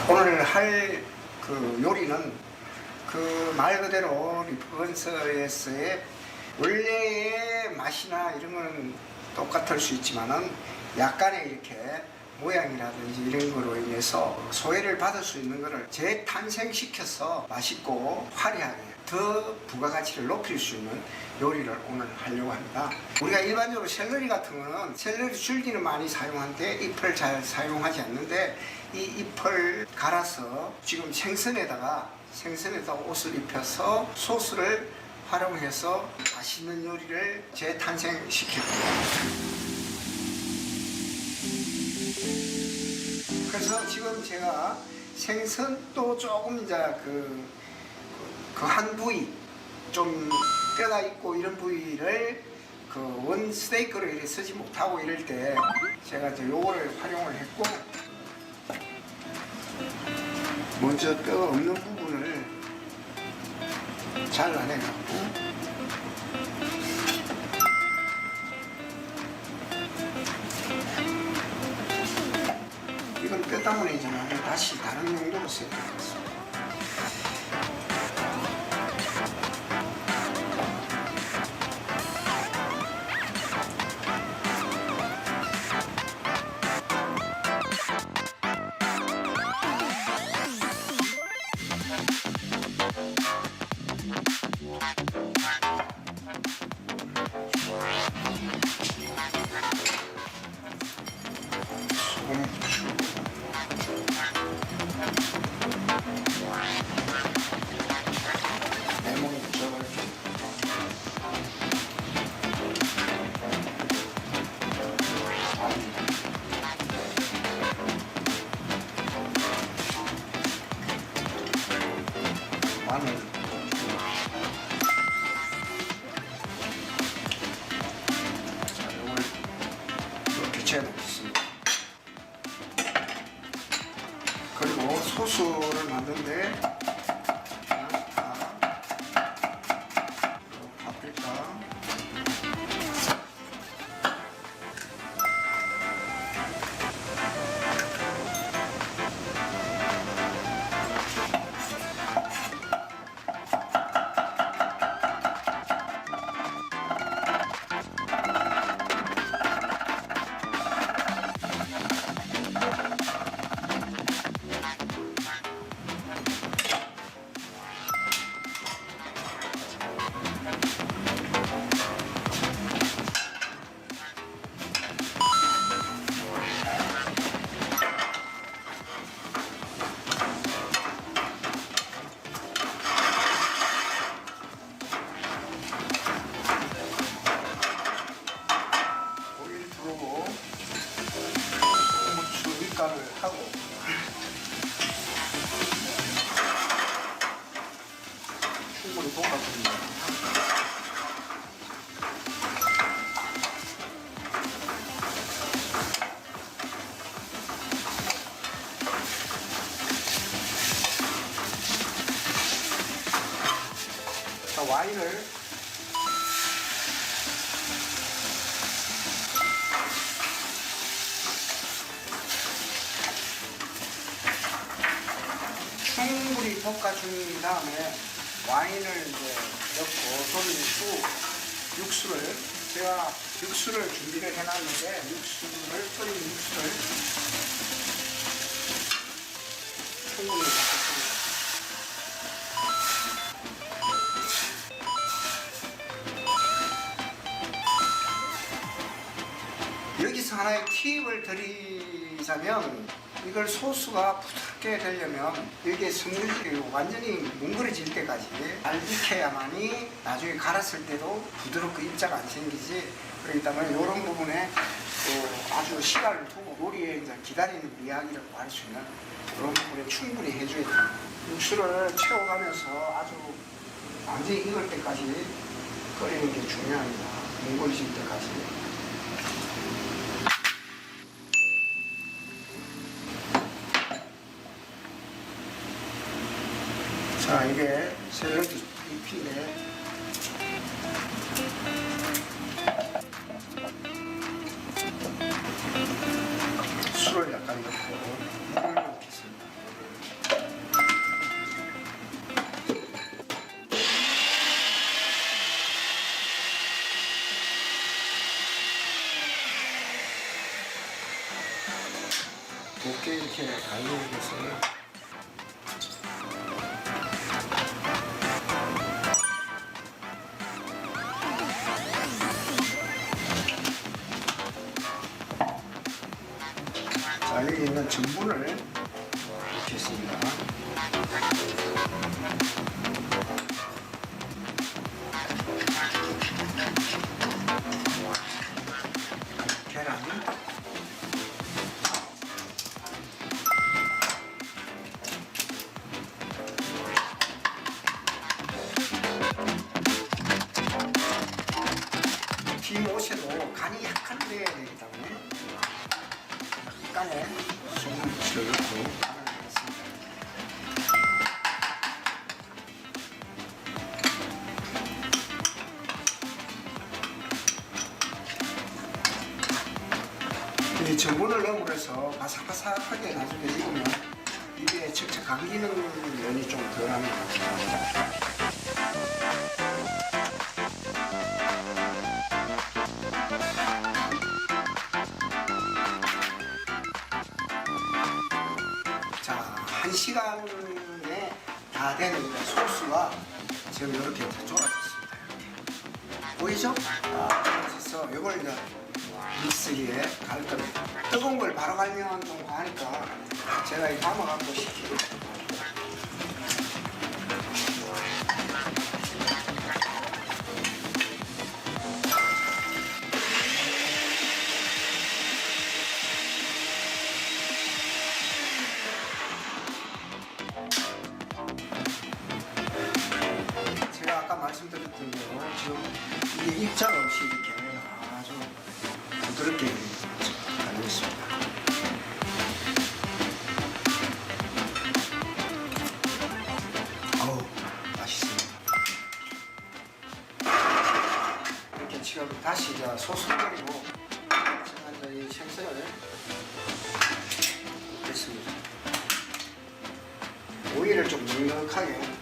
오늘 할 그 요리는 그 말 그대로 리프건서에서의 원래의 맛이나 이런 거는 똑같을 수 있지만은 약간의 이렇게 모양이라든지 이런 거로 인해서 소외를 받을 수 있는 것을 재탄생시켜서 맛있고 화려하게 더 부가가치를 높일 수 있는 요리를 오늘 하려고 합니다. 우리가 일반적으로 샐러리 같은 거는 샐러리 줄기는 많이 사용하는데 잎을 잘 사용하지 않는데 이 잎을 갈아서 지금 생선에다가 옷을 입혀서 소스를 활용해서 맛있는 요리를 재탄생시킬 겁니다. 그래서 지금 제가 생선도 조금 이제 그 한 부위 좀 뼈가 있고 이런 부위를 그 원 스테이크로 이렇게 쓰지 못하고 이럴 때 제가 이제 요거를 활용을 했고, 먼저 뼈 없는 부분을 잘라내갖고 이건 뼈 때문이지만 다시 다른 용도로 써야 될 것 같습니다. 마늘, 자, 이걸 이렇게 재놓겠습니다. 그리고 소스를 만드는데 파프리카, 밀가루를 하고 충분히 볶아줍니다. 자, 와인을 충분히 볶아준 다음에 와인을 이제 넣고 돌리고 육수를, 제가 육수를 준비를 해놨는데 끓인 육수를 충분히 넣겠습니다. 여기서 하나의 팁을 드리자면, 이걸 소스가 부드럽게 되려면 이게 섬유질이 완전히 뭉그러질 때까지 잘 익혀야만이 나중에 갈았을 때도 부드럽고 입자가 안 생기지. 그렇기 때문에 이런 부분에 또 아주 시간을 두고 요리에 이제 기다리는 이야기라고 할 수 있는 그런 부분에 충분히 해줘야 됩니다. 육수를 채워가면서 아주 완전히 익을 때까지 끓이는 게 중요합니다. 뭉그러질 때까지. 자, 이게 샐러드 잎인데 술을 약간 넣고 물을 넣겠습니다. 곱게 이렇게 갈려주세요. 자, 여기 있는 전분을 넣겠습니다. 계란, 뒷옷에도 간이 약간 돼야 되기 때문에 약간의 소금을 넣고 간을 하겠습니다. 이 전분을 넣으로 해서 바삭바삭하게 나중에 익으면 입에 척척 감기는 면이 좀 덜합니다. 자, 1시간에 다 되는 소스가 지금 이렇게 다 졸아졌습니다. 보이죠? 그래서 이걸 이제 믹서기에 갈 겁니다. 뜨거운 걸 바로 갈면 좀 과하니까 제가 이 담아갖고 식히고 제가 아까 말씀드렸던 대로 지금 이게 입자가 없이 이렇게 아주 부드럽게 갈려 있습니다. 어우, 맛있습니다. 이렇게 지금 다시 이제 소스를 끓이고 제가 이제 이 생선을 넣겠습니다. 오이를 좀 넉넉하게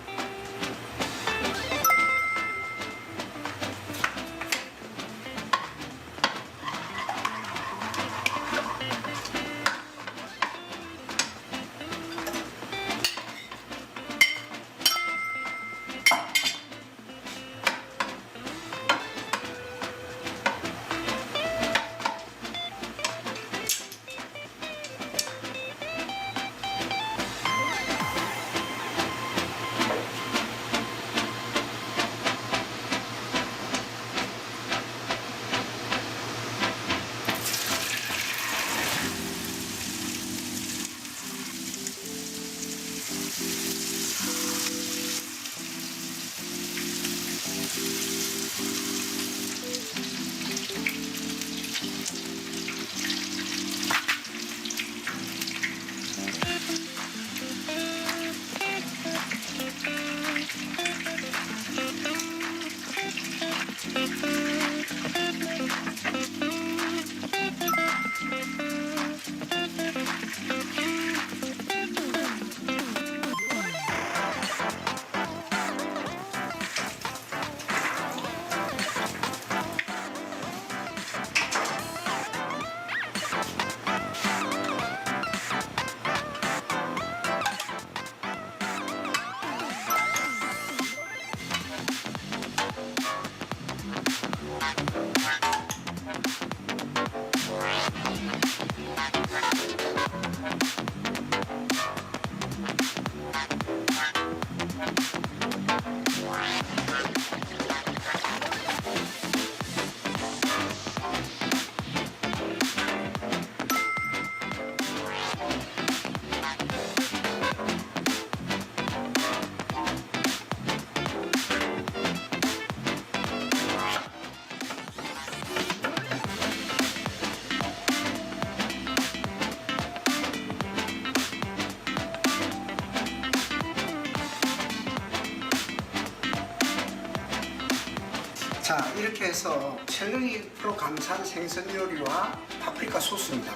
자, 이렇게 해서 샐러리 프로 감산 생선 요리와 파프리카 소스입니다.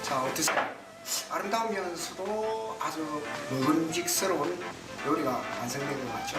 자, 어떠세요? 아름다우면서도 아주 먹음직스러운 요리가 완성된 것 같죠?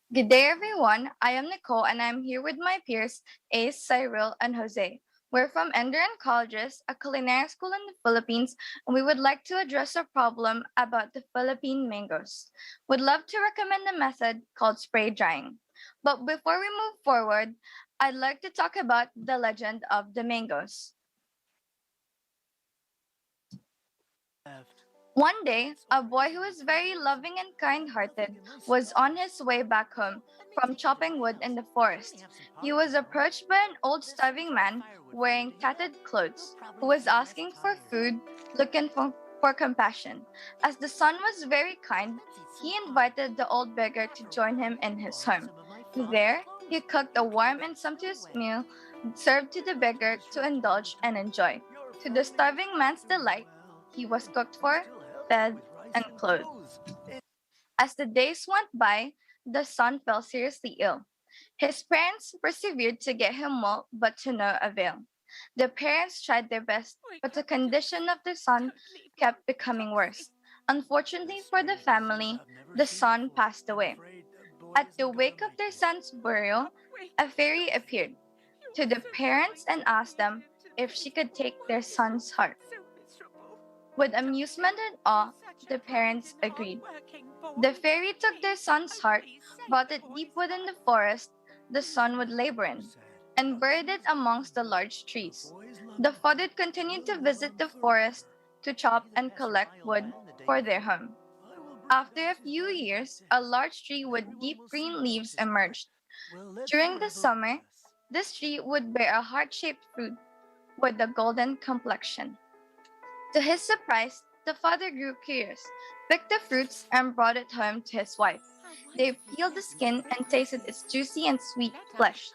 Good day, everyone. I am Nicole, and I'm here with my peers, Ace, Cyril, and Jose. We're from Enderan Colleges, a culinary school in the Philippines, and we would like to address a problem about the Philippine mangoes. We'd love to recommend a method called spray drying. But before we move forward, I'd like to talk about the legend of the mangoes. One day, a boy who was very loving and kind hearted was on his way back home from chopping wood in the forest. He was approached by an old starving man wearing tattered clothes who was asking for food, looking for compassion. As the son was very kind, he invited the old beggar to join him in his home. There, he cooked a warm and sumptuous meal served to the beggar to indulge and enjoy. To the starving man's delight, he was cooked for, fed, and clothed. As the days went by, the son fell seriously ill. His parents persevered to get him well, but to no avail. The parents tried their best, but the condition of their son kept becoming worse. Unfortunately for the family, the son passed away. At the wake of their son's burial, a fairy appeared to the parents and asked them if she could take their son's heart. With amusement and awe, the parents agreed. The fairy took their son's heart, brought it deep within the forest the son would labor in, and buried it amongst the large trees. The father continued to visit the forest to chop and collect wood for their home. After a few years, a large tree with deep green leaves emerged. During the summer, this tree would bear a heart shaped fruit with a golden complexion. To his surprise, the father grew curious, picked the fruits, and brought it home to his wife. They peeled the skin and tasted its juicy and sweet flesh.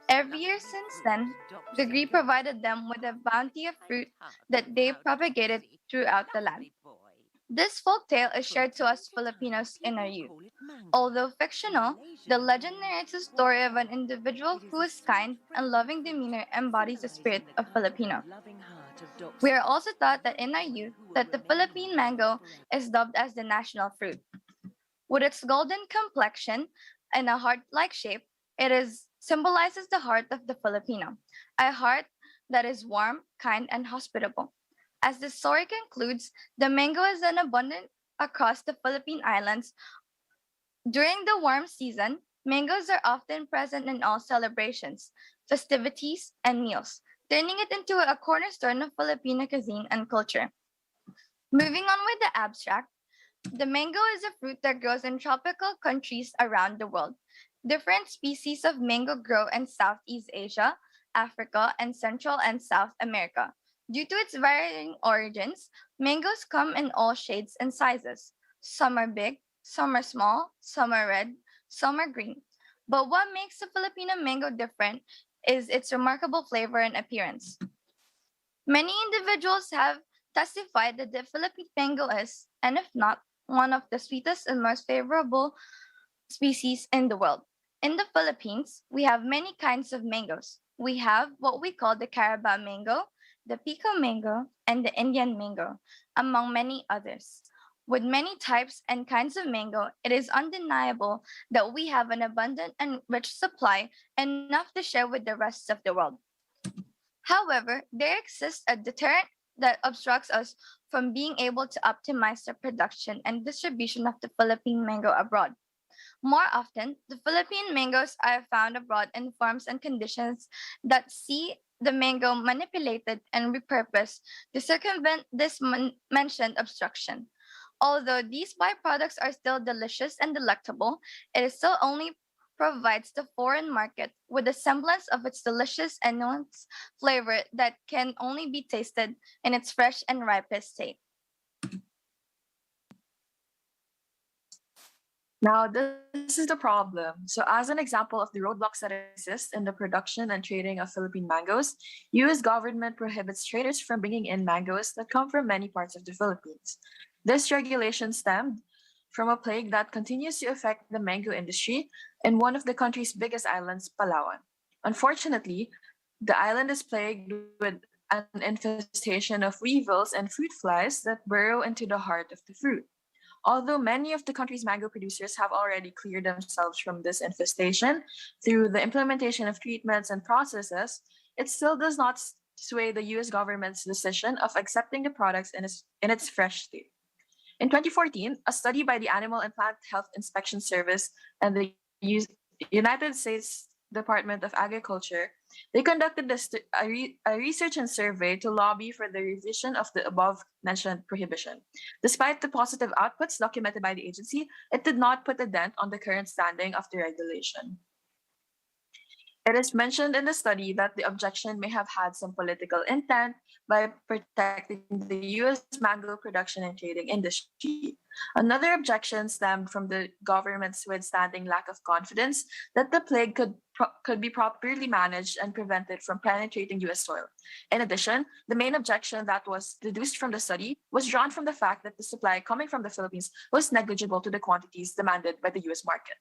Every year since then, the Greek provided them with a bounty of fruit that they propagated throughout the land. This folk tale is shared to us Filipinos in our youth. Although fictional, the legend narrates the story of an individual whose kind and loving demeanor embodies the spirit of Filipino. We are also taught that in our youth that the Philippine mango is dubbed as the national fruit. With its golden complexion and a heart-like shape, it is symbolizes the heart of the Filipino, a heart that is warm, kind, and hospitable. As the story concludes, the mango is then abundant across the Philippine Islands. During the warm season, mangoes are often present in all celebrations, festivities, and meals, turning it into a cornerstone of Filipino cuisine and culture. Moving on with the abstract, the mango is a fruit that grows in tropical countries around the world. Different species of mango grow in Southeast Asia, Africa, and Central and South America. Due to its varying origins, mangoes come in all shades and sizes. Some are big, some are small, some are red, some are green. But what makes the Filipino mango different is its remarkable flavor and appearance. Many individuals have testified that the Philippine mango is, and if not, one of the sweetest and most favorable species in the world. In the Philippines, we have many kinds of mangoes. We have what we call the Carabao mango, the Pico mango, and the Indian mango, among many others. With many types and kinds of mango, it is undeniable that we have an abundant and rich supply, enough to share with the rest of the world. However, there exists a deterrent that obstructs us from being able to optimize the production and distribution of the Philippine mango abroad. More often, the Philippine mangoes are found abroad in forms and conditions that see the mango manipulated and repurposed to circumvent this mentioned obstruction. Although these byproducts are still delicious and delectable, it still only provides the foreign market with a semblance of its delicious and nuanced flavor that can only be tasted in its fresh and ripest state. Now, this is the problem. So, as an example of the roadblocks that exist in the production and trading of Philippine mangoes, US government prohibits traders from bringing in mangoes that come from many parts of the Philippines. This regulation stemmed from a plague that continues to affect the mango industry in one of the country's biggest islands, Palawan. Unfortunately, the island is plagued with an infestation of weevils and fruit flies that burrow into the heart of the fruit. Although many of the country's mango producers have already cleared themselves from this infestation through the implementation of treatments and processes, it still does not sway the US government's decision of accepting the products in its fresh state. In 2014, a study by the Animal and Plant Health Inspection Service and the United States Department of Agriculture, they conducted a research and survey to lobby for the revision of the above mentioned prohibition. Despite the positive outputs documented by the agency, it did not put a dent on the current standing of the regulation. It is mentioned in the study that the objection may have had some political intent by protecting the US mango production and trading industry. Another objection stemmed from the government's withstanding lack of confidence that the plague could be properly managed and prevented from penetrating US soil. In addition, the main objection that was deduced from the study was drawn from the fact that the supply coming from the Philippines was negligible to the quantities demanded by the US market.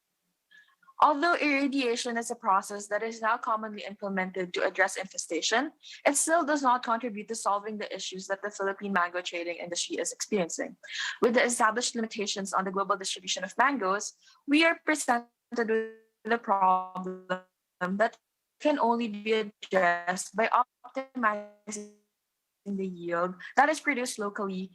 Although irradiation is a process that is now commonly implemented to address infestation, it still does not contribute to solving the issues that the Philippine mango trading industry is experiencing. With the established limitations on the global distribution of mangoes, we are presented with a problem that can only be addressed by optimizing the yield that is produced locally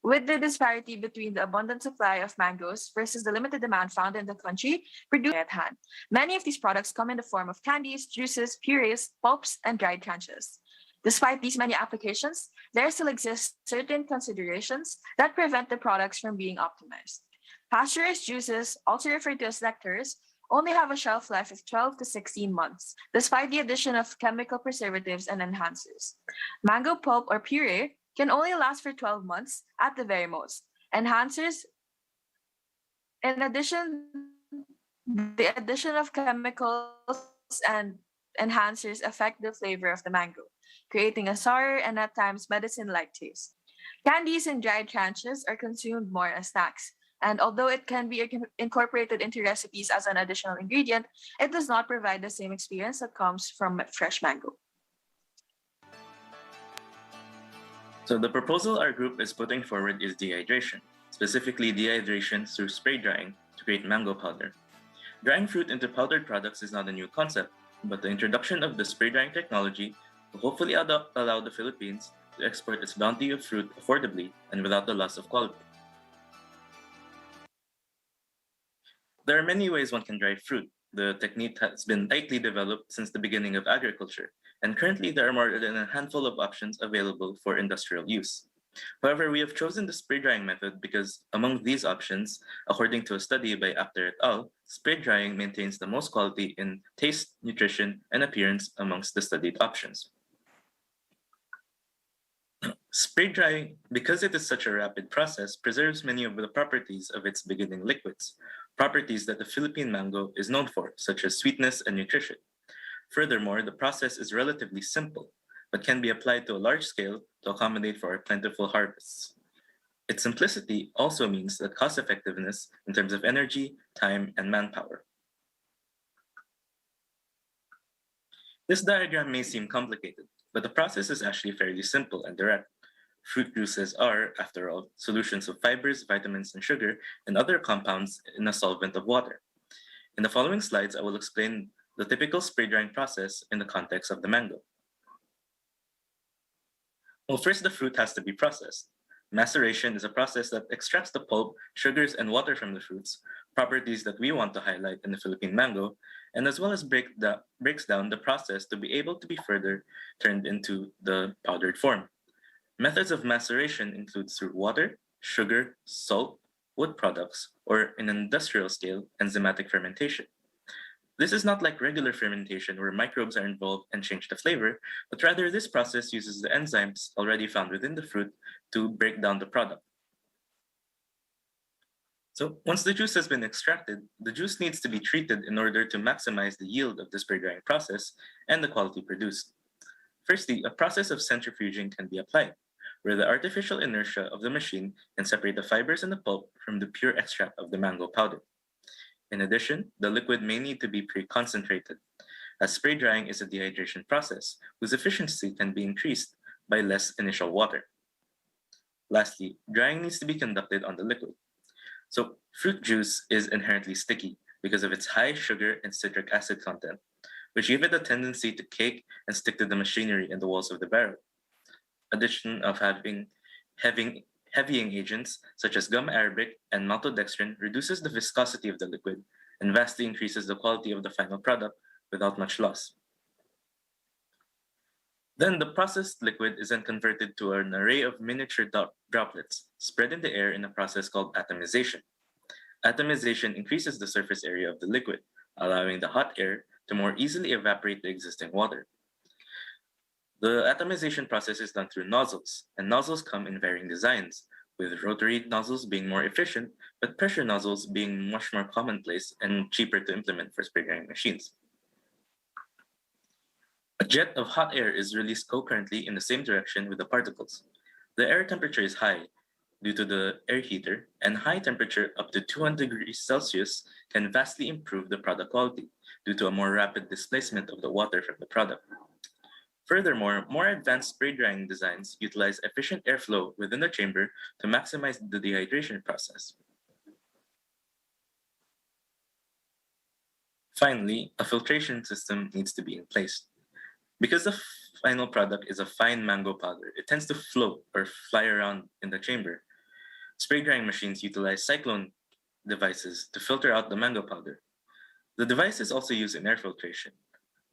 with the disparity between the abundant supply of mangoes versus the limited demand found in the country produced at hand. Many of these products come in the form of candies, juices, purees, pulps, and dried tranches. Despite these many applications, there still exist certain considerations that prevent the products from being optimized. Pasteurized juices, also referred to as nectars, only have a shelf life of 12 to 16 months, despite the addition of chemical preservatives and enhancers. Mango pulp or puree can only last for 12 months at the very most. Enhancers, in addition, the addition of chemicals and enhancers affect the flavor of the mango, creating a sour and at times medicine-like taste. Candies and dried tranches are consumed more as snacks, and although it can be incorporated into recipes as an additional ingredient, it does not provide the same experience that comes from fresh mango. So the proposal our group is putting forward is dehydration, specifically dehydration through spray drying to create mango powder. Drying fruit into powdered products is not a new concept, but the introduction of the spray drying technology will hopefully allow the Philippines to export its bounty of fruit affordably and without the loss of quality. There are many ways one can dry fruit. The technique has been tightly developed since the beginning of agriculture, and currently there are more than a handful of options available for industrial use. However, we have chosen the spray drying method because among these options, according to a study by Apter et al., spray drying maintains the most quality in taste, nutrition, and appearance amongst the studied options. Spray drying, because it is such a rapid process, preserves many of the properties of its beginning liquids, properties that the Philippine mango is known for, such as sweetness and nutrition. Furthermore, the process is relatively simple, but can be applied to a large scale to accommodate for our plentiful harvests. Its simplicity also means that cost effectiveness in terms of energy, time, and manpower. This diagram may seem complicated, but the process is actually fairly simple and direct. Fruit juices are, after all, solutions of fibers, vitamins, and sugar, and other compounds in a solvent of water. In the following slides, I will explain the typical spray drying process in the context of the mango. Well, first, the fruit has to be processed. Maceration is a process that extracts the pulp, sugars, and water from the fruits, properties that we want to highlight in the Philippine mango, and as well as breaks down the process to be able to be further turned into the powdered form. Methods of maceration include through water, sugar, salt, wood products, or in an industrial scale, enzymatic fermentation. This is not like regular fermentation where microbes are involved and change the flavor, but rather this process uses the enzymes already found within the fruit to break down the product. So once the juice has been extracted, the juice needs to be treated in order to maximize the yield of the spray drying process and the quality produced. Firstly, a process of centrifuging can be applied, where the artificial inertia of the machine can separate the fibers and the pulp from the pure extract of the mango powder. In addition, the liquid may need to be pre-concentrated, as spray drying is a dehydration process whose efficiency can be increased by less initial water. Lastly, drying needs to be conducted on the liquid. So fruit juice is inherently sticky because of its high sugar and citric acid content, which give it a tendency to cake and stick to the machinery and the walls of the barrel. Addition of having heavying agents such as gum arabic and maltodextrin reduces the viscosity of the liquid and vastly increases the quality of the final product without much loss. Then the processed liquid is then converted to an array of miniature droplets spread in the air in a process called atomization. Atomization increases the surface area of the liquid, allowing the hot air to more easily evaporate the existing water. The atomization process is done through nozzles, and nozzles come in varying designs, with rotary nozzles being more efficient, but pressure nozzles being much more commonplace and cheaper to implement for spray drying machines. A jet of hot air is released concurrently in the same direction with the particles. The air temperature is high due to the air heater, and high temperature up to 200 degrees Celsius can vastly improve the product quality due to a more rapid displacement of the water from the product. Furthermore, more advanced spray drying designs utilize efficient airflow within the chamber to maximize the dehydration process. Finally, a filtration system needs to be in place. Because the final product is a fine mango powder, it tends to float or fly around in the chamber. Spray drying machines utilize cyclone devices to filter out the mango powder. The device is also used in air filtration.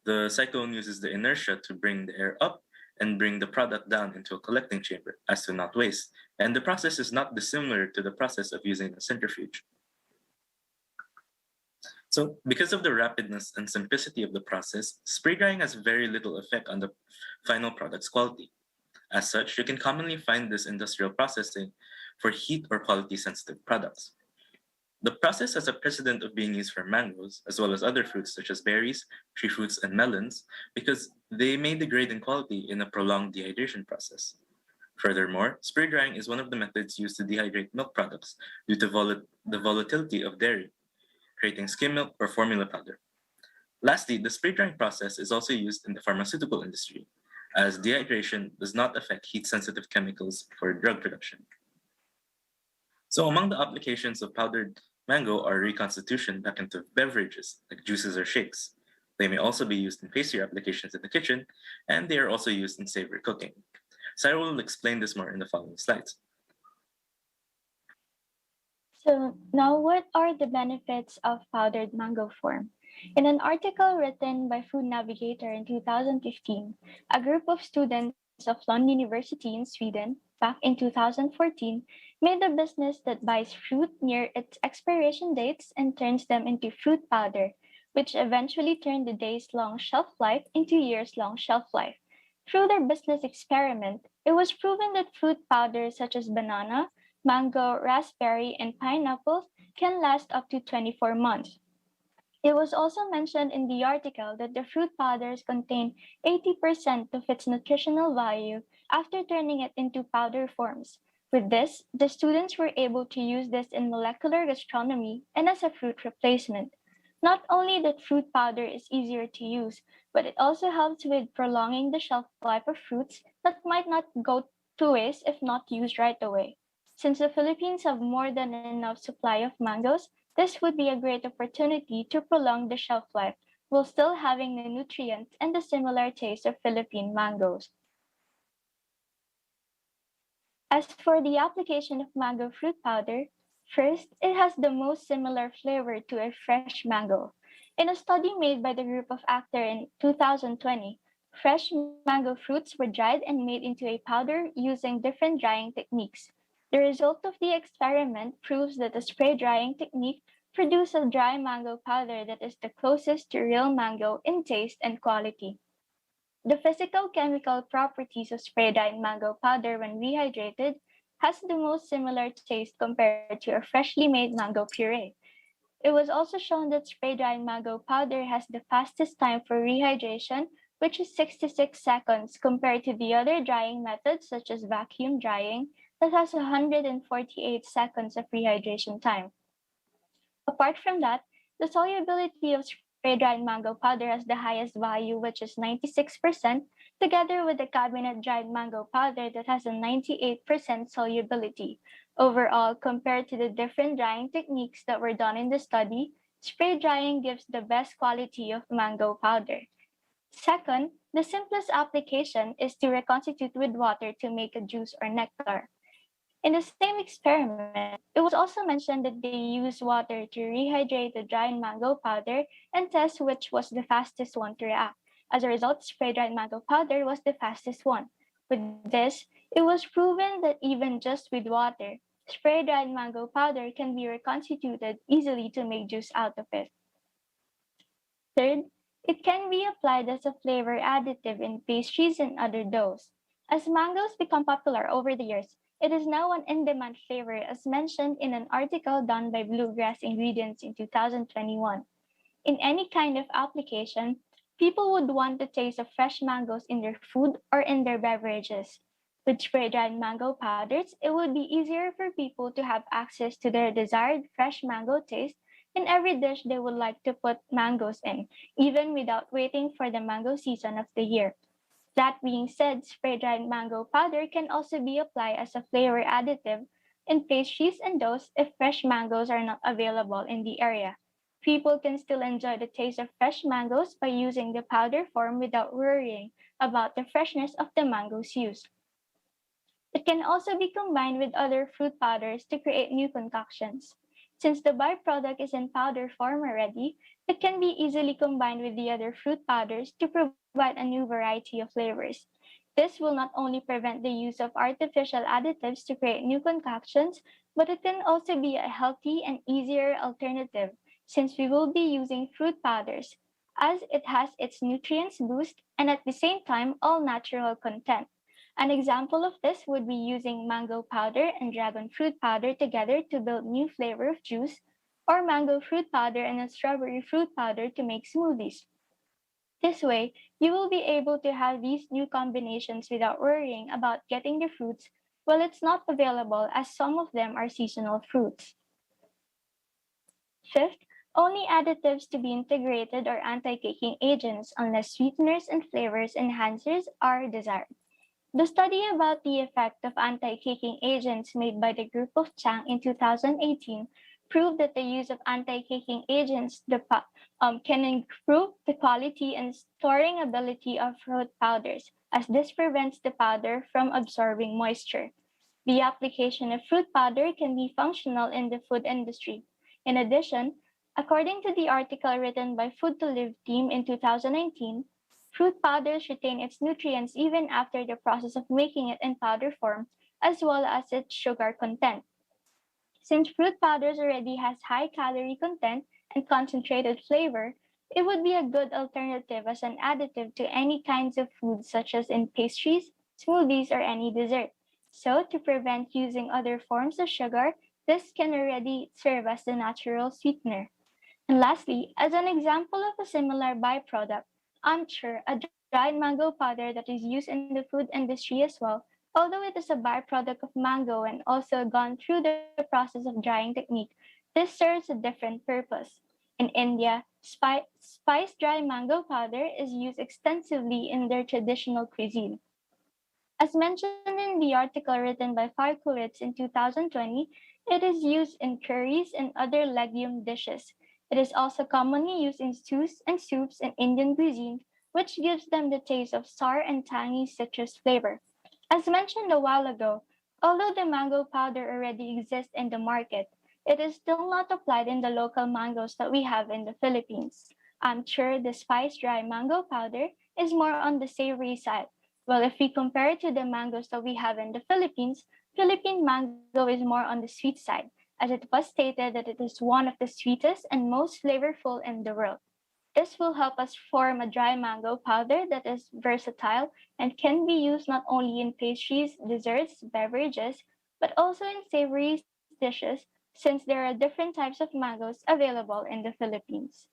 The cyclone uses the inertia to bring the air up and bring the product down into a collecting chamber as to not waste, and the process is not dissimilar to the process of using a centrifuge. So, because of the rapidness and simplicity of the process, spray drying has very little effect on the final product's quality. As such, you can commonly find this industrial processing for heat or quality sensitive products. The process has a precedent of being used for mangoes, as well as other fruits such as berries, tree fruits, and melons, because they may degrade in quality in a prolonged dehydration process. Furthermore, spray drying is one of the methods used to dehydrate milk products due to the volatility of dairy, creating skim milk or formula powder. Lastly, the spray drying process is also used in the pharmaceutical industry, as dehydration does not affect heat sensitive chemicals for drug production. So, among the applications of powdered mango are reconstitution back into beverages like juices or shakes. They may also be used in pastry applications in the kitchen, and they are also used in savory cooking. Sarah will explain this more in the following slides. So, now what are the benefits of powdered mango form? In an article written by Food Navigator in 2015, a group of students of Lund University in Sweden back in 2014 made a business that buys fruit near its expiration dates and turns them into fruit powder, which eventually turned the days long shelf life into years long shelf life. Through their business experiment, it was proven that fruit powders such as banana, mango, raspberry, and pineapple can last up to 24 months. It was also mentioned in the article that the fruit powders contain 80% of its nutritional value after turning it into powder forms. With this, the students were able to use this in molecular gastronomy and as a fruit replacement. Not only that fruit powder is easier to use, but it also helps with prolonging the shelf life of fruits that might not go to waste if not used right away. Since the Philippines have more than enough supply of mangoes, this would be a great opportunity to prolong the shelf life while still having the nutrients and the similar taste of Philippine mangoes. As for the application of mango fruit powder, first, it has the most similar flavor to a fresh mango. In a study made by the group of actors in 2020, fresh mango fruits were dried and made into a powder using different drying techniques. The result of the experiment proves that the spray drying technique produces a dry mango powder that is the closest to real mango in taste and quality. The physical chemical properties of spray dried mango powder when rehydrated has the most similar taste compared to a freshly made mango puree. It was also shown that spray dried mango powder has the fastest time for rehydration, which is 66 seconds compared to the other drying methods such as vacuum drying that has 148 seconds of rehydration time. Apart from that, the solubility of spray spray-dried mango powder has the highest value, which is 96%, together with the cabinet-dried mango powder that has a 98% solubility. Overall, compared to the different drying techniques that were done in the study, spray drying gives the best quality of mango powder. Second, the simplest application is to reconstitute with water to make a juice or nectar. In the same experiment, it was also mentioned that they used water to rehydrate the dried mango powder and test which was the fastest one to react. As a result, spray dried mango powder was the fastest one. With this, it was proven that even just with water, spray dried mango powder can be reconstituted easily to make juice out of it. Third, it can be applied as a flavor additive in pastries and other doughs. As mangoes become popular over the years, it is now an in-demand flavor as mentioned in an article done by Bluegrass Ingredients in 2021. In any kind of application, people would want the taste of fresh mangoes in their food or in their beverages. With spray-dried mango powders, it would be easier for people to have access to their desired fresh mango taste in every dish they would like to put mangoes in, even without waiting for the mango season of the year. That being said, spray-dried mango powder can also be applied as a flavor additive in pastries and doughs if fresh mangoes are not available in the area. People can still enjoy the taste of fresh mangoes by using the powder form without worrying about the freshness of the mangoes used. It can also be combined with other fruit powders to create new concoctions. Since the byproduct is in powder form already, it can be easily combined with the other fruit powders to provide a new variety of flavors. This will not only prevent the use of artificial additives to create new concoctions, but it can also be a healthy and easier alternative since we will be using fruit powders, as it has its nutrients boost and at the same time all natural content. An example of this would be using mango powder and dragon fruit powder together to build new flavor of juice, or mango fruit powder and a strawberry fruit powder to make smoothies. This way, you will be able to have these new combinations without worrying about getting the fruits while it's not available as some of them are seasonal fruits. Fifth, only additives to be integrated are anti-caking agents unless sweeteners and flavors enhancers are desired. The study about the effect of anti-caking agents made by the group of Chang in 2018 proved that the use of anti-caking agents can improve the quality and storing ability of fruit powders, as this prevents the powder from absorbing moisture. The application of fruit powder can be functional in the food industry. In addition, according to the article written by Food to Live team in 2019, fruit powders retain its nutrients even after the process of making it in powder form, as well as its sugar content. Since fruit powders already has high calorie content and concentrated flavor, it would be a good alternative as an additive to any kinds of foods such as in pastries, smoothies, or any dessert. So to prevent using other forms of sugar, this can already serve as the natural sweetener. And lastly, as an example of a similar byproduct, I'm sure a dried mango powder that is used in the food industry as well, although it is a byproduct of mango and also gone through the process of drying technique, this serves a different purpose. In India, spiced dry mango powder is used extensively in their traditional cuisine. As mentioned in the article written by Farkowitz in 2020, it is used in curries and other legume dishes. It is also commonly used in stews and soups in Indian cuisine, which gives them the taste of sour and tangy citrus flavor. As mentioned a while ago, although the mango powder already exists in the market, it is still not applied in the local mangoes that we have in the Philippines. I'm sure the spiced dry mango powder is more on the savory side. Well, if we compare it to the mangoes that we have in the Philippines, Philippine mango is more on the sweet side, as it was stated that it is one of the sweetest and most flavorful in the world. This will help us form a dry mango powder that is versatile and can be used not only in pastries, desserts, beverages, but also in savory dishes since there are different types of mangoes available in the Philippines.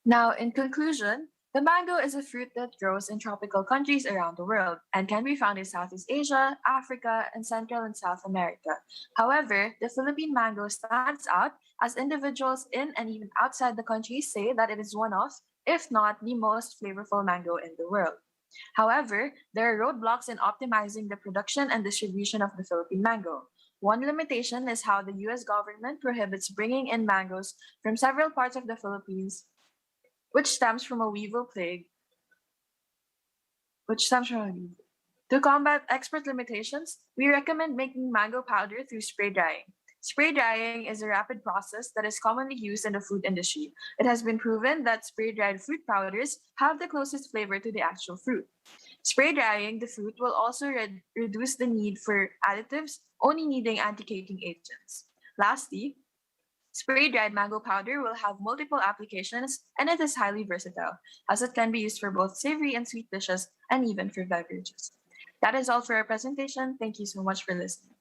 Now, in conclusion, The mango is a fruit that grows in tropical countries around the world and can be found in Southeast Asia, Africa, and Central and South America. However, the Philippine mango stands out as individuals in and even outside the country say that it is one of, if not the most flavorful mango in the world. However, there are roadblocks in optimizing the production and distribution of the Philippine mango. One limitation is how the US government prohibits bringing in mangoes from several parts of the Philippines, which stems from a weevil plague, which stems from a weevil. To combat export limitations, we recommend making mango powder through spray drying. Spray drying is a rapid process that is commonly used in the food industry. It has been proven that spray dried fruit powders have the closest flavor to the actual fruit. Spray drying the fruit will also reduce the need for additives, only needing anti-caking agents. Lastly, spray dried mango powder will have multiple applications and it is highly versatile, as it can be used for both savory and sweet dishes and even for beverages. That is all for our presentation. Thank you so much for listening.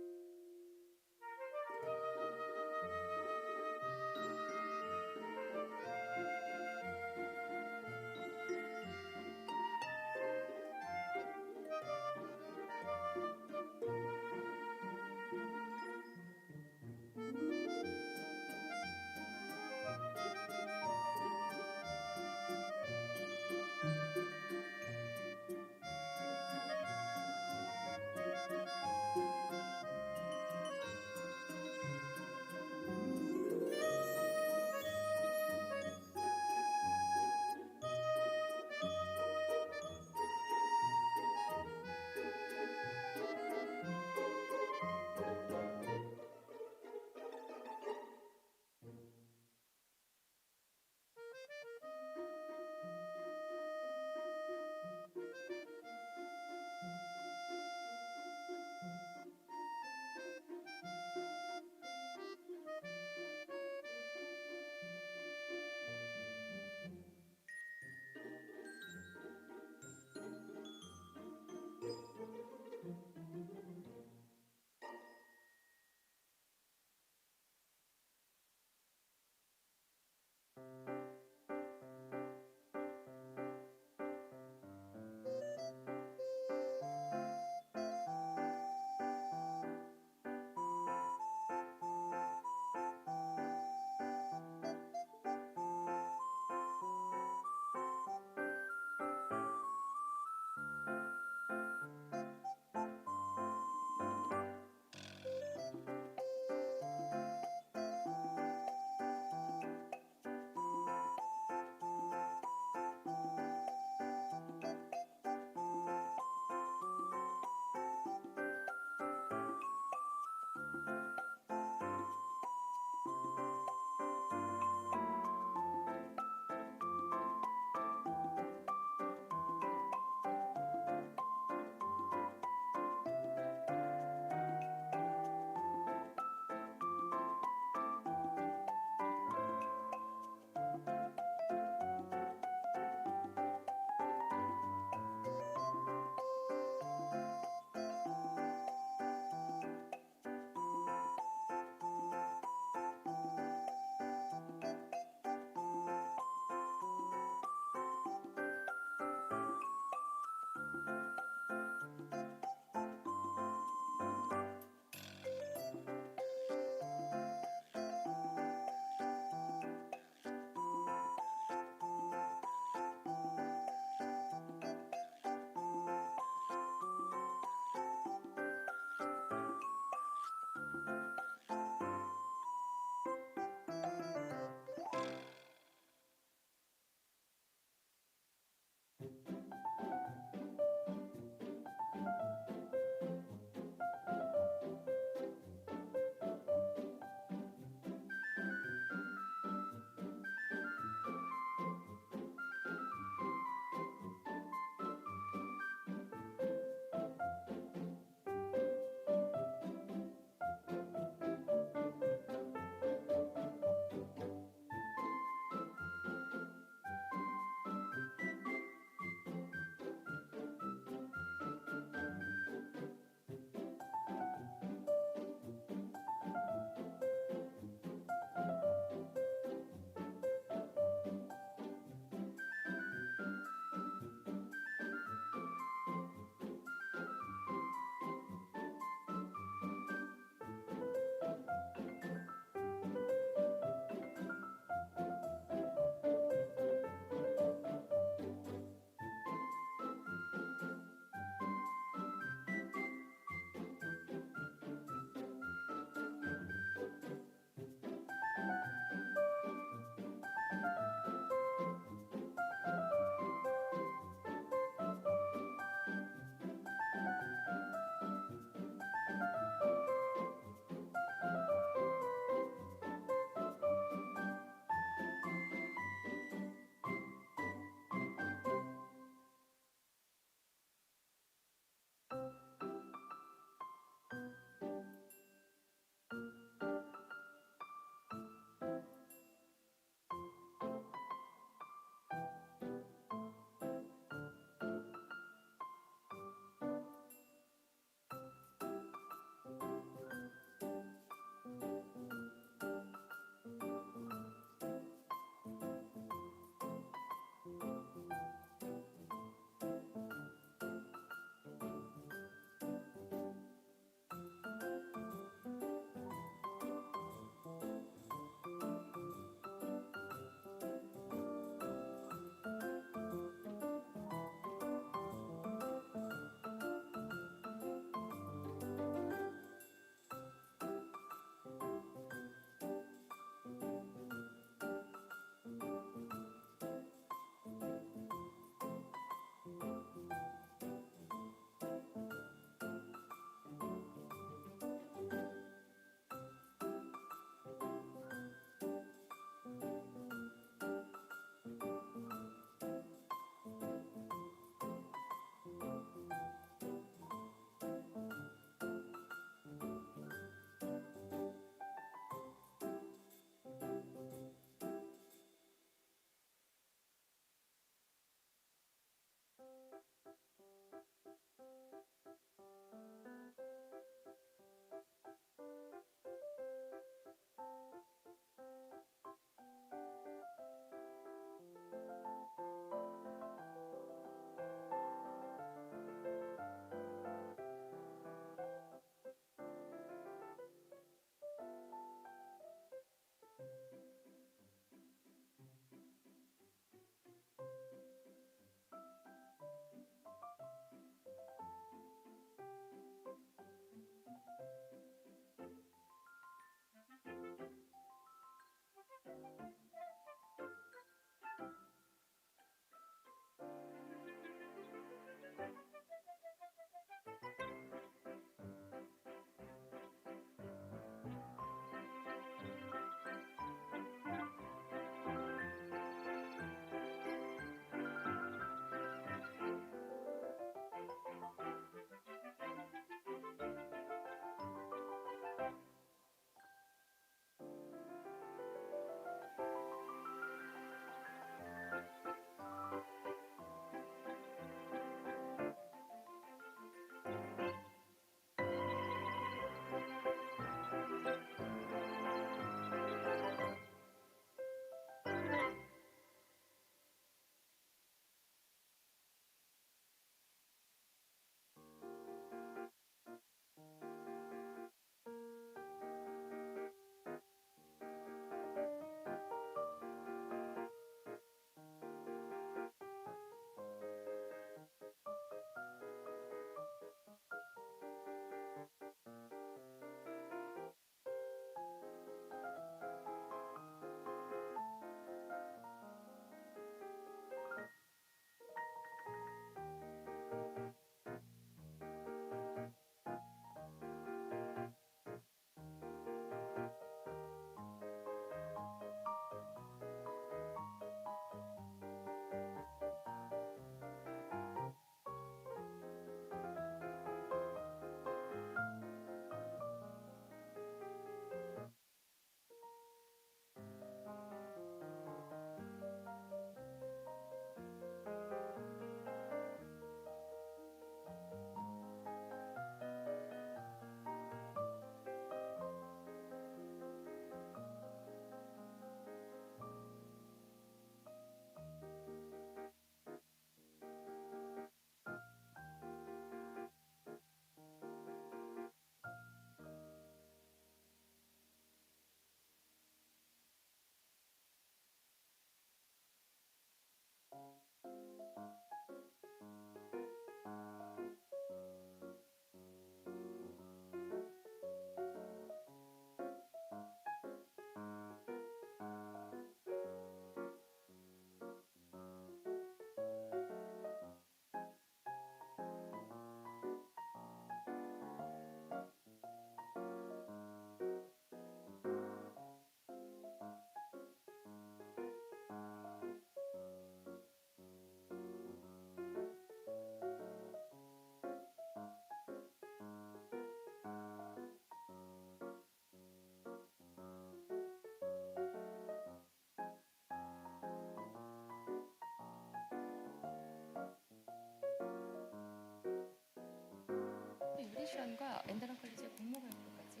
유리시안과 엔더랑 컬리지의 공모가 역도까지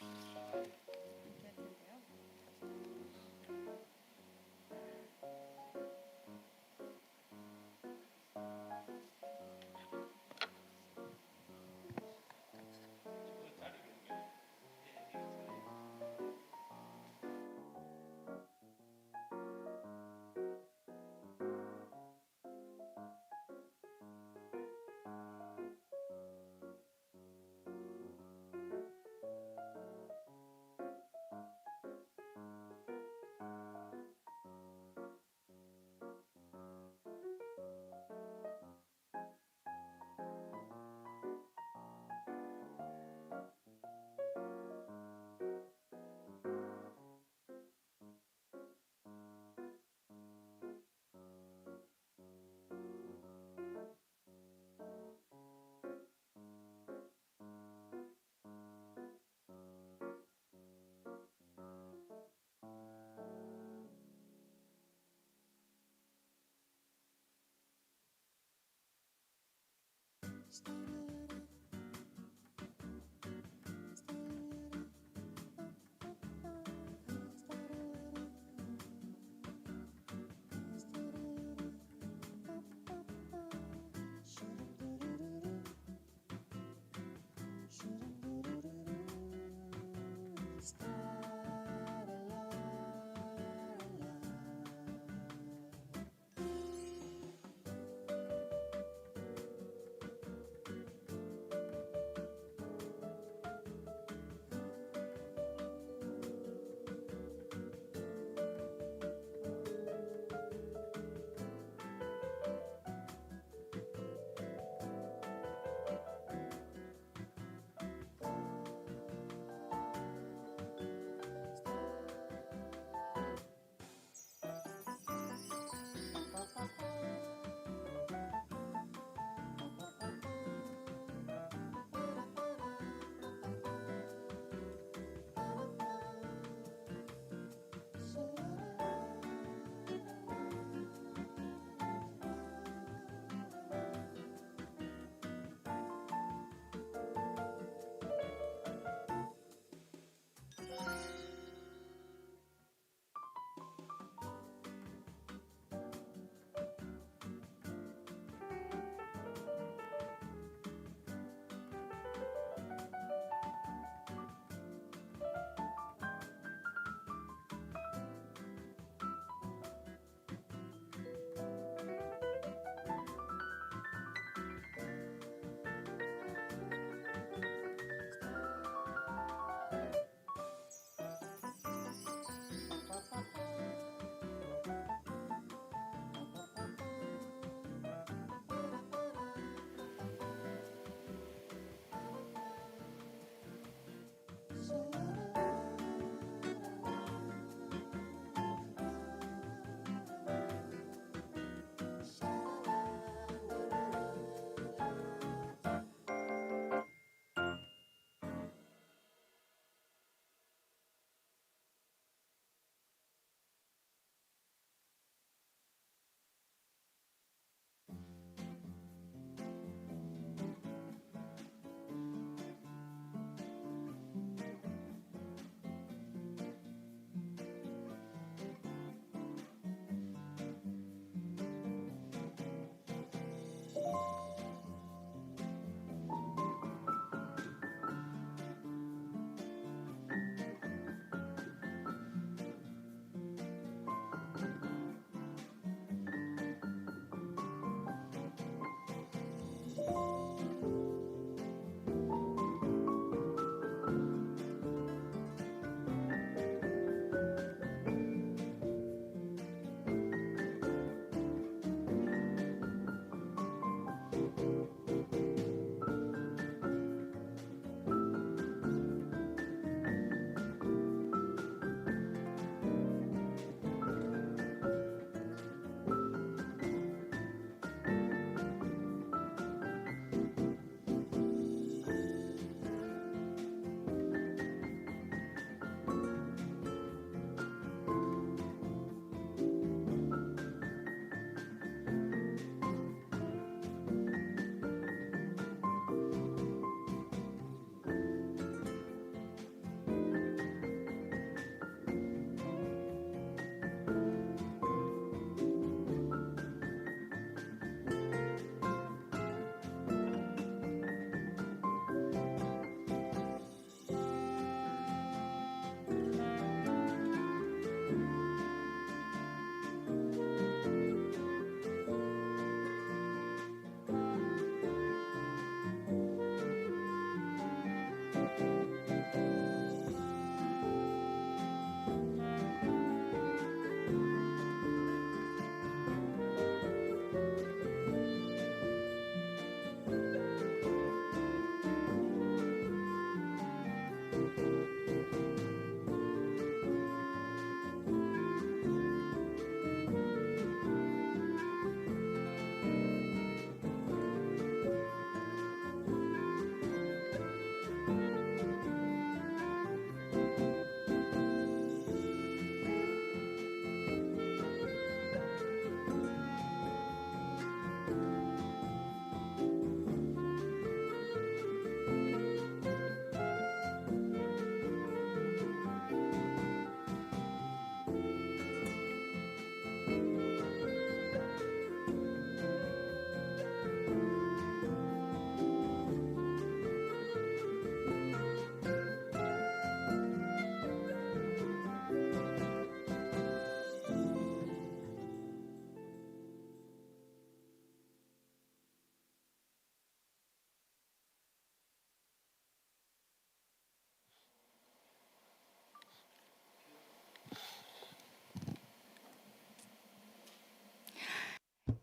함께할 텐데요.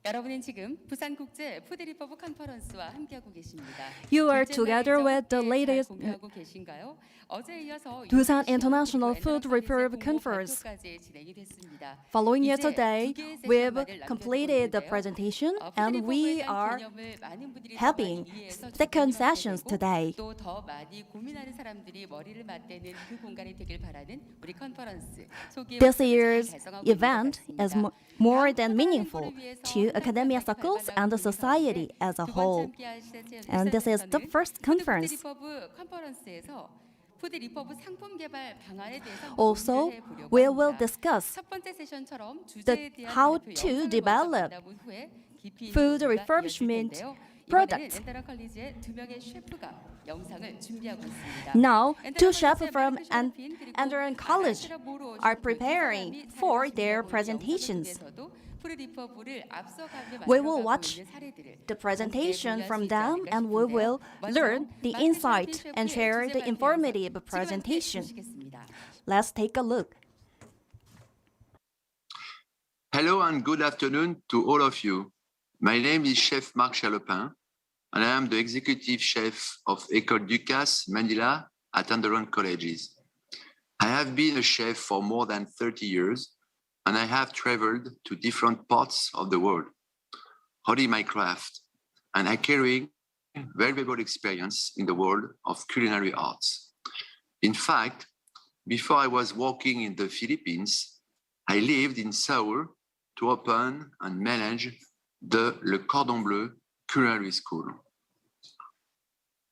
여러분은 지금 부산 국제 푸드 리퍼브 컨퍼런스와 함께하고 계십니다. You are 둘째 together 날이죠. with the 잘 latest 공유하고 계신가요? 어제에 이어서 Busan 유럽 International 시험 Food 그리고 Refurb 공모 Conference. 발표까지 진행이 됐습니다. Following 이제 yesterday, 두 개의 we've 세션만을 completed the 남겨두고 presentation 있는데요. and 푸드 we 리퍼브에 대한 are 개념을 많은 분들이 having 정말 이해해서 second 적용을 하게 sessions 되고 today. 또 더 많이 고민하는 사람들이 머리를 맞대는 그 공간이 되길 바라는 우리 컨퍼런스 소규모 This 잘 year's 달성하고 있는 것 event is 같습니다. more than meaningful to academia circles and the society as a 두 번째 whole. 함께 하실 And this is the first conference. 푸드 리퍼브 컨퍼런스에서 푸드 리퍼브 상품 개발 방안에 대해서 Also, 공유해 보려고 we will 합니다. discuss 첫 번째 세션처럼 주제에 대한 how 발표 to 영상을 develop 먼저 만나본 후에 깊이 있는 food 논의가 refurbishment 이어질 텐데요. 이번에는 products. 엔데라 컬리지의 두 명의 셰프가 영상을 준비하고 있습니다. Now, 엔데라 two chefs 컬리지의 from 마르크 셰라핀 그리고 Andron College 아라시라 모로 are 셰프 두 preparing 사람이 for 사례를 their 준비하고 있는 presentations. 영상을 통해서도 푸드 리퍼브를 앞서가며 We will 만들어가고 watch 있는 사례들을 the presentation 함께 from 공유할 수 있지 them 않을까 and we 싶은데요. will 먼저 learn the 마르크 insight 셰라핀 and 셰프의 share 주제 the 발표 informative 영상 지금 함께 presentation. 보시겠습니다. Let's take a look. Hello and good afternoon to all of you. My name is Chef Marc Chalopin, and I am the executive chef of École Ducasse Manila at Andron Colleges. I have been a chef for more than 30 years, and I have traveled to different parts of the world, honing my craft and acquiring valuable experience in the world of culinary arts. In fact, before I was working in the Philippines, I lived in Seoul to open and manage the Le Cordon Bleu Culinary School.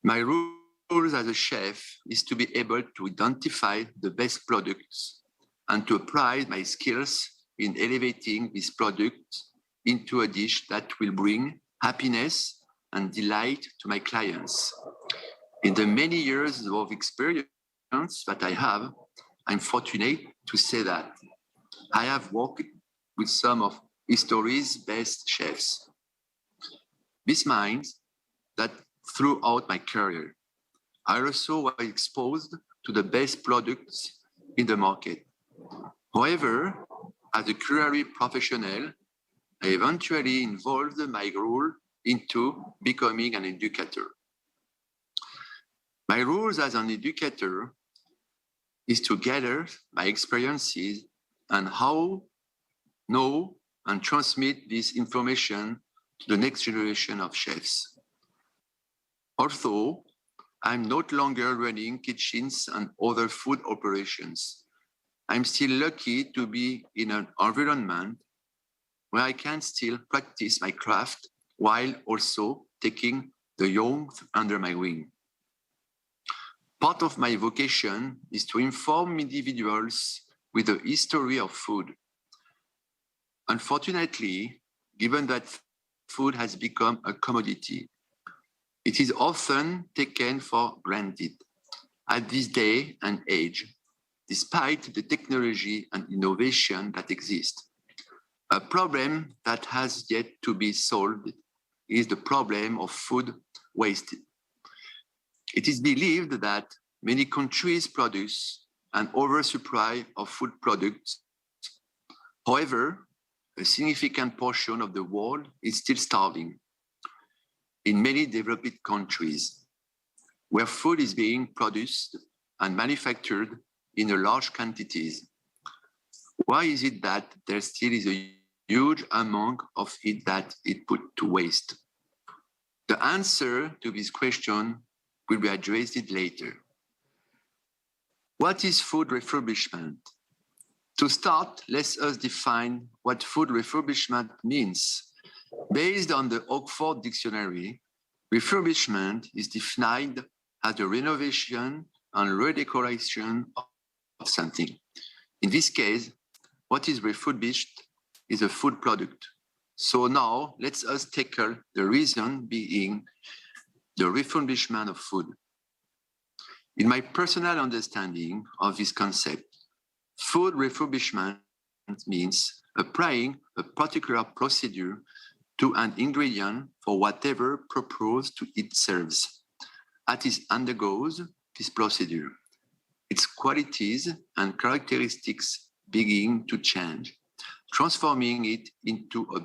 My rules as a chef is to be able to identify the best products and to apply my skills in elevating these products into a dish that will bring happiness and delight to my clients. In the many years of experience that I have, I'm fortunate to say that I have worked with some of history's best chefs. This means that throughout my career, I also was exposed to the best products in the market. However, as a culinary professional, I eventually involved my role into becoming an educator. My role as an educator is to gather my experiences and how know and transmit this information to the next generation of chefs. Although I'm not longer running kitchens and other food operations, I'm still lucky to be in an environment where I can still practice my craft while also taking the young under my wing. Part of my vocation is to inform individuals with the history of food. Unfortunately, given that food has become a commodity, it is often taken for granted at this day and age, despite the technology and innovation that exist. A problem that has yet to be solved is the problem of food waste. It is believed that many countries produce an oversupply of food products. However, a significant portion of the world is still starving. In many developed countries, where food is being produced and manufactured in a large quantities, why is it that there still is a huge amount of it that is put to waste? The answer to this question will be addressed later. What is food refurbishment? To start, let us define what food refurbishment means. Based on the Oxford Dictionary, refurbishment is defined as the renovation and redecoration of something. In this case, what is refurbished is a food product. So now let's us tackle the reason being the refurbishment of food. In my personal understanding of this concept, food refurbishment means applying a particular procedure to an ingredient for whatever purpose to it serves. As it undergoes this procedure, its qualities and characteristics begin to change, transforming it into a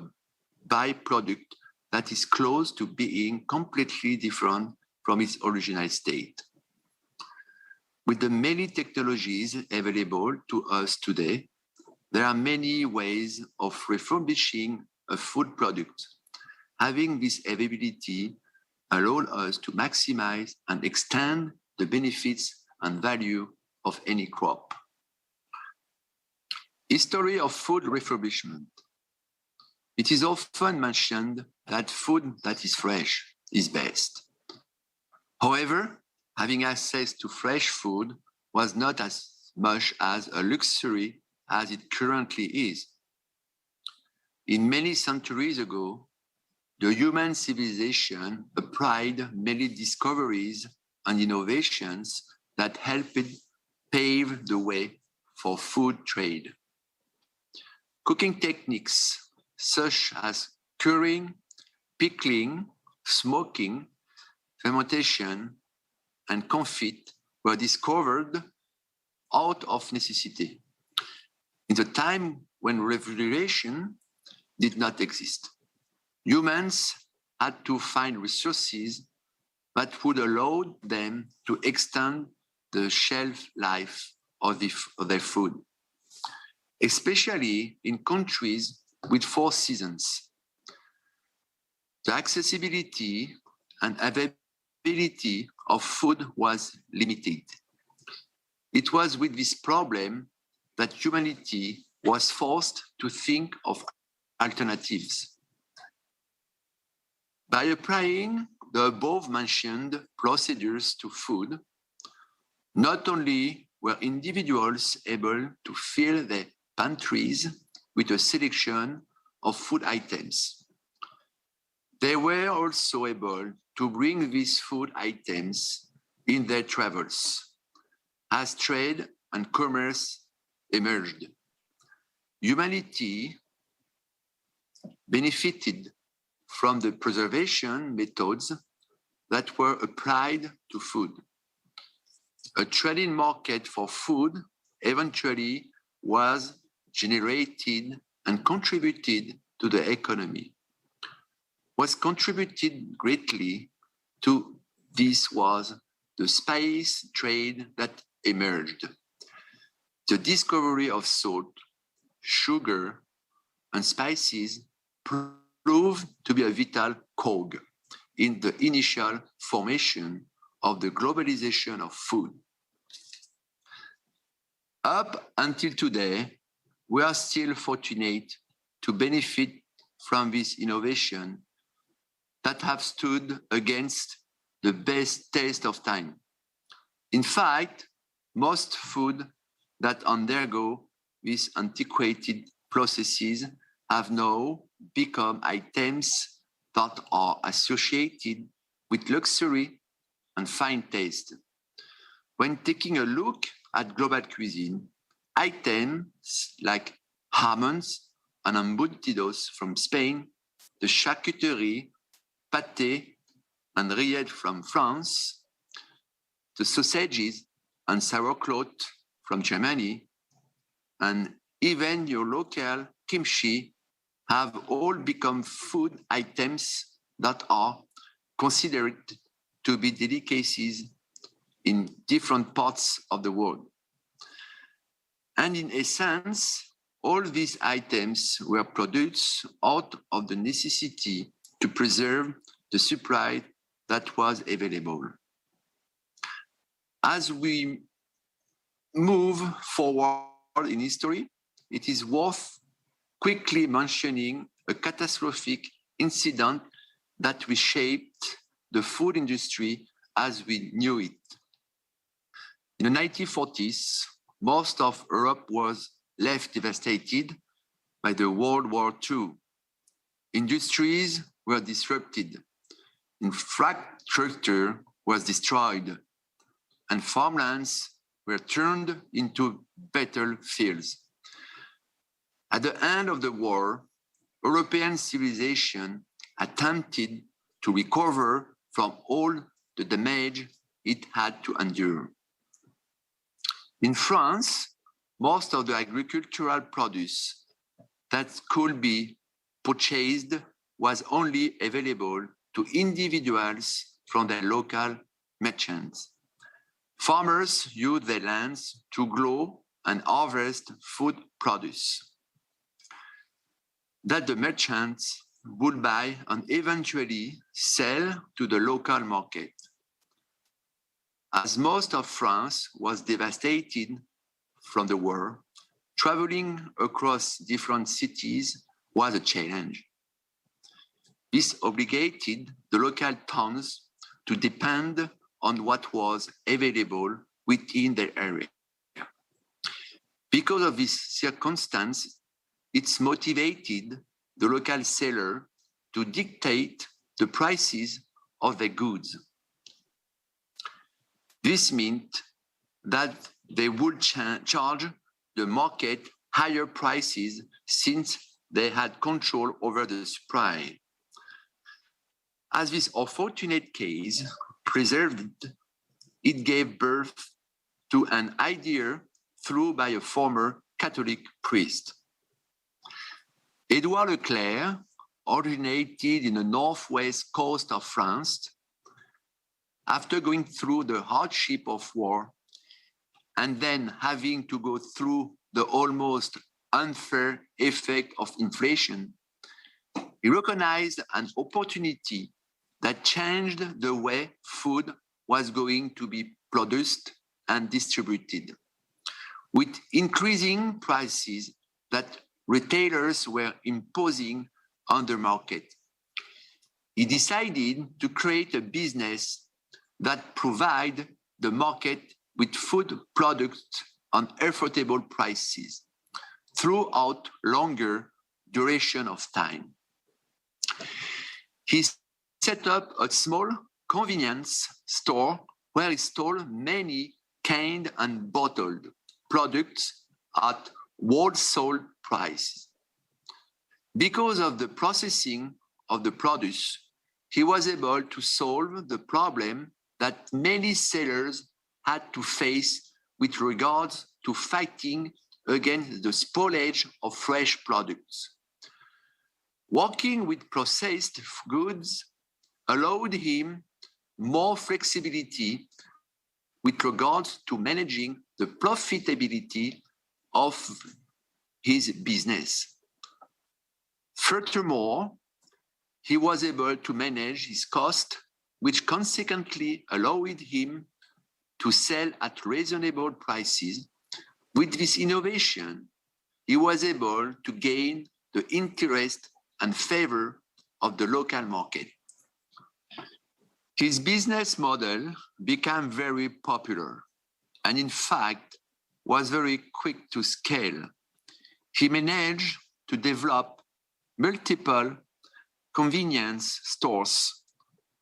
byproduct that is close to being completely different from its original state. With the many technologies available to us today, there are many ways of refurbishing a food product. Having this availability allows us to maximize and extend the benefits and value of any crop. History of food refurbishment. It is often mentioned that food that is fresh is best. However, having access to fresh food was not as much as a luxury as it currently is. In many centuries ago, the human civilization applied many discoveries and innovations that helped pave the way for food trade. Cooking techniques such as curing, pickling, smoking, fermentation, and confit were discovered out of necessity in the time when refrigeration did not exist. Humans had to find resources that would allow them to extend the shelf life of their food, especially in countries with 4 seasons. The accessibility and availability of food was limited. It was with this problem that humanity was forced to think of alternatives. By applying the above-mentioned procedures to food, not only were individuals able to fill their pantries with a selection of food items, they were also able to bring these food items in their travels as trade and commerce emerged. Humanity benefited from the preservation methods that were applied to food. A trading market for food eventually was generated and contributed to the economy. What contributed greatly to this was the spice trade that emerged. The discovery of salt, sugar, and spices proved to be a vital cog in the initial formation of the globalization of food. Up until today, we are still fortunate to benefit from this innovation that have stood against the best test of time. In fact, most food that undergo these antiquated processes have now become items that are associated with luxury and fine taste. When taking a look at global cuisine, items like almonds and embutidos from Spain, the charcuterie, pâté, and rillettes from France, the sausages and sauerkraut from Germany, and even your local kimchi have all become food items that are considered to be delicacies in different parts of the world. And in essence, all these items were produced out of the necessity to preserve the supply that was available. As we move forward in history, it is worth quickly mentioning a catastrophic incident that reshaped the food industry as we knew it. In the 1940s, most of Europe was left devastated by the World War II. Industries were disrupted, infrastructure was destroyed, and farmlands were turned into battlefields. At the end of the war, European civilization attempted to recover from all the damage it had to endure. In France, most of the agricultural produce that could be purchased was only available to individuals from their local merchants. Farmers used their lands to grow and harvest food produce that the merchants would buy and eventually sell to the local market. As most of France was devastated from the war, traveling across different cities was a challenge. This obligated the local towns to depend on what was available within their area. Because of this circumstance, it's motivated the local seller to dictate the prices of their goods. This meant that they would charge the market higher prices since they had control over the supply. As this unfortunate case preserved, it gave birth to an idea thrown by a former Catholic priest. Edouard Leclerc originated in the northwest coast of France. After going through the hardship of war and then having to go through the almost unfair effect of inflation, he recognized an opportunity that changed the way food was going to be produced and distributed. With increasing prices that retailers were imposing on the market, he decided to create a business that provide the market with food products on affordable prices throughout longer duration of time. He set up a small convenience store where he sold many canned and bottled products at wholesale price. Because of the processing of the produce, he was able to solve the problem that many sellers had to face with regards to fighting against the spoilage of fresh products. Working with processed goods allowed him more flexibility with regards to managing the profitability of his business. Furthermore, he was able to manage his cost, which consequently allowed him to sell at reasonable prices. With this innovation, he was able to gain the interest and favor of the local market. His business model became very popular and in fact was very quick to scale. He managed to develop multiple convenience stores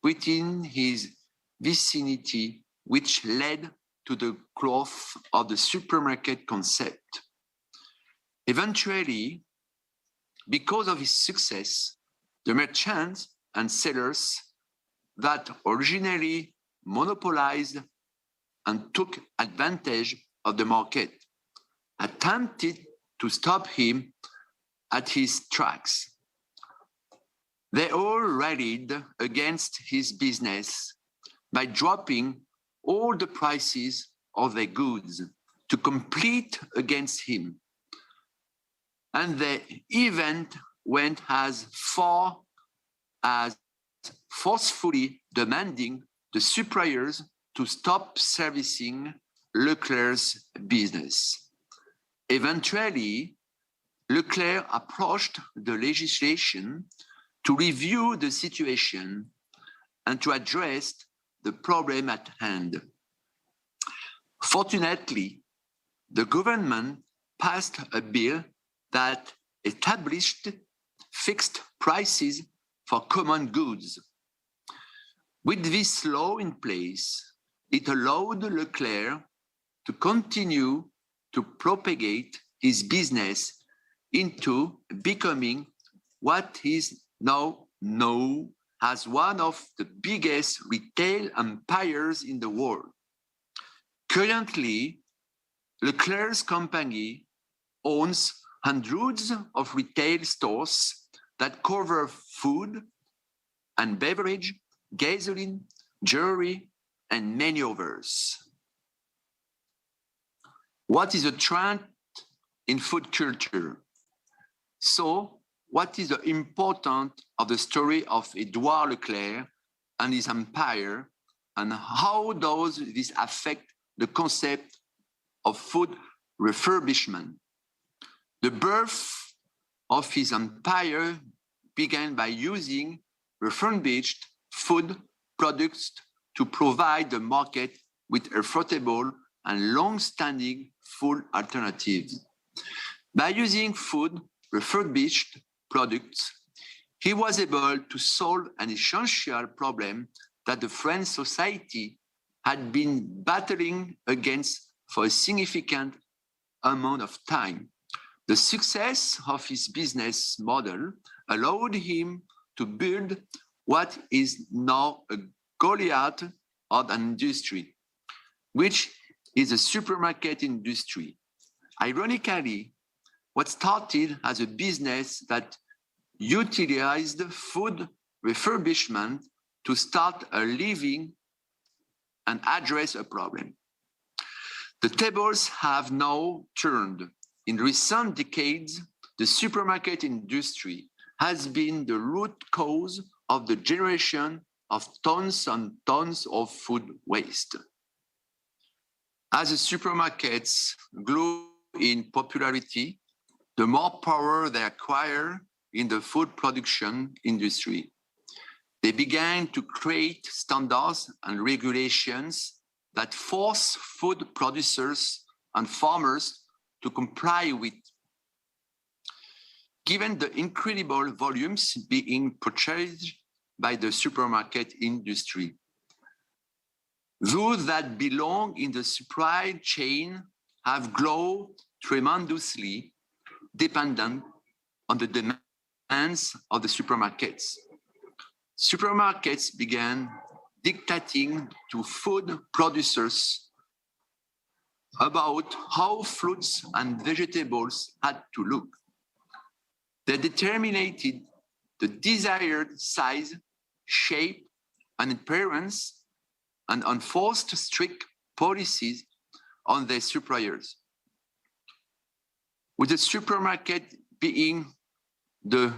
within his vicinity, which led to the growth of the supermarket concept. Eventually, because of his success, the merchants and sellers that originally monopolized and took advantage of the market attempted to stop him at his tracks. They all rallied against his business by dropping all the prices of their goods to compete against him. And the event went as far as forcefully demanding the suppliers to stop servicing Leclerc's business. Eventually, Leclerc approached the legislation to review the situation and to address the problem at hand. Fortunately, the government passed a bill that established fixed prices for common goods. With this law in place, it allowed Leclerc to continue to propagate his business into becoming what is now known as one of the biggest retail empires in the world. Currently, Leclerc's company owns hundreds of retail stores that cover food and beverage, gasoline, jewelry, and many others. What is a trend in food culture? So, what is the importance of the story of Edouard Leclerc and his empire, and how does this affect the concept of food refurbishment? The birth of his empire began by using refurbished food products to provide the market with affordable and long-standing food alternatives. By using food refurbished products, he was able to solve an essential problem that the French society had been battling against for a significant amount of time. The success of his business model allowed him to build what is now a Goliath of an industry, which is a supermarket industry. Ironically, what started as a business that utilized food refurbishment to start a living and address a problem. The tables have now turned. In recent decades, the supermarket industry has been the root cause of the generation of tons and tons of food waste. As the supermarkets grow in popularity, the more power they acquire in the food production industry. They began to create standards and regulations that force food producers and farmers to comply with. Given the incredible volumes being purchased by the supermarket industry, those that belong in the supply chain have grown tremendously dependent on the demands of the supermarkets. Supermarkets began dictating to food producers about how fruits and vegetables had to look. They determined the desired size, shape, and appearance, and enforced strict policies on their suppliers. With the supermarket being the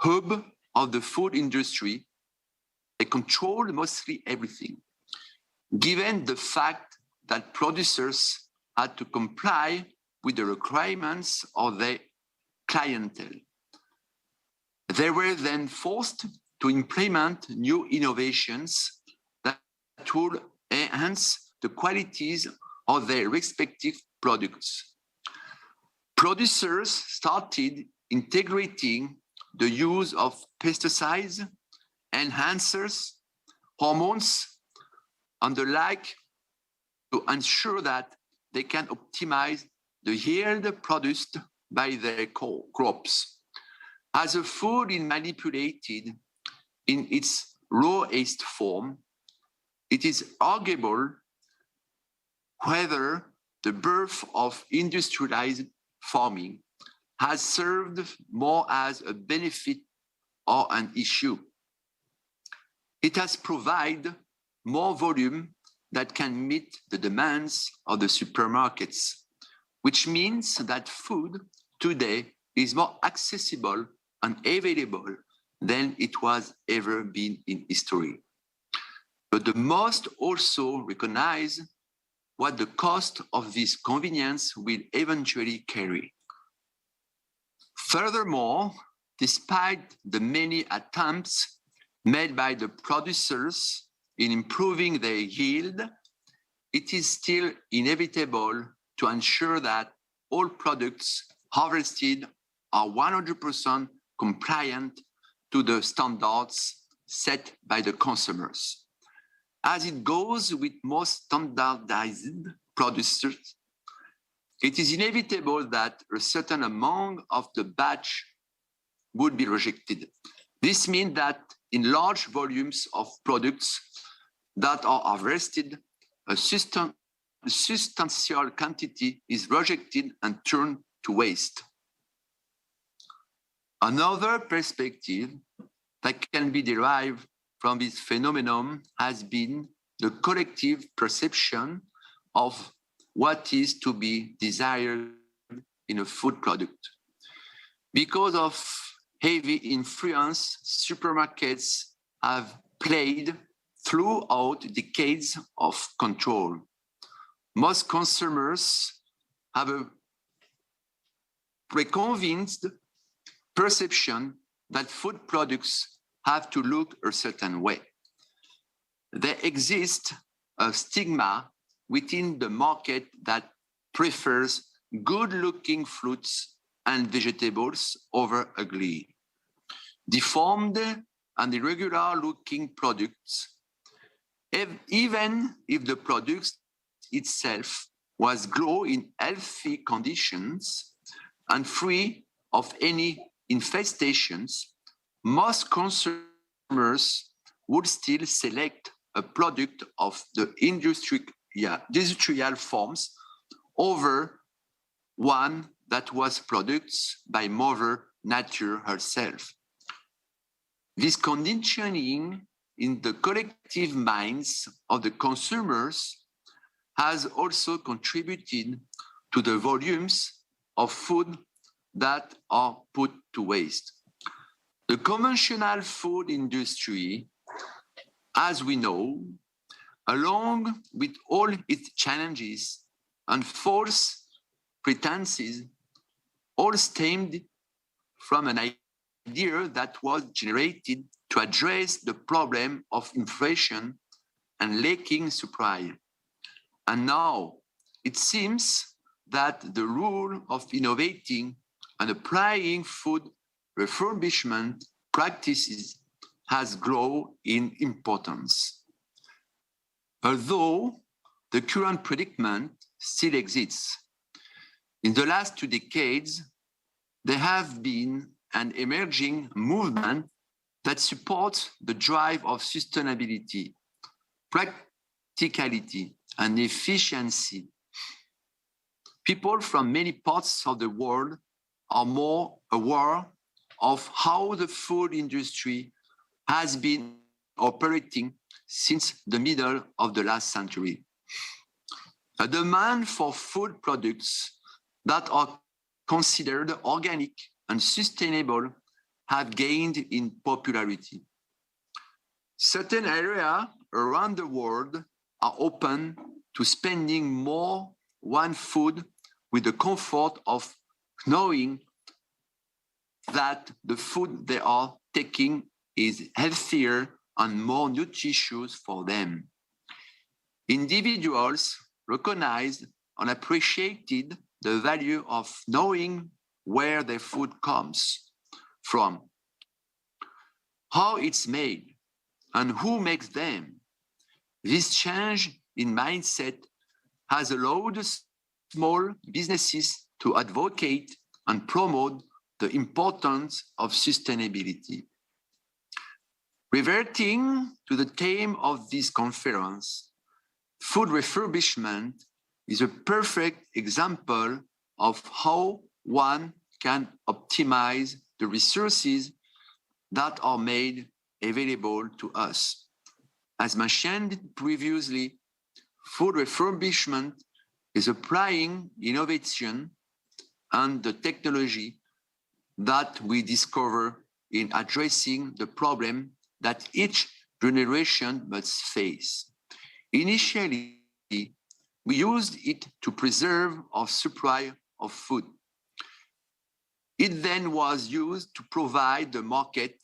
hub of the food industry, they controlled mostly everything, given the fact that producers had to comply with the requirements of their clientele. They were then forced to implement new innovations that would enhance the qualities of their respective products. Producers started integrating the use of pesticides, enhancers, hormones, and the like to ensure that they can optimize the yield produced by their crops. As the food is manipulated in its rawest form, it is arguable whether the birth of industrialized farming has served more as a benefit or an issue. It has provided more volume that can meet the demands of the supermarkets, which means that food today is more accessible and available than it was ever been in history. But the must also recognize what the cost of this convenience will eventually carry. Furthermore, despite the many attempts made by the producers in improving their yield, it is still inevitable to ensure that all products harvested are 100% compliant to the standards set by the consumers. As it goes with most standardized producers, it is inevitable that a certain amount of the batch would be rejected. This means that in large volumes of products that are harvested, a substantial quantity is rejected and turned to waste. Another perspective that can be derived from this phenomenon has been the collective perception of what is to be desired in a food product. Because of heavy influence supermarkets have played throughout decades of control, most consumers have a preconceived perception that food products have to look a certain way. There exists a stigma within the market that prefers good-looking fruits and vegetables over ugly, deformed and irregular-looking products, even if the product itself was grown in healthy conditions and free of any infestations. Most consumers would still select a product of the industrial forms over one that was produced by Mother Nature herself. This conditioning in the collective minds of the consumers has also contributed to the volumes of food that are put to waste. The conventional food industry, as we know, along with all its challenges and false pretenses, all stemmed from an idea that was generated to address the problem of inflation and lacking supply. And now it seems that the rule of innovating and applying food refurbishment practices has grown in importance. Although the current predicament still exists, in the last 2 decades, there have been an emerging movement that supports the drive of sustainability, practicality, and efficiency. People from many parts of the world are more aware of how the food industry has been operating since the middle of the last century. A demand for food products that are considered organic and sustainable have gained in popularity. Certain areas around the world are open to spending more on food with the comfort of knowing that the food they are taking is healthier and more nutritious for them. Individuals recognized and appreciated the value of knowing where their food comes from, how it's made, and who makes them. This change in mindset has allowed small businesses to advocate and promote the importance of sustainability. Reverting to the theme of this conference, food refurbishment is a perfect example of how one can optimize the resources that are made available to us. As mentioned previously, food refurbishment is applying innovation and the technology that we discover in addressing the problem that each generation must face. Initially, we used it to preserve our supply of food. It then was used to provide the market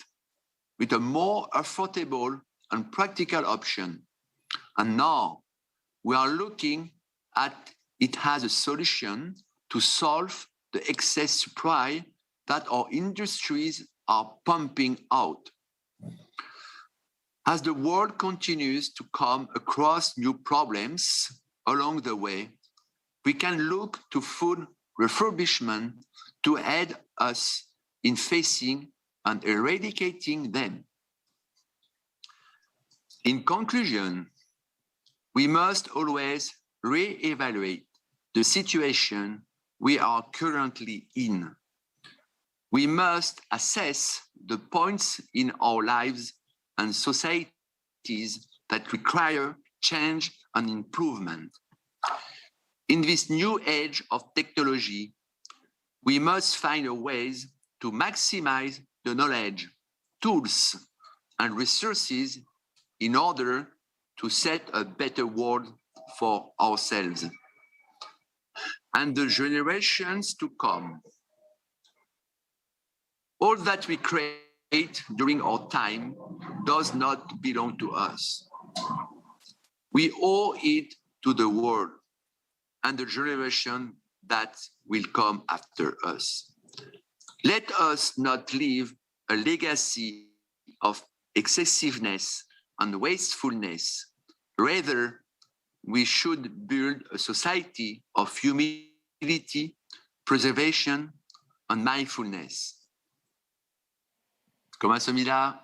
with a more affordable and practical option. And now we are looking at it as a solution to solve the excess supply that our industries are pumping out. As the world continues to come across new problems along the way, we can look to food refurbishment to aid us in facing and eradicating them. In conclusion, we must always re-evaluate the situation we are currently in. We must assess the points in our lives and societies that require change and improvement. In this new age of technology, we must find ways to maximize the knowledge, tools, and resources in order to set a better world for ourselves and the generations to come. All that we create during our time does not belong to us. We owe it to the world and the generation that will come after us. Let us not leave a legacy of excessiveness and wastefulness. Rather, we should build a society of humility, preservation, and mindfulness. Comment Somila?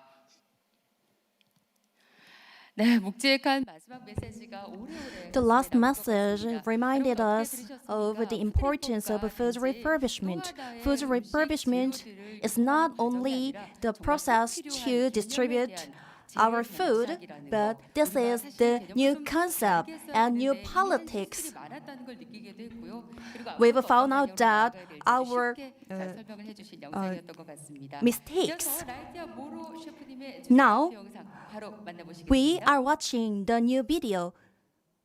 네, 묵직한 마지막 메시지가 오래오래 The last 가슴에 message 남을 것 같습니다. reminded 여러분 us 어떻게 of 들으셨습니까? the importance of food 푸드리포가 refurbishment. 단지 또 Food 하나의 refurbishment 음식 재료들을 is 이용하는 not 과정이 only 아니라 the 정말 꼭 process 필요한 to 개념에 distribute 대한 our 제일 food, 전작이라는 but 거. this 우리가 is 사실 the 개념을 new 좀 concept 알게 써야 and new 되는데 이해한 politics. 실수들이 많았다는 걸 느끼기도 했고요. 그리고 We've 앞으로도 found 어떤 out 방향으로 that 나아가야 될지 our 쉽게 잘 설명을 해주신 영상이었던 것 같습니다. mistakes. 이어서 라이티아 모로 셰프님의 Now, 영상 바로 만나보시겠습니다. We are watching the new video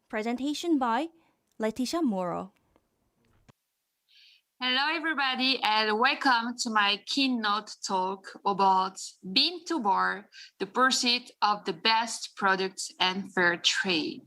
presentation by Leticia Moro. Hello, everybody, and welcome to my keynote talk about Bean to Bar, the pursuit of the best products and fair trade.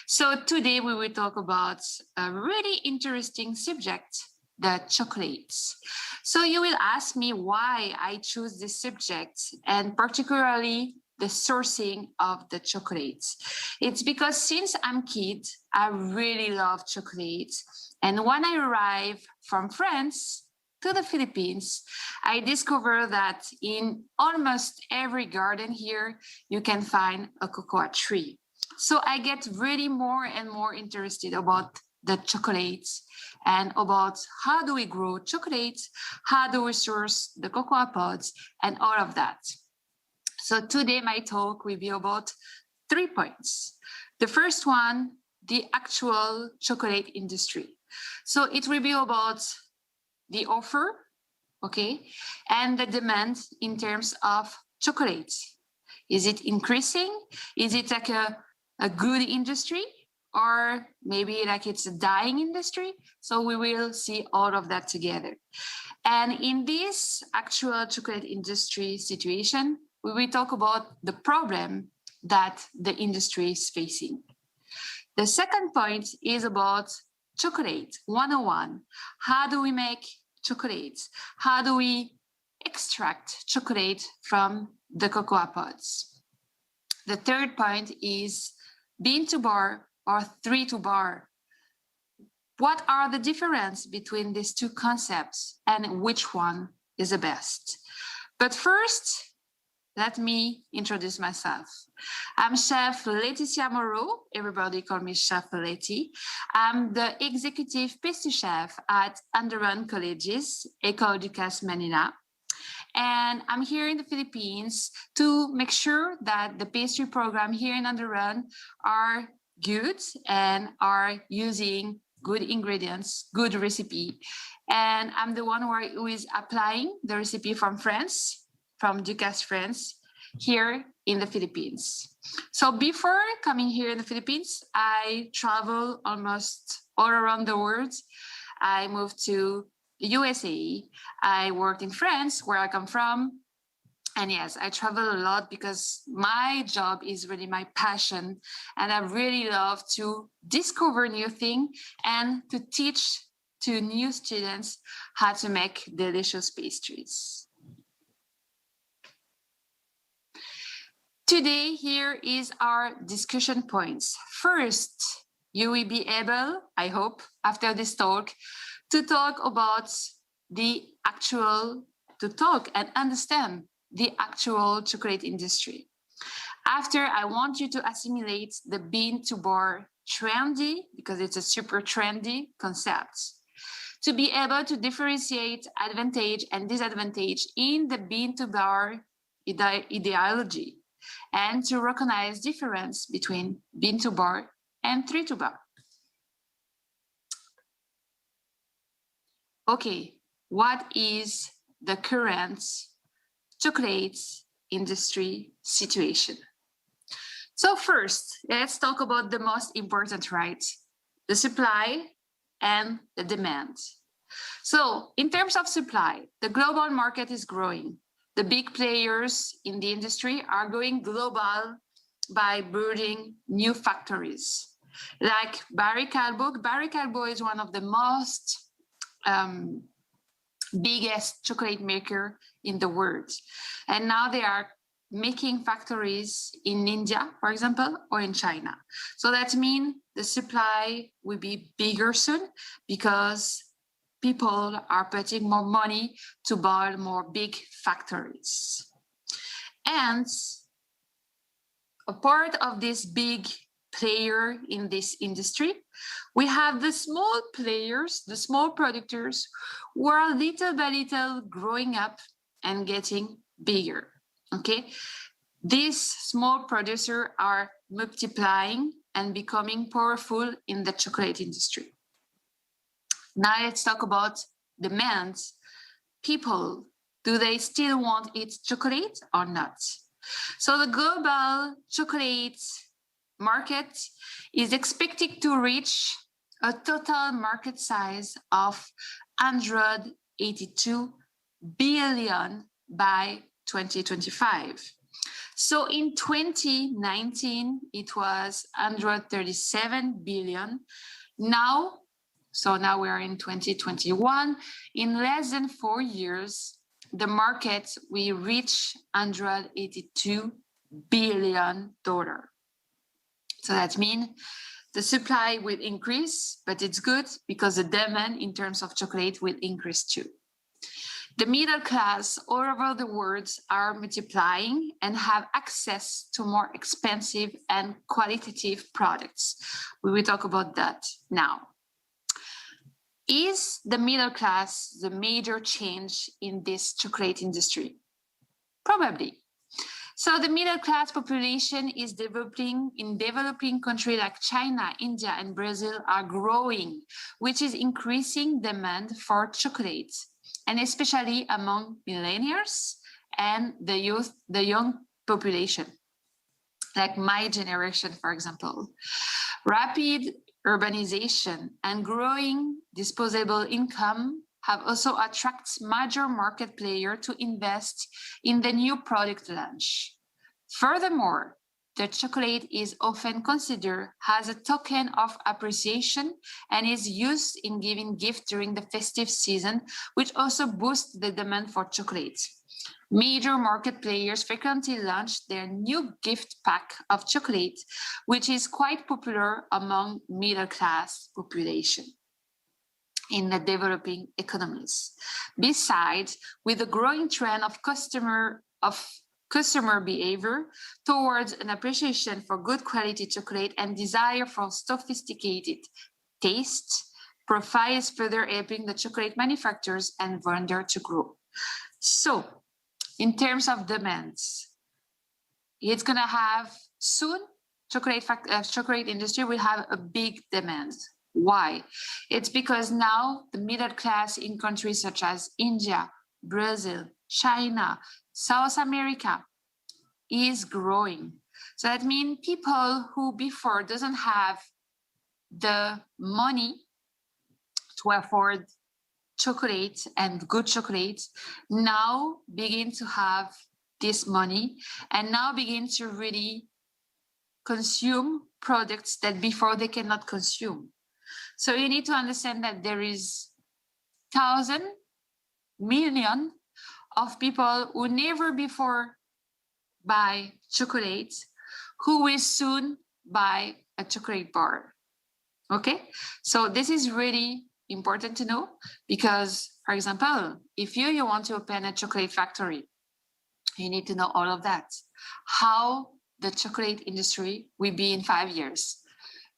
So today we will talk about a really interesting subject, the chocolates. So you will ask me why I choose this subject, and particularly the sourcing of the chocolates. It's because since I'm a kid, I really love chocolates. And when I arrived from France to the Philippines, I discovered that in almost every garden here, you can find a cocoa tree. So I get really more and more interested about the chocolates and about how do we grow chocolates, how do we source the cocoa pods, and all of that. So today my talk will be about 3 points. The first one, the actual chocolate industry. So it will be about the offer, okay, and the demand in terms of chocolate. Is it increasing? Is it like a good industry? Or maybe like it's a dying industry? So we will see all of that together. And in this actual chocolate industry situation, we will talk about the problem that the industry is facing. The second point is about chocolate 101. How do we make chocolates? How do we extract chocolate from the cocoa pods? The third point is bean to bar or 3 to bar. What are the difference between these two concepts and which one is the best? But first, let me introduce myself. I'm Chef Leticia Moreau. Everybody call me Chef Leti. I'm the executive pastry chef at Underrun Colleges, École du Casse Manila. And I'm here in the Philippines to make sure that the pastry program here in Underrun are good and are using good ingredients, good recipe. And I'm the one who is applying the recipe from France, from Ducasse, France, here in the Philippines. So before coming here in the Philippines, I travel almost all around the world. I moved to the USA. I worked in France, where I come from. And yes, I travel a lot because my job is really my passion. And I really love to discover new things and to teach to new students how to make delicious pastries. Today, here is our discussion points. First, you will be able, I hope, after this talk, to talk about to talk and understand the actual chocolate industry. After, I want you to assimilate the bean to bar trendy, because it's a super trendy concept, to be able to differentiate advantage and disadvantage in the bean to bar ideology, and to recognize difference between bean to bar and tree to bar. Okay, what is the current chocolate industry situation? So first, let's talk about the most important, right? The supply and the demand. So in terms of supply, the global market is growing. The big players in the industry are going global by building new factories. Like Barry Callebaut. Barry Callebaut is one of the most biggest chocolate maker in the world. And now they are making factories in India, for example, or in China. So that means the supply will be bigger soon because people are putting more money to build more big factories. And a part of this big player in this industry, we have the small players, the small producers, who are little by little growing up and getting bigger. Okay, these small producers are multiplying and becoming powerful in the chocolate industry. Now let's talk about demand. People, do they still want to eat chocolate or not? So the global chocolate market is expected to reach a total market size of 182 billion by 2025. So in 2019, it was 137 billion. Now we are in 2021. In less than 4 years, the market will reach $182 billion. So that means the supply will increase, but it's good because the demand in terms of chocolate will increase too. The middle class all over the world are multiplying and have access to more expensive and qualitative products. We will talk about that now. Is the middle class the major change in this chocolate industry? Probably. So the middle class population is developing in developing countries like China, India, and Brazil are growing, which is increasing demand for chocolate, and especially among millennials and the youth, the young population, like my generation, for example. Rapid urbanization and growing disposable income have also attracted major market players to invest in the new product launch. Furthermore, the chocolate is often considered as a token of appreciation and is used in giving gifts during the festive season, which also boosts the demand for chocolate. Major market players frequently launch their new gift pack of chocolate, which is quite popular among middle-class population in the developing economies. Besides, with the growing trend of customer behavior towards an appreciation for good quality chocolate and desire for sophisticated taste, profiles further helping the chocolate manufacturers and vendors to grow. So, in terms of demands, it's going to have soon, chocolate industry will have a big demand. Why? It's because now the middle class in countries such as India, Brazil, China, South America is growing. So that means people who before doesn't have the money to afford chocolate and good chocolate now begin to have this money and now begin to really consume products that before they cannot consume. So you need to understand that there is 1,000 million of people who never before buy chocolate, who will soon buy a chocolate bar. Okay, so this is really important to know because, for example, if you want to open a chocolate factory, you need to know all of that. How the chocolate industry will be in 5 years.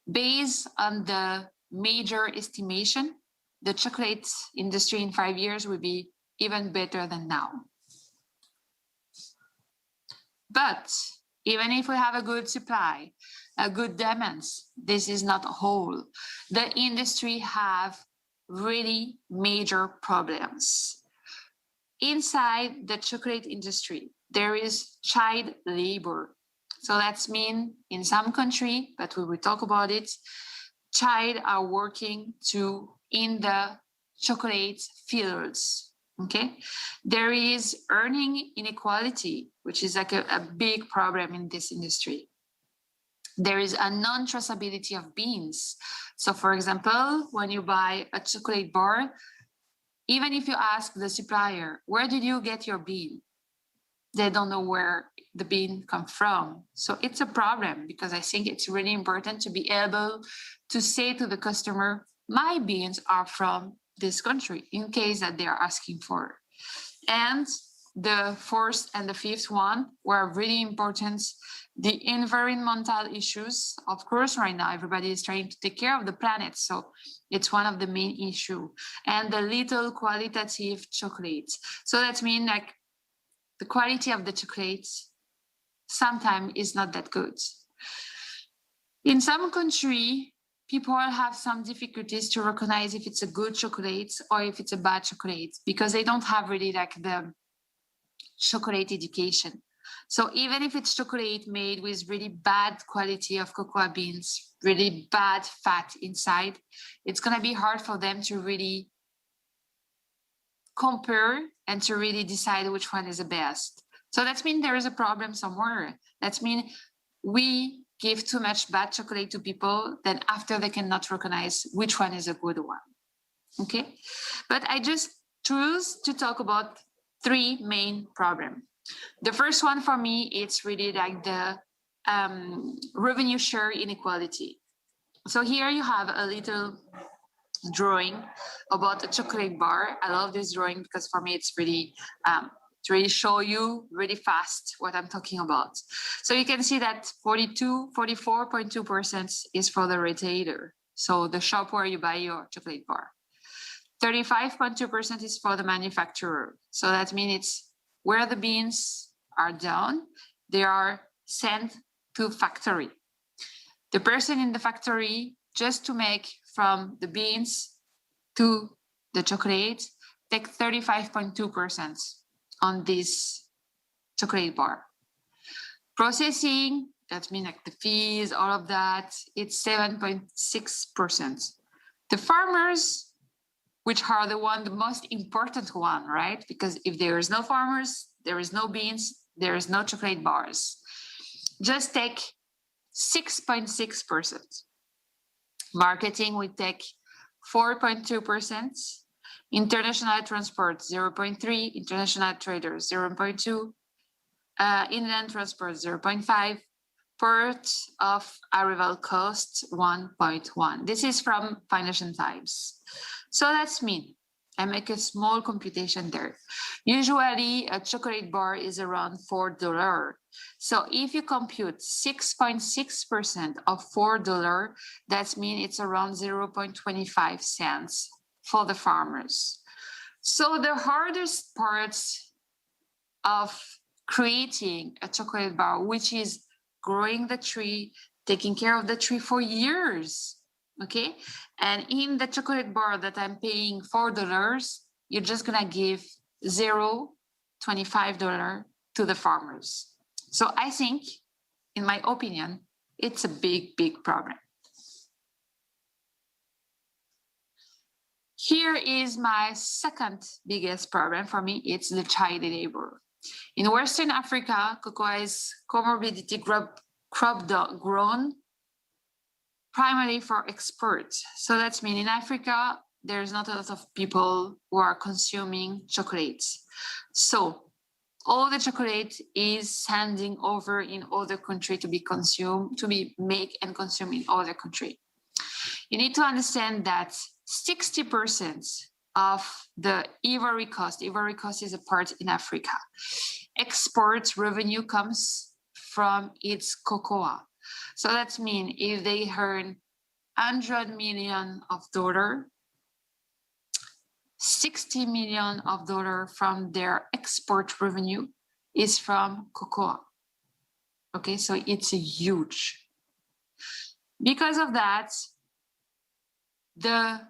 Based on the major estimation, the chocolate industry in 5 years will be even better than now. But even if we have a good supply, a good demands, this is not whole. The industry have really major problems. Inside the chocolate industry, there is child labor. So that's mean in some country, but we will talk about it, child are working in the chocolate fields. Okay, there is earning inequality, which is like a big problem in this industry. There is a non-traceability of beans. So for example, when you buy a chocolate bar, even if you ask the supplier, where did you get your bean? They don't know where the bean come from. So it's a problem, because I think it's really important to be able to say to the customer, my beans are from this country, in case that they are asking for. And the fourth and the fifth one were really important. The environmental issues, of course, right now, everybody is trying to take care of the planet. So it's one of the main issue. And the little qualitative chocolates. So that means like the quality of the chocolates sometimes is not that good. In some country, people have some difficulties to recognize if it's a good chocolate or if it's a bad chocolate, because they don't have really like the chocolate education. So even if it's chocolate made with really bad quality of cocoa beans, really bad fat inside, it's going to be hard for them to really compare and to really decide which one is the best. So that means there is a problem somewhere. That means we give too much bad chocolate to people, then after they cannot recognize which one is a good one. Okay, but I just choose to talk about three main problems. The first one for me, it's really like the revenue share inequality. So here you have a little drawing about a chocolate bar. I love this drawing because for me it's really to really show you really fast what I'm talking about. So you can see that 44.2% is for the retailer, so the shop where you buy your chocolate bar. 35.2% is for the manufacturer. So that means it's where the beans are done, they are sent to factory. The person in the factory, just to make from the beans to the chocolate, take 35.2% on this chocolate bar. Processing, that means like the fees, all of that, it's 7.6%. The farmers, which are the most important one, right? Because if there is no farmers, there is no beans, there is no chocolate bars. Just take 6.6%. Marketing will take 4.2%. International transport, 0.3. International traders, 0.2. Inland transport, 0.5. Port of arrival costs, 1.1. This is from Financial Times. So that's me. I make a small computation there. Usually a chocolate bar is around $4. So if you compute 6.6% of $4, that means it's around 0.25 cents for the farmers. So the hardest part of creating a chocolate bar, which is growing the tree, taking care of the tree for years, okay? And in the chocolate bar that I'm paying $4, you're just gonna give $0.25 to the farmers. So I think, in my opinion, it's a big, big problem. Here is my second biggest problem for me. It's the child labor. In Western Africa, cocoa is comorbidity crop grown primarily for export. So that's mean in Africa, there's not a lot of people who are consuming chocolates. So all the chocolate is sending over in other country to be consumed, to be made and consumed in other country. You need to understand that 60% of the ivory coast is a part in Africa. Export revenue comes from its cocoa. So that means if they earn $100 million, $60 million from their export revenue is from cocoa. Okay, so it's huge. Because of that, the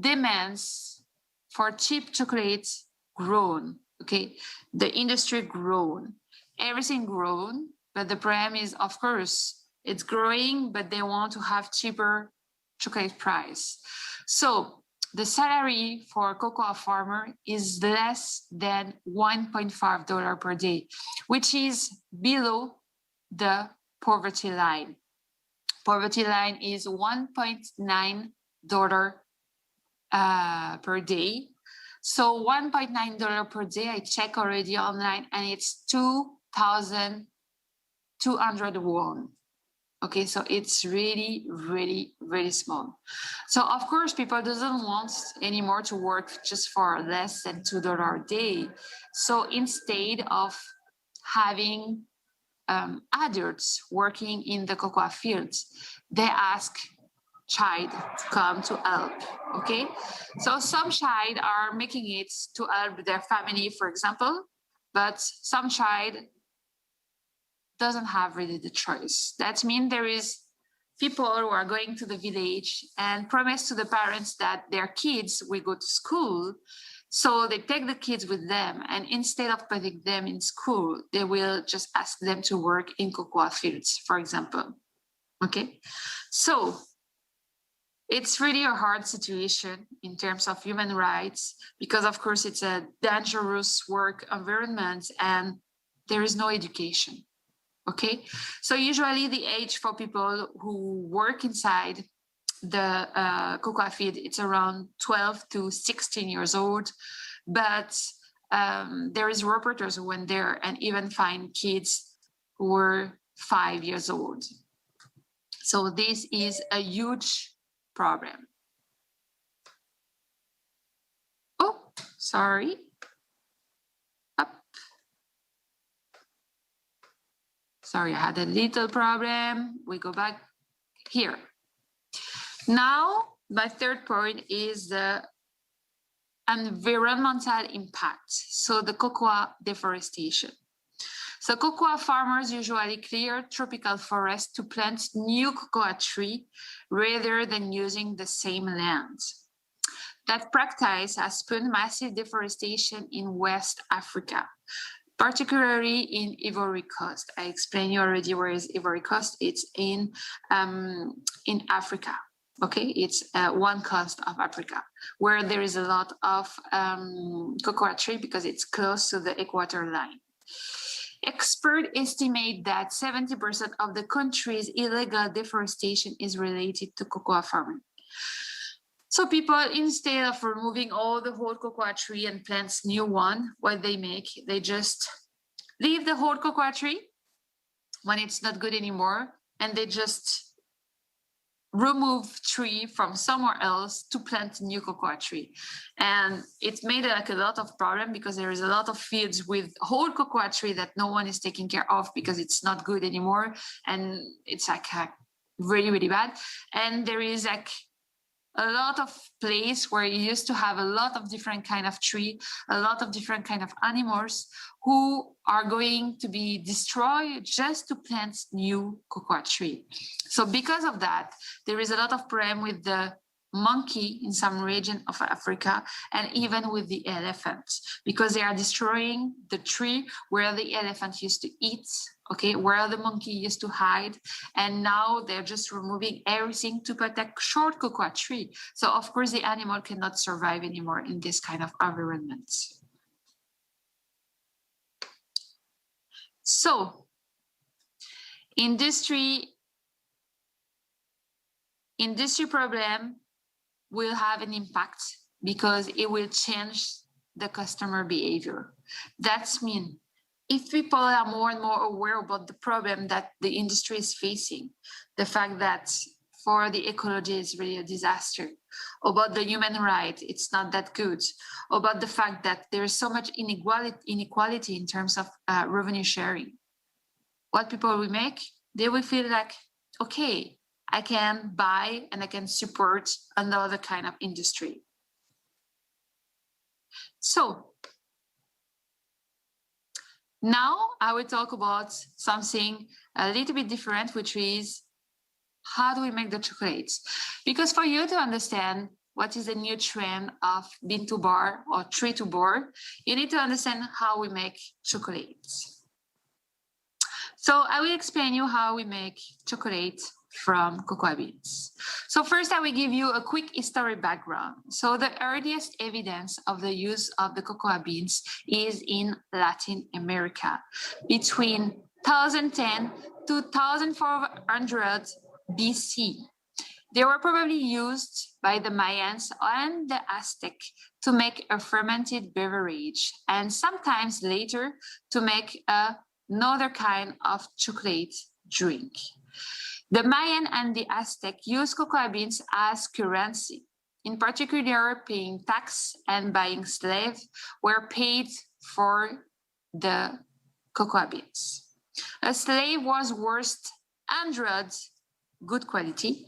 demands for cheap chocolate grown. Okay, the industry grown, everything grown, but the problem is, of course, it's growing, but they want to have cheaper chocolate price. So the salary for a cocoa farmer is less than $1.5 per day, which is below the poverty line. Poverty line is $1.9 per day. So $1.9 per day, I check already online, and it's 2,200 won. Okay, so it's really, really, really small. So of course, people doesn't want anymore to work just for less than $2 a day. So instead of having adults working in the cocoa fields, they ask child to come to help. Okay, so some child are making it to help their family, for example, but some child doesn't have really the choice. That means there is people who are going to the village and promise to the parents that their kids will go to school. So they take the kids with them, and instead of putting them in school, they will just ask them to work in cocoa fields, for example. Okay, so it's really a hard situation in terms of human rights, because of course it's a dangerous work environment and there is no education. Okay, so usually the age for people who work inside the cocoa field, it's around 12 to 16 years old, but there is reporters who went there and even find kids who were 5 years old. So this is a huge problem. Oh, sorry. Sorry, I had a little problem. We go back here. Now, my third point is the environmental impact. So the cocoa deforestation. So cocoa farmers usually clear tropical forests to plant new cocoa tree rather than using the same land. That practice has spawned massive deforestation in West Africa, particularly in Ivory Coast. I explained you already where is Ivory Coast. It's in Africa. Okay, it's one coast of Africa where there is a lot of cocoa tree because it's close to the equator line. Experts estimate that 70% of the country's illegal deforestation is related to cocoa farming. So people, instead of removing all the whole cocoa tree and plant new one, what they make, they just leave the whole cocoa tree when it's not good anymore, and they just remove tree from somewhere else to plant new cocoa tree. And it made like a lot of problem because there is a lot of fields with whole cocoa tree that no one is taking care of because it's not good anymore. And it's like really, really bad. And there is like a lot of place where you used to have a lot of different kind of tree, a lot of different kind of animals who are going to be destroyed just to plant new cocoa tree. So because of that, there is a lot of problem with the monkey in some region of Africa and even with the elephant, because they are destroying the tree where the elephant used to eat, okay, where the monkey used to hide, and now they're just removing everything to protect short cocoa tree. So of course the animal cannot survive anymore in this kind of environment. So industry problem will have an impact because it will change the customer behavior. That's mean if people are more and more aware about the problem that the industry is facing, the fact that for the ecology is really a disaster, about the human right, it's not that good, about the fact that there is so much inequality in terms of revenue sharing. What people will make, they will feel like, okay, I can buy and I can support another kind of industry. So now I will talk about something a little bit different, which is how do we make the chocolates? Because for you to understand what is the new trend of bean to bar or tree to bar, you need to understand how we make chocolates. So I will explain you how we make chocolate from cocoa beans. So first I will give you a quick history background. So the earliest evidence of the use of the cocoa beans is in Latin America between 1010 to 1400 BC. They were probably used by the Mayans and the Aztec to make a fermented beverage, and sometimes later to make another kind of chocolate drink. The Mayan and the Aztec used cocoa beans as currency. In particular, paying tax and buying slaves were paid for the cocoa beans. A slave was worth 100 good quality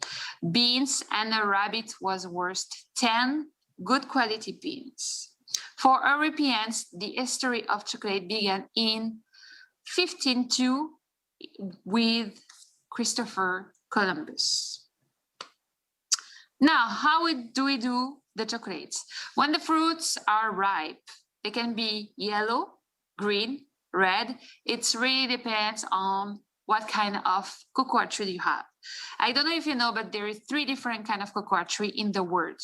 beans, and a rabbit was worth 10 good quality beans. For Europeans, the history of chocolate began in 1502 with Christopher Columbus. Now, how do we do the chocolates? When the fruits are ripe, they can be yellow, green, red. It really depends on what kind of cocoa tree you have. I don't know if you know, but there is 3 different kinds of cocoa tree in the world.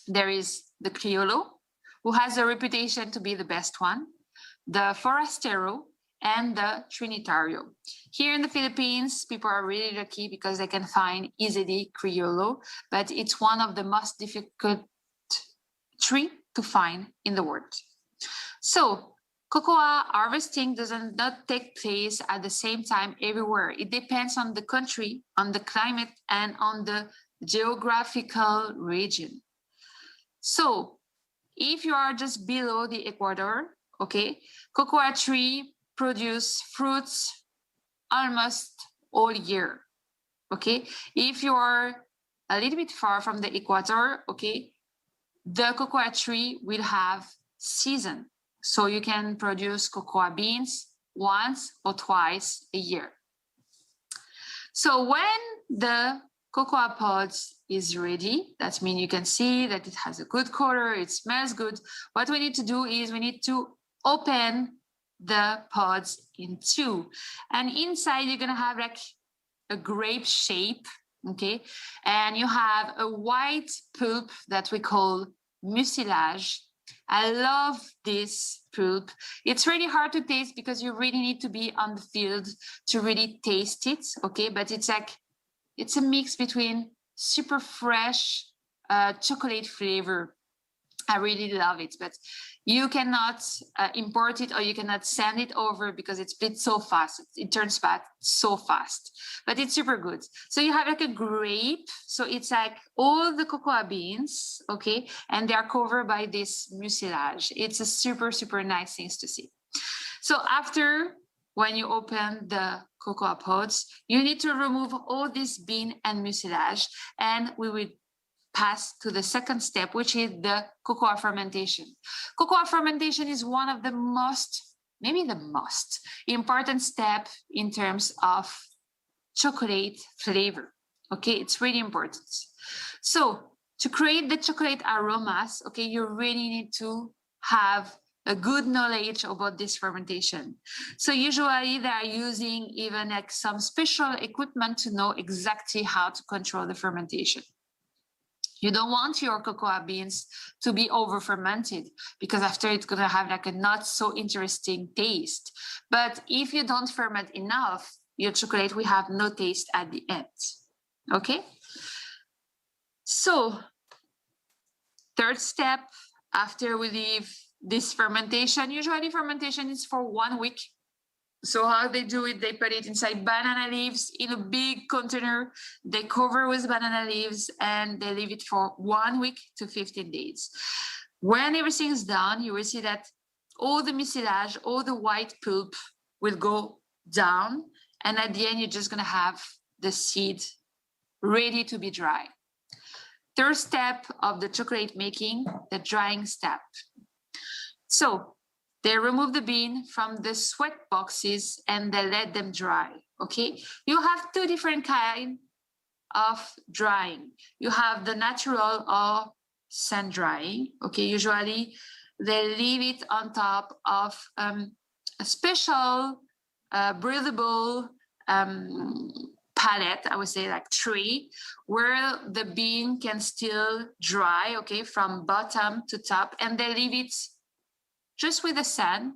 There is the Criollo, who has a reputation to be the best one, the Forastero, and the Trinitario. Here in the Philippines, people are really lucky because they can find easily Criollo, but it's one of the most difficult tree to find in the world. So cocoa harvesting does not take place at the same time everywhere. It depends on the country, on the climate, and on the geographical region. So if you are just below the equator, okay, cocoa tree produce fruits almost all year, okay? If you are a little bit far from the equator, okay, the cocoa tree will have season. So you can produce cocoa beans once or twice a year. So when the cocoa pod is ready, that means you can see that it has a good color, it smells good. What we need to do is we need to open the pods in 2. And inside you're gonna have like a grape shape, okay? And you have a white pulp that we call mucilage. I love this pulp. It's really hard to taste because you really need to be on the field to really taste it, okay? But it's like, it's a mix between super fresh chocolate flavor. I really love it, but you cannot import it or you cannot send it over because it splits so fast. It turns bad so fast, but it's super good. So you have like a grape. So it's like all the cocoa beans, okay? And they are covered by this mucilage. It's a super, super nice thing to see. So after, when you open the cocoa pods, you need to remove all this bean and mucilage, and we will pass to the second step, which is the cocoa fermentation. Cocoa fermentation is one of the most, maybe the most important step in terms of chocolate flavor. Okay, it's really important. So to create the chocolate aromas, okay, you really need to have a good knowledge about this fermentation. So usually they are using even like some special equipment to know exactly how to control the fermentation. You don't want your cocoa beans to be over fermented because after it's gonna have like a not so interesting taste. But if you don't ferment enough, your chocolate will have no taste at the end, okay? So third step, after we leave this fermentation, usually fermentation is for 1 week. So how they do it, they put it inside banana leaves in a big container. They cover with banana leaves and they leave it for 1 week to 15 days. When everything is done, you will see that all the mucilage, all the white pulp will go down. And at the end, you're just gonna have the seed ready to be dry. Third step of the chocolate making, the drying step. So they remove the bean from the sweat boxes and they let them dry. Okay, you have two different kinds of drying. You have the natural or sun drying. Okay, usually they leave it on top of a special breathable pallet, I would say, like tray, where the bean can still dry, okay, from bottom to top, and they leave it just with the sun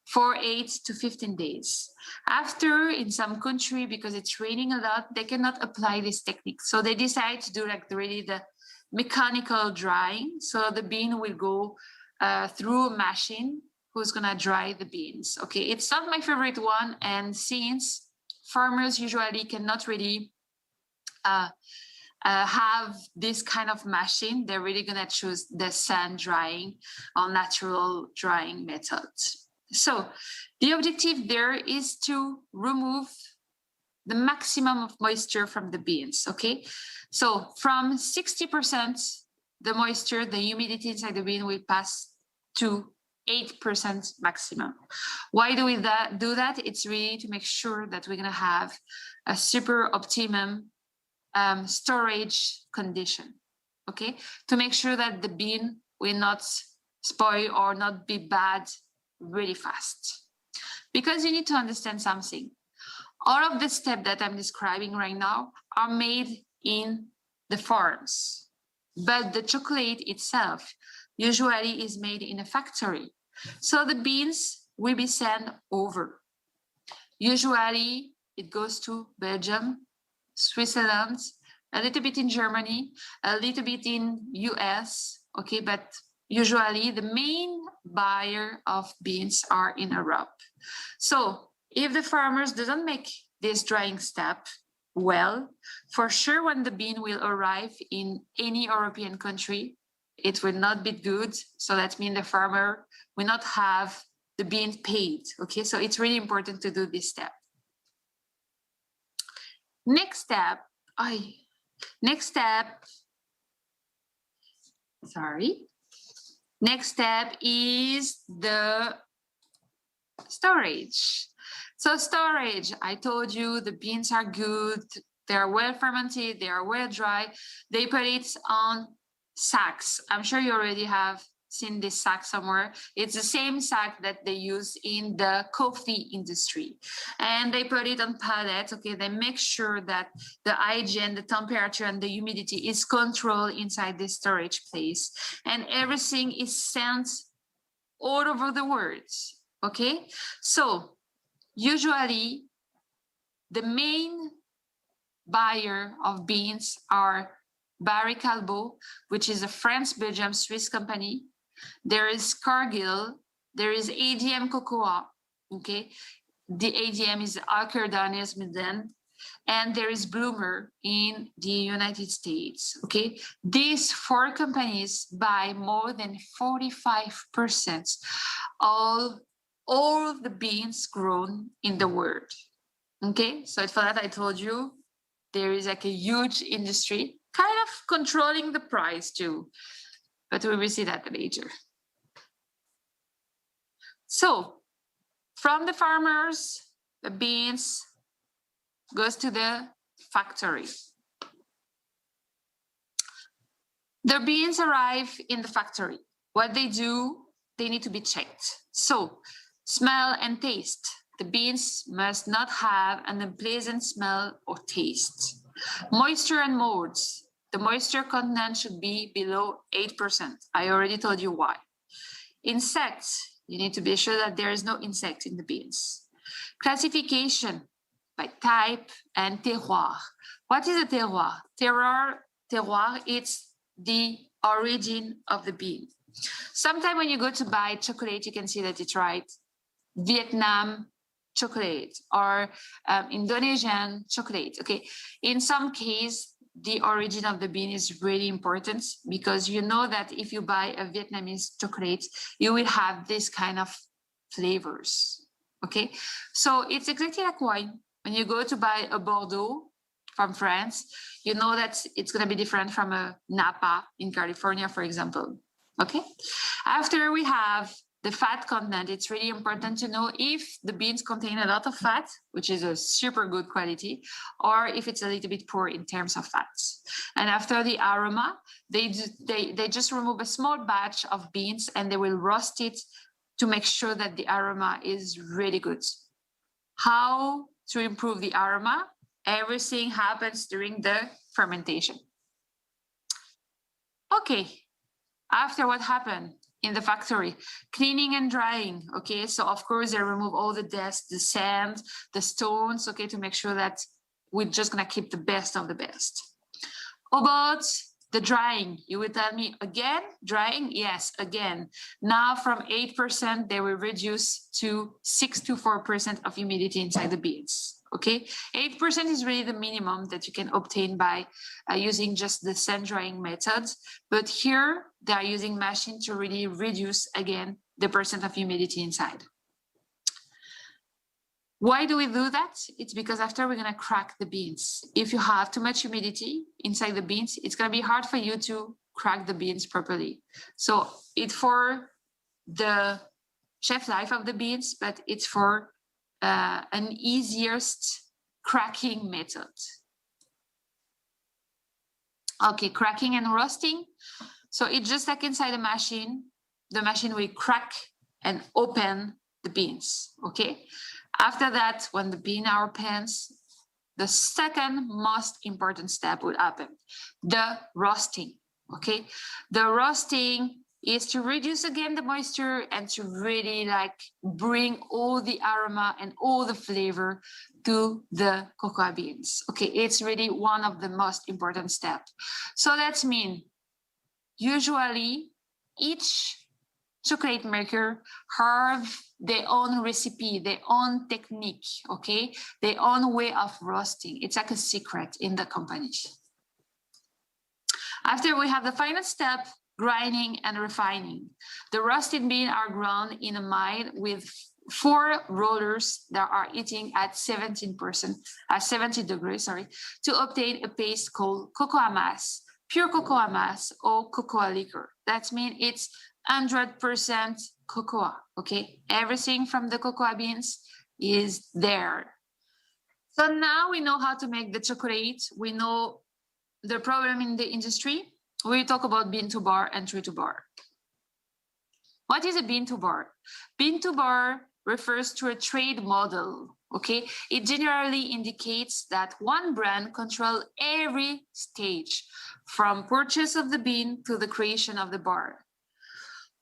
for 8 to 15 days. After, in some country, because it's raining a lot, they cannot apply this technique. So they decide to do like really the mechanical drying. So the bean will go through a machine who's gonna dry the beans. Okay, it's not my favorite one. And since farmers usually cannot really have this kind of machine, they're really gonna choose the sun drying or natural drying methods. So the objective there is to remove the maximum of moisture from the beans, okay? So from 60%, the moisture, the humidity inside the bean will pass to 8% maximum. Why do we do that? It's really to make sure that we're gonna have a super optimum storage condition, okay? To make sure that the bean will not spoil or not be bad really fast. Because you need to understand something. All of the steps that I'm describing right now are made in the farms, but the chocolate itself usually is made in a factory. So the beans will be sent over. Usually it goes to Belgium, Switzerland, a little bit in Germany, a little bit in US, okay, but usually the main buyer of beans are in Europe. So if the farmers doesn't make this drying step well, for sure when the bean will arrive in any European country, it will not be good. So that means the farmer will not have the bean paid, okay? So it's really important to do this step. Next step, Next step is the storage. So storage, I told you the beans are good, they are well fermented, they are well dry. They put it on sacks. I'm sure you already have seen this sack somewhere. It's the same sack that they use in the coffee industry. And they put it on pallets, okay? They make sure that the hygiene, the temperature, and the humidity is controlled inside this storage place. And everything is sent all over the world, okay? So usually the main buyer of beans are Barry Callebaut, which is a France, Belgium, Swiss company. There is Cargill, there is ADM Cocoa, okay? The ADM is Aker-Daniels Midland, and there is Bloomer in the United States, okay? These four companies buy more than 45% all the beans grown in the world, okay? So for that, I told you, there is like a huge industry kind of controlling the price too, but we will see that later. So from the farmers, the beans goes to the factory. The beans arrive in the factory. What they do, they need to be checked. So smell and taste. The beans must not have an unpleasant smell or taste. Moisture and molds. The moisture content should be below 8%. I already told you why. Insects, you need to be sure that there is no insect in the beans. Classification by type and terroir. What is a terroir? Terroir, it's the origin of the bean. Sometimes when you go to buy chocolate, you can see that it's right. Vietnam chocolate or Indonesian chocolate, okay? In some case, the origin of the bean is really important because you know that if you buy a Vietnamese chocolate, you will have this kind of flavors, okay? So it's exactly like wine. When you go to buy a Bordeaux from France, you know that it's gonna be different from a Napa in California, for example, okay? After we have the fat content, it's really important to know if the beans contain a lot of fat, which is a super good quality, or if it's a little bit poor in terms of fats. And after the aroma, they just remove a small batch of beans and they will roast it to make sure that the aroma is really good. How to improve the aroma? Everything happens during the fermentation. Okay, after what happened in the factory, cleaning and drying. Okay, so of course they remove all the dust, the sand, the stones, okay, to make sure that we're just gonna keep the best of the best. About the drying, you will tell me again, drying? Yes, again. Now from 8%, they will reduce to 6 to 4% of humidity inside the beans. Okay, 8% is really the minimum that you can obtain by using just the sand drying methods. But here they are using machine to really reduce again the percent of humidity inside. Why do we do that? It's because after we're gonna crack the beans. If you have too much humidity inside the beans, it's gonna be hard for you to crack the beans properly. So it's for the shelf life of the beans, but it's for an easiest cracking method. Okay, cracking and roasting. So it's just like inside the machine will crack and open the beans, okay? After that, when the beans are opened, the second most important step will happen, the roasting, okay? The roasting is to reduce again the moisture and to really like bring all the aroma and all the flavor to the cocoa beans. Okay, it's really one of the most important steps. So that means usually each chocolate maker have their own recipe, their own technique, okay? Their own way of roasting. It's like a secret in the company. After we have the final step, grinding and refining. The roasted beans are ground in a mill with 4 rollers that are heating at 70 degrees, to obtain a paste called cocoa mass, pure cocoa mass or cocoa liquor. That means it's 100% cocoa, okay? Everything from the cocoa beans is there. So now we know how to make the chocolate. We know the problem in the industry. We talk about bean to bar and tree to bar. What is a bean to bar? Bean to bar refers to a trade model, okay? It generally indicates that one brand controls every stage, from purchase of the bean to the creation of the bar.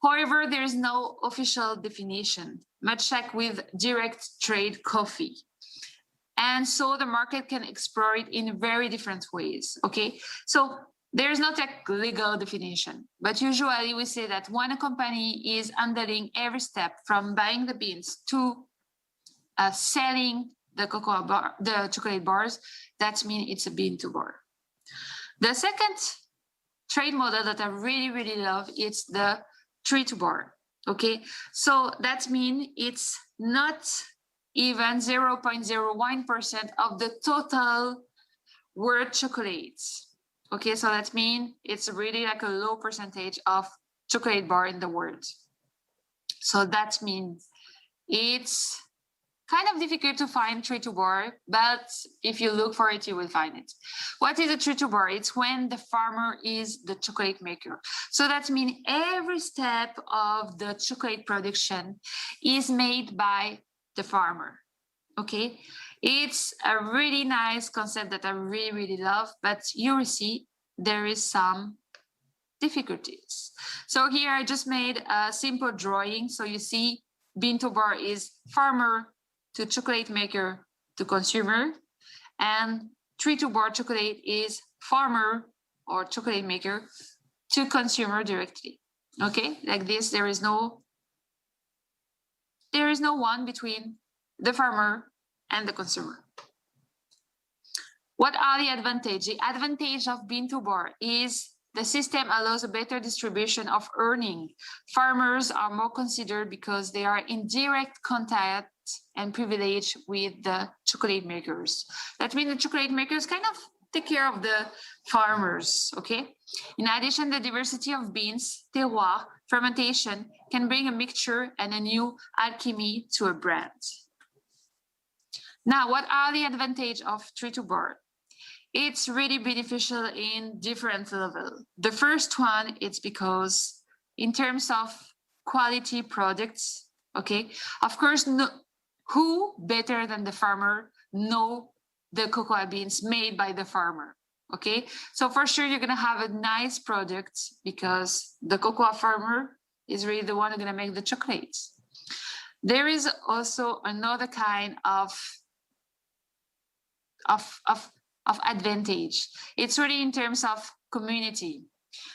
However, there is no official definition, much like with direct trade coffee. And so the market can explore it in very different ways, okay? So there's not a legal definition, but usually we say that when a company is handling every step from buying the beans to selling the the chocolate bars, that means it's a bean to bar. The second trade model that I really, really love is the tree to bar, okay? So that means it's not even 0.01% of the total world chocolates. Okay, so that means it's really like a low percentage of chocolate bar in the world. So that means it's kind of difficult to find tree to bar, but if you look for it, you will find it. What is a tree to bar? It's when the farmer is the chocolate maker. So that means every step of the chocolate production is made by the farmer, okay? It's a really nice concept that I really, really love, but you will see there is some difficulties. So here I just made a simple drawing. So you see bean to bar is farmer to chocolate maker to consumer, and tree to bar chocolate is farmer or chocolate maker to consumer directly. Okay, like this, there is no one between the farmer and the consumer. What are the advantages? The advantage of bean to bar is the system allows a better distribution of earning. Farmers are more considered because they are in direct contact and privilege with the chocolate makers. That means the chocolate makers kind of take care of the farmers, okay? In addition, the diversity of beans, terroir, fermentation can bring a mixture and a new alchemy to a brand. Now, what are the advantages of tree-to-board? It's really beneficial in different levels. The first one, it's because in terms of quality products, okay, of course, who better than the farmer know the cocoa beans made by the farmer, okay? So for sure, you're gonna have a nice product because the cocoa farmer is really the one who's gonna make the chocolates. There is also another kind of advantage. It's really in terms of community,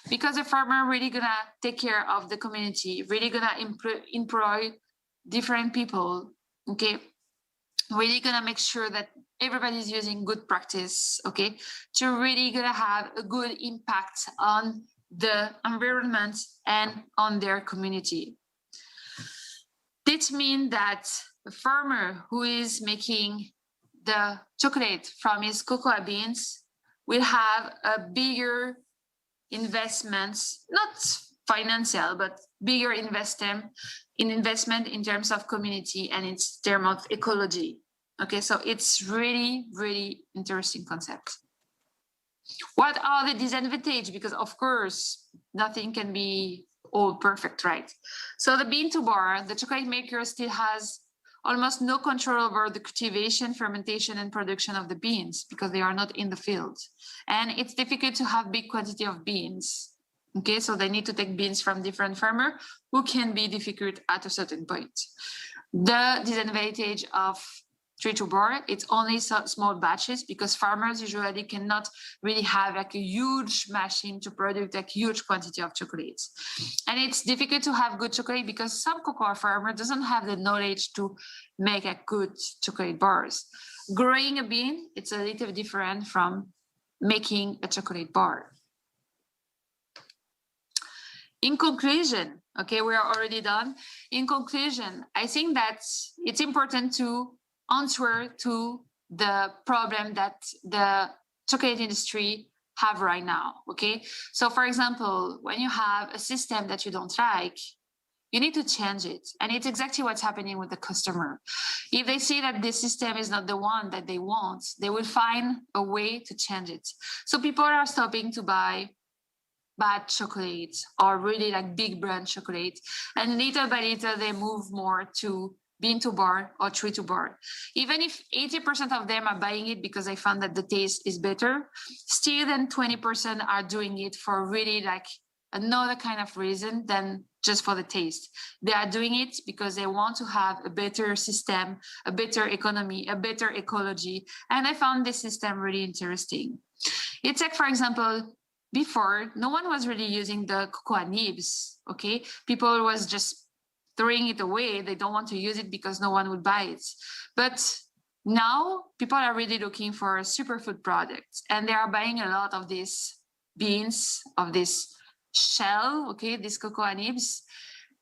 because the farmer really gonna take care of the community, really gonna employ different people, okay? Really gonna make sure that everybody's using good practice, okay? To really gonna have a good impact on the environment and on their community. This means that a farmer who is making the chocolate from his cocoa beans will have a bigger investments, not financial, but bigger investment in terms of community and in terms of ecology. Okay, so it's really, really interesting concept. What are the disadvantages? Because of course, nothing can be all perfect, right? So the bean to bar, the chocolate maker still has almost no control over the cultivation, fermentation, and production of the beans because they are not in the field. And it's difficult to have big quantity of beans. Okay, so they need to take beans from different farmers who can be difficult at a certain point. The disadvantage of tree-to-bar, it's only small batches because farmers usually cannot really have like a huge machine to produce like huge quantity of chocolates. And it's difficult to have good chocolate because some cocoa farmer doesn't have the knowledge to make a good chocolate bars. Growing a bean, it's a little different from making a chocolate bar. In conclusion, okay, we are already done. In conclusion, I think that it's important to answer to the problem that the chocolate industry have right now, okay? So for example, when you have a system that you don't like, you need to change it. And it's exactly what's happening with the customer. If they see that this system is not the one that they want, they will find a way to change it. So people are stopping to buy bad chocolates or really like big brand chocolate. And little by little, they move more to bean to bar or tree to bar. Even if 80% of them are buying it because they found that the taste is better, still then 20% are doing it for really like another kind of reason than just for the taste. They are doing it because they want to have a better system, a better economy, a better ecology. And I found this system really interesting. It's like, for example, before, no one was really using the cocoa nibs, okay? People was just throwing it away. They don't want to use it because no one would buy it. But now people are really looking for superfood products and they are buying a lot of these beans, of this shell, okay, these cocoa nibs.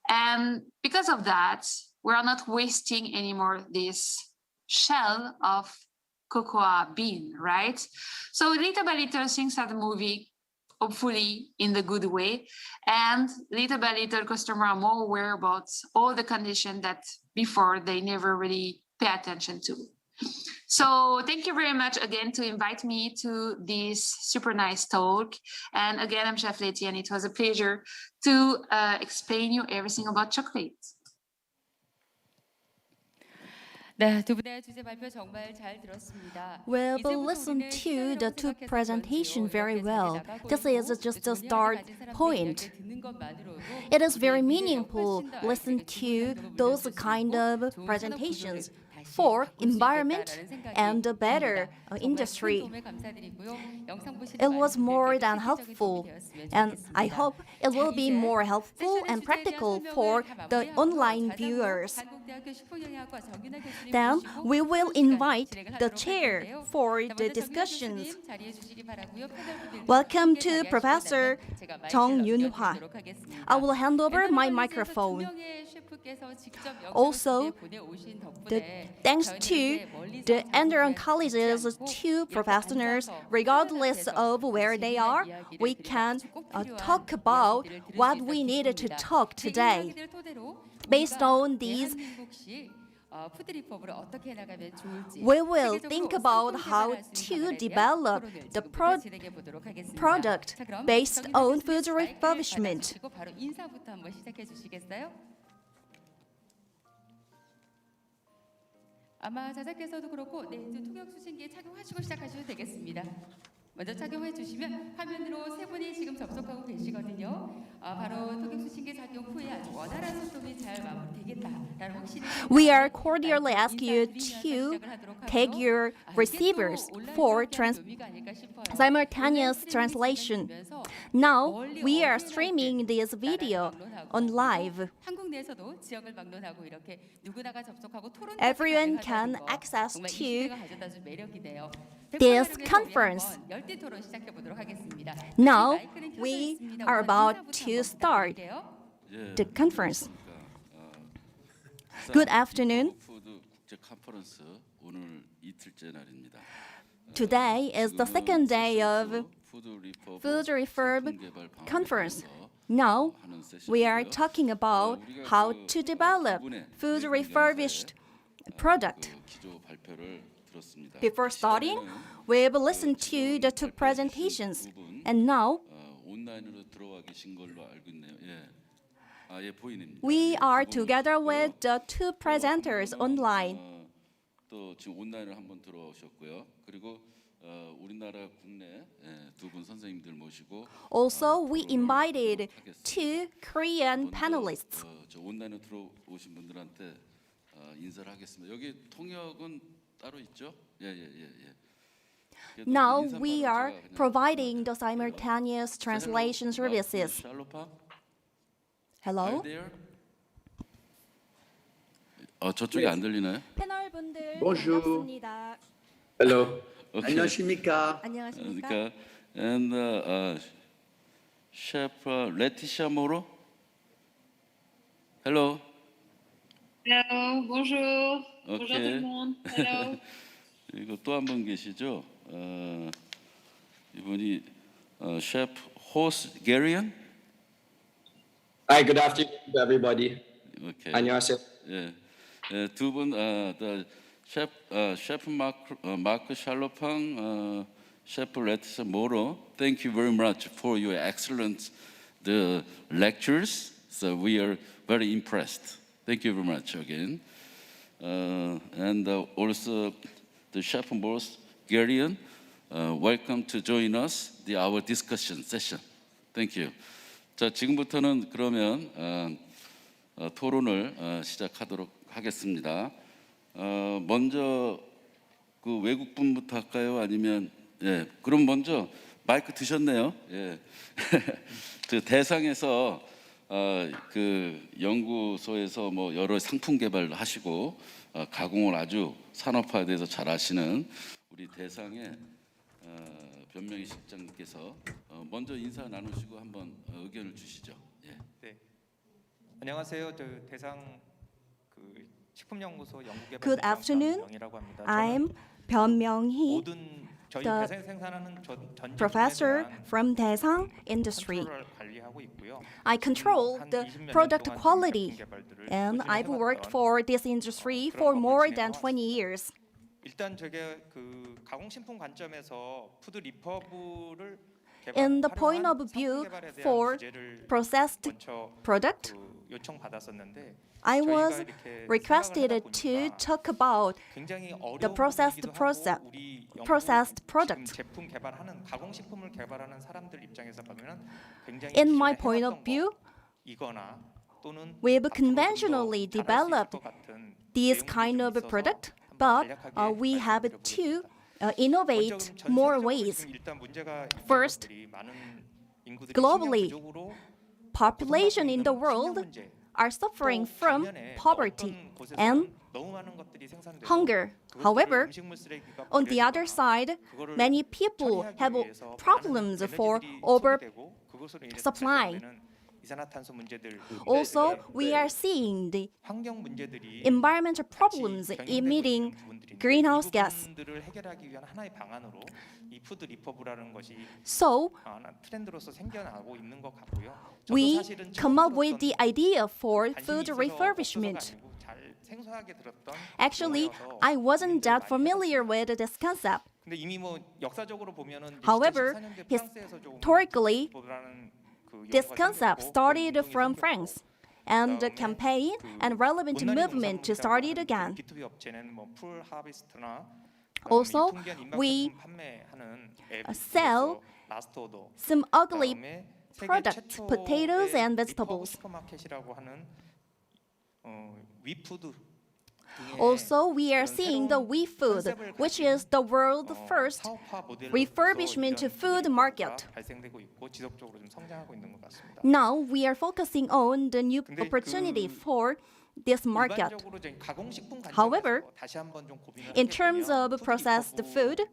And because of that, we are not wasting anymore this shell of cocoa bean, right? So little by little things are moving, hopefully in the good way. And little by little, customers are more aware about all the conditions that before they never really pay attention to. So thank you very much again to invite me to this super nice talk. And again, I'm Chef Letty, and it was a pleasure to explain you everything about chocolate. 네, 두 분의 주제 발표 정말 잘 들었습니다. Well, but listen to the two presentation very well. This is just a start point. It is very meaningful listen to those kind of presentations for environment and a better industry. It was more than helpful, and I hope it will be more helpful and practical for the online viewers. Then we will invite the chair for the discussions. Welcome to Professor Jung Yoon-hwa. I will hand over my microphone. Also, thanks to the Enderon College's two professors, regardless of where they are, we can talk about what we needed to talk today. Based on these, we will think about how to develop the product based on food refurbishment. 아마 자자께서도 그렇고 통역 수신기에 착용하시고 시작하셔도 되겠습니다. 먼저 착용해 주시면 화면으로 세 분이 지금 접속하고 계시거든요. 바로 통역 수신기 착용 후에 아주 원활한 소통이 잘 마무리되겠다라는 확신을 We are cordially ask you to take your receivers for simultaneous translation. Now we are streaming this video on live. 한국 내에서도 지역을 방문하고 이렇게 누구나가 접속하고 토론 Everyone can access 정말 to 이 시대가 가져다준 매력이네요. this conference. 열띤 토론 시작해 보도록 하겠습니다. Now we are about to start the conference. Good afternoon. 푸드 국제 컨퍼런스 오늘 이틀째 날입니다. Today is the second day of 푸드 리퍼브 Food Refurb 상품 개발 방안에 Conference. 대해서 Now 하는 we are 세션이고요. talking about how to develop food refurbished product. 그 기조 발표를 들었습니다. Before starting, we've listened to the two presentations, and now 온라인으로 들어와 계신 걸로 알고 있네요. 예. 예, 보이는. we are together with the two presenters online. 또 지금 온라인으로 한번 들어오셨고요. 그리고 우리나라 국내 두 분 선생님들 모시고 Also, we invited two Korean panelists. 저 온라인으로 들어오신 분들한테 인사를 하겠습니다. 여기 통역은 따로 있죠? 그래도 Now 인사 we 바로 are 제가 그냥 providing the simultaneous translation services. 샬로파? Hello? there? 저쪽이 안 들리나요? 패널분들 Bonjour. 반갑습니다. Hello. 오케이. 안녕하십니까? 안녕하십니까? 그러니까 and chef Laetitia Moro. Hello. Hello, bonjour. Bonjour tout le Okay. monde. Hello. 그리고 또 한 분 계시죠? 이분이 chef Horst Garian. Hi, good afternoon to everybody. 오케이. 안녕하세요. 예, 두 분, the chef Mark Charlopang, chef Laetitia Moro. Thank you very much for your excellent the lectures. So we are very impressed. Thank you very much again. And also the chef Morris Garian, welcome to join us our discussion session. Thank you. 자, 지금부터는 그러면 토론을 시작하도록 하겠습니다. 먼저 그 외국분부터 할까요? 아니면 그럼 먼저 마이크 드셨네요. 예. 그 대상에서 그 연구소에서 뭐 여러 상품 개발을 하시고 가공을 아주 산업화돼서 잘 하시는 우리 대상의 변명희 실장님께서 먼저 인사 나누시고 한번 의견을 주시죠. 예. 네. 안녕하세요. 저 대상 그 식품연구소 연구개발 Good afternoon. 변명희라고 합니다. I'm 변명희, 모든 저희 the 대상 생산하는 전 professor from Daesang Industry. 컨트롤을 관리하고 있고요. I control 한 the 20년 product 동안 quality, 제품 개발들을 and 꾸준히 I've worked 해왔던 for this industry for more than 20 years. 일단 제가 그 가공식품 관점에서 푸드 리퍼브를 In the point of view for processed product, 그 요청받았었는데 I 저희가 was 이렇게 requested 생각을 하다 to 보니까 talk about 굉장히 the 어려운 processed 일이기도 process- 하고 우리 processed 지금 product. 제품 개발하는 가공식품을 개발하는 사람들 입장에서 보면은 굉장히 In my 기존에 point 해왔던 of view, 이거나 또는 we've 앞으로 conventionally 좀더 잘할 수 있을 developed 것 같은 this 내용들이 kind 좀 of 있어서 product, 한번 but 간략하게 we have to 말씀드려보겠습니다. innovate 먼저 그럼 전 more 세계적으로 ways. 지금 일단 문제가 있는 First, 것들이 많은 인구들이 globally, 식량 부족으로 Population in the world 문제, are suffering 또 from 반면에 또 poverty 어떤 곳에서는 and 너무 많은 것들이 생산되고 hunger. 그것들을 However, 음식물 쓰레기가 on the other 버려지거나 side, 그거를 many people 처리하기 have 위해서 problems 많은 for 에너지들이 over 소비되고 그것으로 인해서 supply. 발생되는 이산화탄소 문제들 Also, we are seeing the 환경 문제들이 environmental 같이 problems 병행되고 emitting 있는 부분들인데 greenhouse 이 gas. 부분들을 해결하기 위한 하나의 방안으로 이 푸드 리퍼브라는 것이 So, 하나 트렌드로서 생겨나고 있는 것 같고요. 저도 we 사실은 come up 처음 with the 들었던 idea for 관심이 food 있어서 refurbishment. 없어서가 아니고 잘 생소하게 들었던 Actually, 용어여서 I wasn't 고민들을 that 많이 familiar 해봤습니다. with this concept. 근데 이미 뭐 역사적으로 보면은 However, 2014년대 프랑스에서 좀 historically, 리퍼브라는 그 this 용어가 concept 생겼고 started 그런 운동이 from 생겼고 France, and the campaign and relevant movement started again. B2B 업체는 뭐 풀 하비스트나 Also, 유통기한 we 임박제품 판매하는 sell 라스토도 some ugly 그다음에 세계 products, potatoes 최초의 and 리퍼브 vegetables. 슈퍼마켓이라고 하는 위푸드 등의 Also, we are 그런 seeing the 새로운 WeFood, 컨셉을 which 가진 is the world's first 사업화 모델로서 refurbishment 이런 food 푸드 market. 리퍼브가 발생되고 있고 지속적으로 좀 성장하고 있는 것 같습니다. Now we are focusing on the new 근데 opportunity 그 for this market. 일반적으로 이제 가공식품 However, 관점에서 다시 한번 좀 고민을 in 하게 terms 되면 of 푸드 processed food,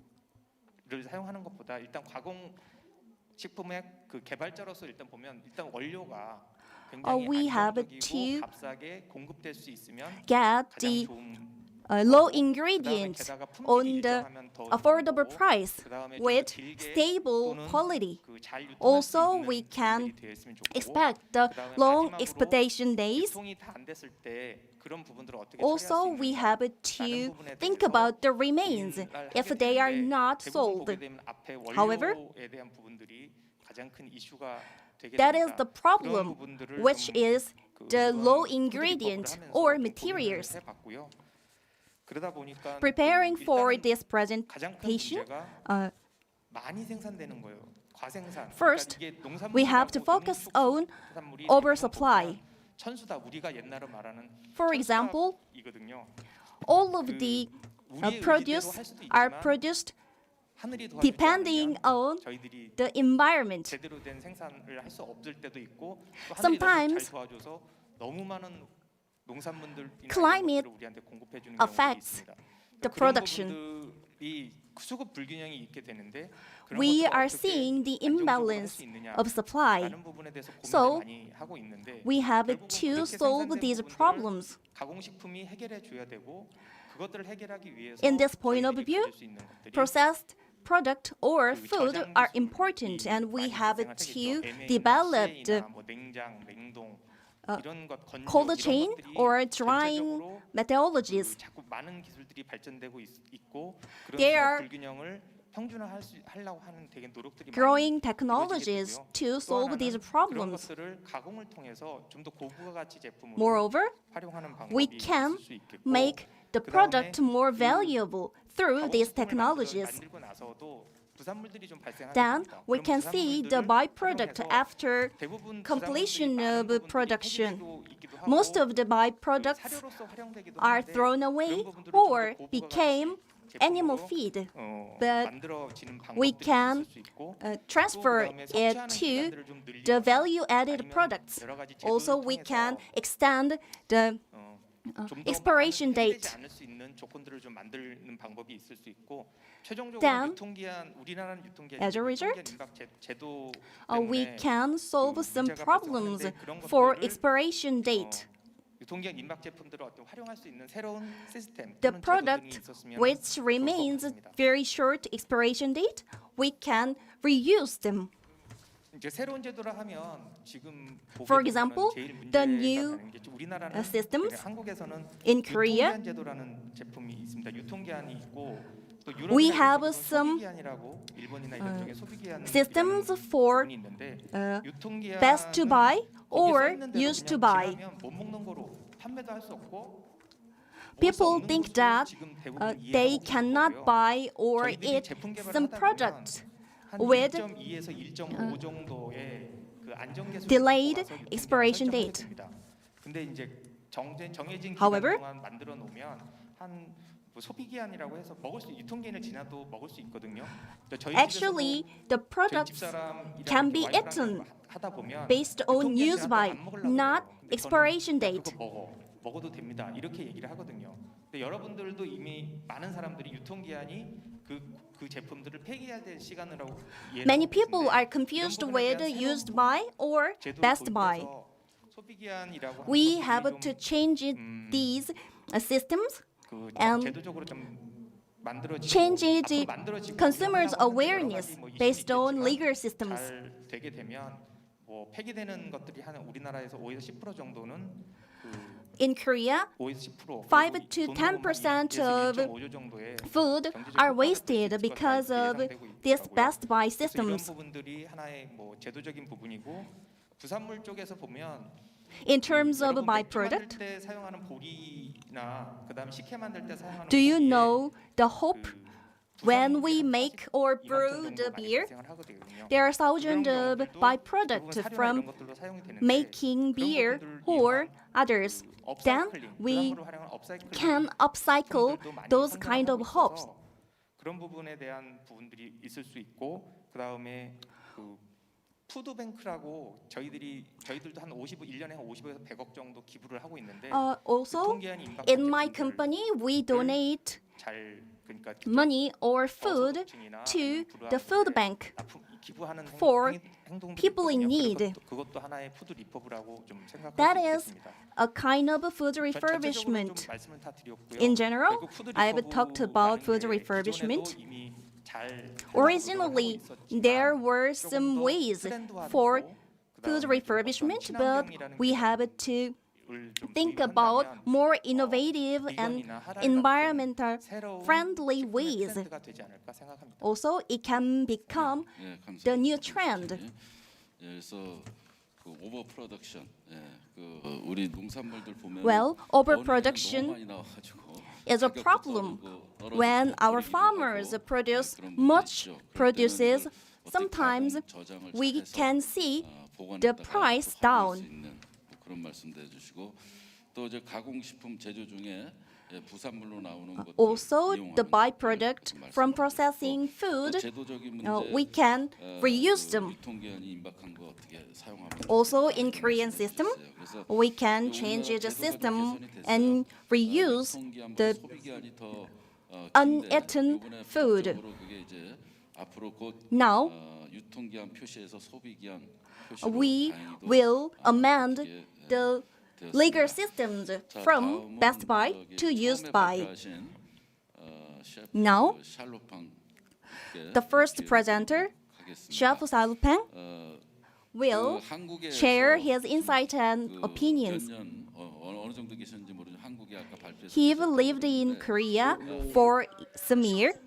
리퍼브를 사용하는 것보다 일단 가공식품의 그 개발자로서 일단 보면 일단 원료가 굉장히 we have 안정적이고 to 값싸게 공급될 수 있으면 get 가장 the 좋은 low 거고, ingredients 그다음에 게다가 품질이 on the 일정하면 더 좋은 affordable 거고, price 그다음에 좀더 with 길게 stable 또는 quality. 그 잘 유통할 수 Also, 있는 we can 품질이 되어 있으면 좋고, expect the 그다음에 long 마지막으로 expectation days. 유통이 다 안 됐을 때 그런 부분들을 어떻게 Also, 처리할 수 we 있는가 have 라는 to 부분에 think 대해서 about the remains 고민을 if 하게 they are 되는데 not 대부분 sold. 보게 되면 앞에 However, 원료에 대한 부분들이 가장 큰 이슈가 되게 That is 됩니다. the 그런 problem, 부분들을 which 좀 is 그 the 이번 low 푸드 ingredient 리퍼브를 하면서 or 좀 고민을 materials. 해봤고요. 그러다 보니까 Preparing 그 for 일단은 this 가장 큰 presentation, 문제가 많이 생산되는 거예요. 과생산. first, 그러니까 이게 we have to focus on 농산물이 oversupply. 천수다 우리가 옛날에 말하는 For example, 천수다이거든요. all of the 우리의 produce 의지대로 할 수도 are 있지만 produced 하늘이 도와주지 depending 않으면 on 저희들이 the environment. 제대로 된 생산을 할 수 없을 때도 있고 또 하늘이 너무 Sometimes 잘 도와줘서 너무 많은 농산물들이나 이런 climate 것들을 우리한테 공급해 주는 경우도 affects 있습니다. the 그런 production. 부분들이 수급 불균형이 있게 되는데 그런 We 것들을 are 어떻게 seeing the 안정적으로 할수 imbalance 있느냐 of supply. 라는 부분에 대해서 고민을 So, 많이 하고 있는데 we have 결국은 to 그렇게 solve 생산된 these 부분들을 problems. 가공식품이 해결해 줘야 되고 그것들을 해결하기 위해서 In this point of 저희들이 view, 가질 수 있는 것들이 processed product or 그 food 저장 are 기술이 important, and we 많이 have 발생할 to 테겠죠. develop MA나 the 뭐 냉장, 냉동 이런 것 건조 cold 이런 chain 것들이 or drying 전체적으로 methodologies. 자꾸 많은 기술들이 발전되고 있고 그런 There 수급 are 불균형을 평준화하려고 하는 되게 노력들이 growing 많이 technologies 이루어지게 되고요. to 또 solve 하나는 these 그런 problems. 것들을 가공을 통해서 좀 더 고부가 가치 제품으로 Moreover, 활용하는 we 방법이 can 있을 수 있겠고 make the product more valuable through these technologies. 만들고 나서도 부산물들이 좀 발생하게 Then 됩니다. we 그런 can see the 부산물들을 byproduct 활용해서 after 대부분 completion 부산물들이 많은 of 부분들이 production. 폐기되고 있기도 하고 Most of the byproducts 사료로서 활용되기도 are 하는데 thrown 그런 away 부분들을 좀더 or 고부가 became 가치 animal 제품으로, feed. 어, but 만들어지는 we 방법들이 can 있을 수 있고 transfer 또 그다음에 it 섭취하는 to 기간들을 좀 늘리거나 the value-added 아니면 products. 여러 가지 Also, 제도를 we can 통해서 extend the 좀더 expiration 많은 date. 폐기되지 않을 수 있는 조건들을 좀 만드는 방법이 있을 수 있고 최종적으로 Then, 유통기한 우리나라는 유통기한 as a result, 임박 제도 we 때문에 can solve some 문제가 problems 발생하는데 그런 for 것들을 expiration date. 유통기한 임박 제품들을 어떻게 활용할 수 있는 새로운 시스템 The 또는 제도 등이 product 있었으면 which 좋을 것 remains 같습니다. very short expiration date, we can reuse them. 이제 새로운 제도를 하면 지금 보게 For 되면은 example, 제일 the 문제가 new 되는 게 우리나라는 systems 한국에서는 in Korea, 유통기한 제도라는 제품이 있습니다. 유통기한이 있고 또 we 유럽이나 have 이런 쪽에서는 some 소비기한이라고 일본이나 이런 쪽에 소비기한 systems for 부분이 있는데 유통기한은 best to buy 거기에 써 or 있는 대로 used to 그냥 buy. 지나면 못 먹는 거로 판매도 할 수 없고 People think that they cannot buy or eat some products with 1.2에서 1.5 정도의 그 안정계수 delayed expiration date. 근데 이제 정해진 기간 However, 동안 만들어 놓으면 한 뭐 소비기한이라고 해서 먹을 수 유통기한을 지나도 먹을 수 있거든요. 저희 Actually, the 저희 products 집사람이랑 can 이렇게 be 와이프랑 eaten 하다 보면 based on 유통기한 use 지나도 by, 안 먹으려고 not 그래요. 근데 expiration 저는 야, date. 그거 먹어도 됩니다. 이렇게 얘기를 하거든요. 근데 여러분들도 이미 많은 사람들이 유통기한이 그 제품들을 폐기해야 될 시간이라고 이해를 Many 하고 people 계신데 are confused 이런 부분에 with 대한 새로운 used by or 제도를 best by. 도입해서 소비기한이라고 하는 We 것들이 have 좀 to change these systems 그 and 제도적으로 좀 만들어지고 change 앞으로 the 만들어지고 consumers' 운영하려고 하는데 여러 awareness 가지 뭐 이슈는 based on 있겠지만 legal systems. 잘 되게 되면 뭐 폐기되는 것들이 한 우리나라에서 5에서 10% 정도는 그 In Korea, 5에서 10% 5 to 10% of food are wasted because of these best buy 이런 systems. 부분들이 하나의 뭐 제도적인 부분이고 부산물 쪽에서 보면 In terms of 여러분 맥주 만들 byproduct, 때 사용하는 보리나 그다음 식혜 만들 때 사용하는 do you 고기에 know the hope 그 when 부산물이 we 한 make or 42만 톤 brew 정도 the 많이 beer? 발생을 하거든요. There are 그런 thousands of 경우들도 byproducts 대부분 사료나 from 이런 것들로 사용이 되는데 making 그런 beer 부분들을 or 이용한 others. 그 Then 업사이클링, we 부산물을 활용한 업사이클링 can upcycle 제품들도 많이 those 상장을 kind of 하고 hops. 있어서 그런 부분에 대한 부분들이 있을 수 있고 그다음에 그 푸드뱅크라고 저희들도 한 1년에 한 50에서 100억 정도 기부를 하고 있는데 Also, 유통기한이 임박한 in my 제품들을 company, we donate 잘 그러니까 money or food 어소득층이나 to 아니면 the food 불우한 bank 기부하는 for 행동들이 people in 있거든요. need. 그것도 하나의 푸드 리퍼브라고 좀 생각할 That 수 is 있겠습니다. a kind of food 전체적으로 좀 refurbishment. 말씀을 다 드렸고요. In general, 그리고 푸드 I've talked about food 리퍼브라는 게 refurbishment. 기존에도 이미 잘 Originally, there were some ways for food refurbishment, but we have to think about more innovative and environmental friendly ways. Also, it can become 예, 감사합니다. the new trend. 예, 그래서 그 오버 프로덕션, 예, 그 우리 농산물들 보면 Well, overproduction 너무 많이 나와가지고 is a 가격도 problem. 떨어지고 When our 버리기도 farmers 하고, produce 그런 부분이 much 있죠. 그럴 때는 produces, 그 sometimes 어떻게 가공 저장을 we 잘해서, can see 보관했다가 the 또 price 활용할 down. 수 있는 뭐 그런 말씀도 해주시고 또 이제 가공식품 제조 중에 예, 부산물로 나오는 것들 Also, 이용하는 the byproduct 그런 from 말씀을 processing 또 food, 제도적인 문제, we can reuse 그 them. 유통기한이 임박한 거 어떻게 사용하면 Also, in Korean 말씀해 system, 주세요. 그래서 we can 그 change 우리나라 the 제도가 좀 system 개선이 됐어요. and reuse 유통기한보다 the 소비기한이 더 uneaten 긴데 이번에 food. 법적으로 그게 이제 앞으로 곧 Now, 유통기한 표시에서 소비기한 표시로 we 다행히도 will amend 어떻게, the 되었습니다. legal systems 자, from 다음은 best buy 저기 to used 처음에 buy. 발표하신, 셰프 Now, 샬로팡 the first presenter, Chef Salpeng, will share his insight and opinions. 어느 정도 계셨는지 모르지만 한국에 아까 발표해서 He lived in Korea for some years.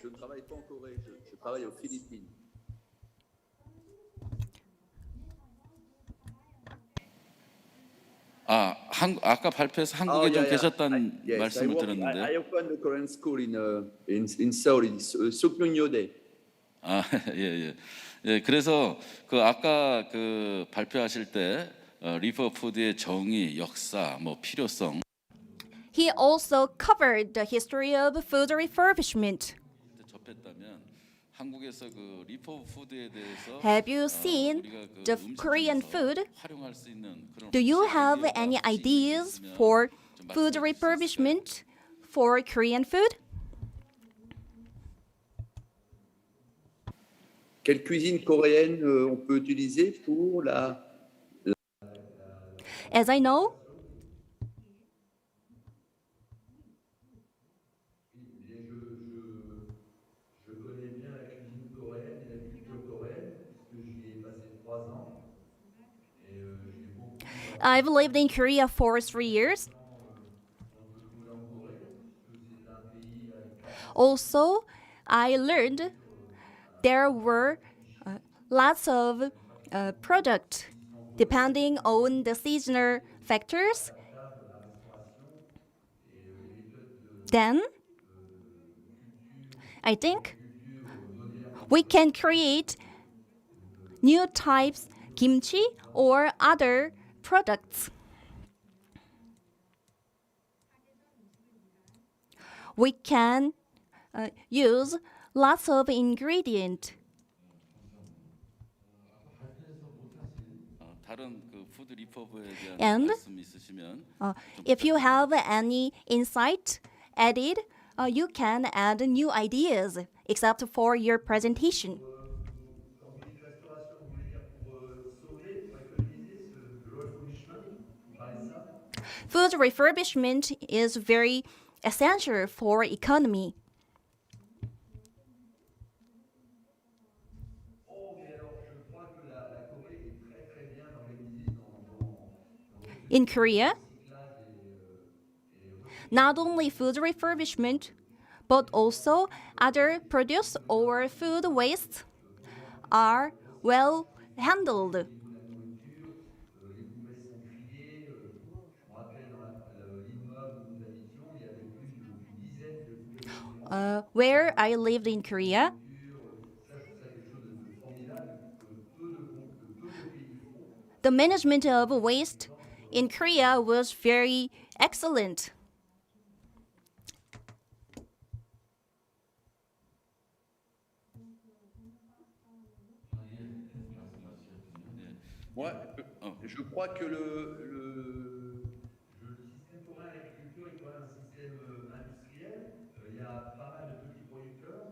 Je ne travaille pas en Corée, je travaille aux Philippines. 아까 발표해서 한국에 좀 계셨다는 말씀을 I 들었는데. opened a Korean school in Seoul, in Sukmyungnyode. 예. 예, 그래서 그 아까 그 발표하실 때 리퍼 푸드의 정의, 역사, 뭐 필요성 He also covered the history of food refurbishment. 접했다면 한국에서 그 리퍼 푸드에 대해서 Have you seen 우리가 그 the 음식 Korean 중에서 food? 활용할 수 있는 그런 Do you 혹시 have 아이디어가 any 혹시 ideas 있으면 for 좀 food 말씀해 주실 수 있을까요? refurbishment for Korean food? Quelle cuisine coréenne on peut utiliser pour la As I know, Je connais bien la cuisine coréenne et la culture coréenne, puisque j'y ai passé 3 ans. Et j'ai beaucoup I've lived in Korea for 3 years. on peut trouver en Corée, puisque c'est un pays avec Also, I learned there were lots of products depending on the seasonal factors. Then, I think we can create new types kimchi or other products. we can use lots of ingredients. 다른 그 푸드 리퍼브에 대한 And 말씀 있으시면 if you have any insight added, you can add new ideas except for your presentation. Quand vous dites restauration, vous voulez dire pour sauver, pour économiser, le refurbishment, vous parlez de ça? Food refurbishment is very essential for economy. Oh, mais alors, je crois que la Corée est très très bien organisée dans In Korea, recyclage et not only food refurbishment, but also other produce or food wastes are well handled. la nourriture, les poubelles sont triées. Je me rappelle dans l'immeuble où nous habitions, il y avait plus d'une dizaine de poubelles différentes. Where I lived in Korea, Ça, je trouve ça quelque chose de formidable que peu de pays font. the management of waste in Korea was very excellent. Moi, je crois que Le système coréen à l'agriculture est quand même un système industriel. Il y a pas mal de petits producteurs.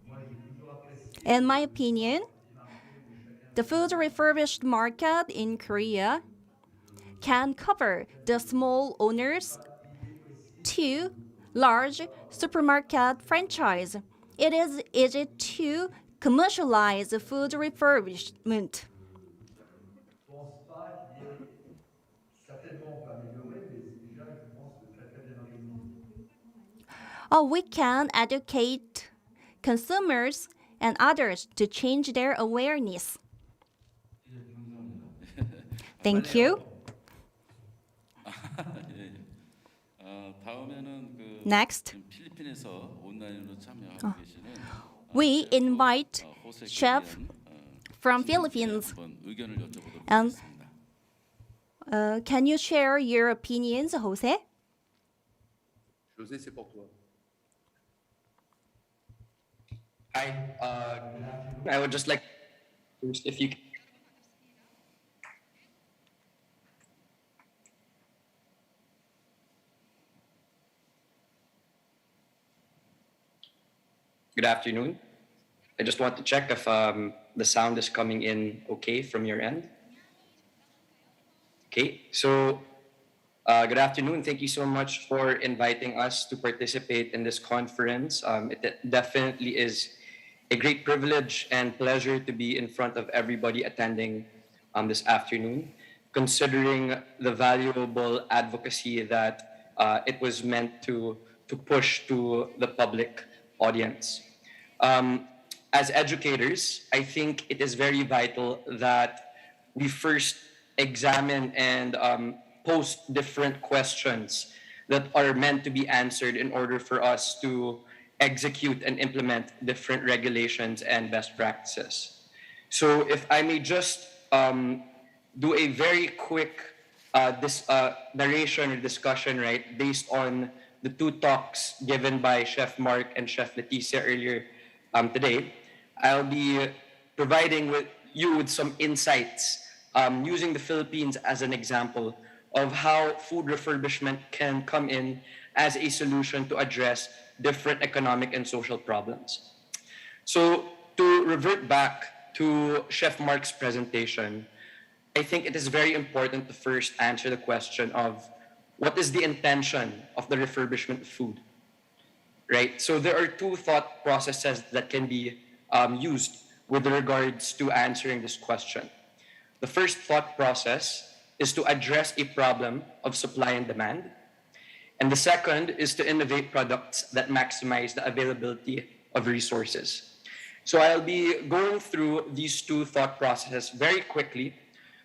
Moi, j'ai toujours apprécié In my opinion, les marchés où chacun the food refurbished market in Korea can cover the small owners to large supermarket franchise. It is easy to commercialize food refurbishment. ne pense pas qu'il y ait certainement on peut améliorer, mais c'est déjà, je pense, très très bien organisé. We can educate consumers and others to change their awareness. Thank you. 다음에는 그 Next, 지금 필리핀에서 온라인으로 참여하고 계시는 we invite 호세 chef 코리안, from 신부께 Philippines. 한번 의견을 여쭤보도록 And 하겠습니다. can you share your opinions, Jose? José, c'est pour toi. Hi, I would just like first if you Good afternoon. I just want to check if the sound is coming in okay from your end. Okay, so good afternoon. Thank you so much for inviting us to participate in this conference. It definitely is a great privilege and pleasure to be in front of everybody attending this afternoon, considering the valuable advocacy that it was meant to push to the public audience. As educators, I think it is very vital that we first examine and post different questions that are meant to be answered in order for us to execute and implement different regulations and best practices. So if I may just do a very quick narration or discussion, right, based on the two talks given by Chef Mark and Chef Leticia earlier today, I'll be providing you with some insights using the Philippines as an example of how food refurbishment can come in as a solution to address different economic and social problems. So to revert back to Chef Mark's presentation, I think it is very important to first answer the question of what is the intention of the refurbishment of food, right? So there are two thought processes that can be used with regards to answering this question. The first thought process is to address a problem of supply and demand. And the second is to innovate products that maximize the availability of resources. So I'll be going through these two thought processes very quickly,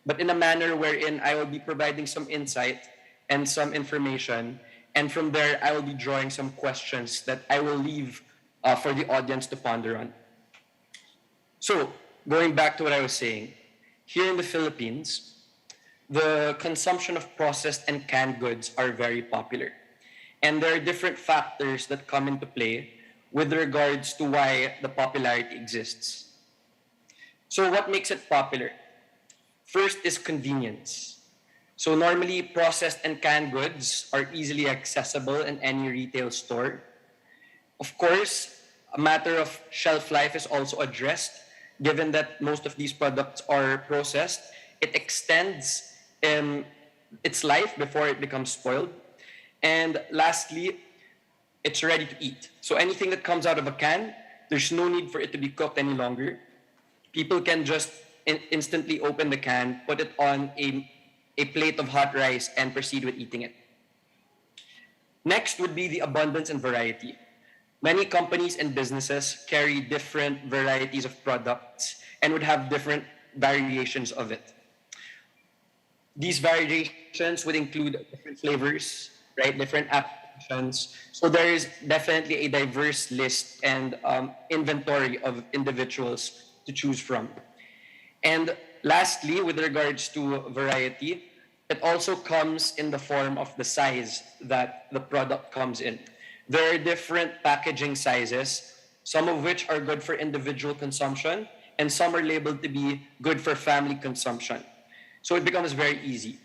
but in a manner wherein I will be providing some insight and some information. And from there, I will be drawing some questions that I will leave for the audience to ponder on. So going back to what I was saying, here in the Philippines, the consumption of processed and canned goods are very popular. And there are different factors that come into play with regards to why the popularity exists. So what makes it popular? First is convenience. So normally processed and canned goods are easily accessible in any retail store. Of course, a matter of shelf life is also addressed. Given that most of these products are processed, it extends its life before it becomes spoiled. And lastly, it's ready to eat. So anything that comes out of a can, there's no need for it to be cooked any longer. People can just instantly open the can, put it on a plate of hot rice, and proceed with eating it. Next would be the abundance and variety. Many companies and businesses carry different varieties of products and would have different variations of it. These variations would include different flavors, right? Different applications. So there is definitely a diverse list and inventory of individuals to choose from. And lastly, with regards to variety, it also comes in the form of the size that the product comes in. There are different packaging sizes, some of which are good for individual consumption, and some are labeled to be good for family consumption. So it becomes very easy.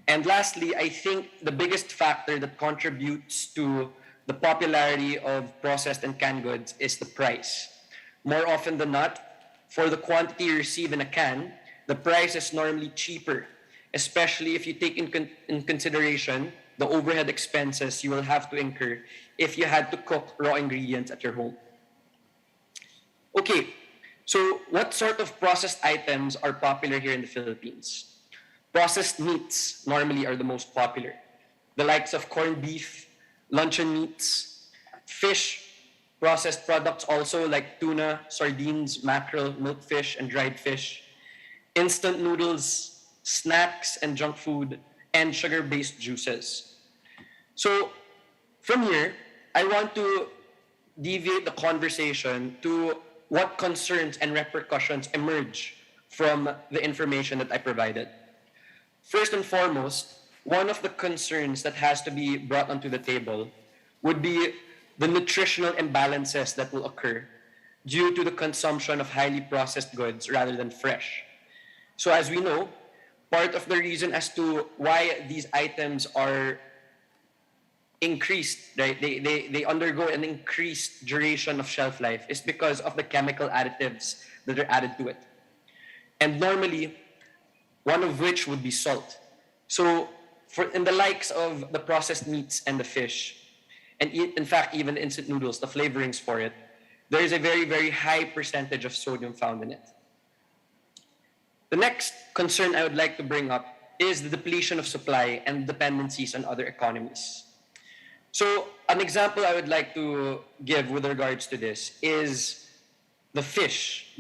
And lastly, I think the biggest factor that contributes to the popularity of processed and canned goods is the price. More often than not, for the quantity you receive in a can, the price is normally cheaper, especially if you take in consideration the overhead expenses you will have to incur if you had to cook raw ingredients at your home. Okay, so what sort of processed items are popular here in the Philippines? Processed meats normally are the most popular. The likes of corned beef, luncheon meats, fish, processed products also like tuna, sardines, mackerel, milkfish, and dried fish, instant noodles, snacks and junk food, and sugar-based juices. So from here, I want to deviate the conversation to what concerns and repercussions emerge from the information that I provided. First and foremost, one of the concerns that has to be brought onto the table would be the nutritional imbalances that will occur due to the consumption of highly processed goods rather than fresh. So as we know, part of the reason as to why these items are increased, right? They undergo an increased duration of shelf life is because of the chemical additives that are added to it. And normally, one of which would be salt. So in the likes of the processed meats and the fish, and in fact, even the instant noodles, the flavorings for it, there is a very, very high percentage of sodium found in it. The next concern I would like to bring up is the depletion of supply and dependencies on other economies. So an example I would like to give with regards to this is the fish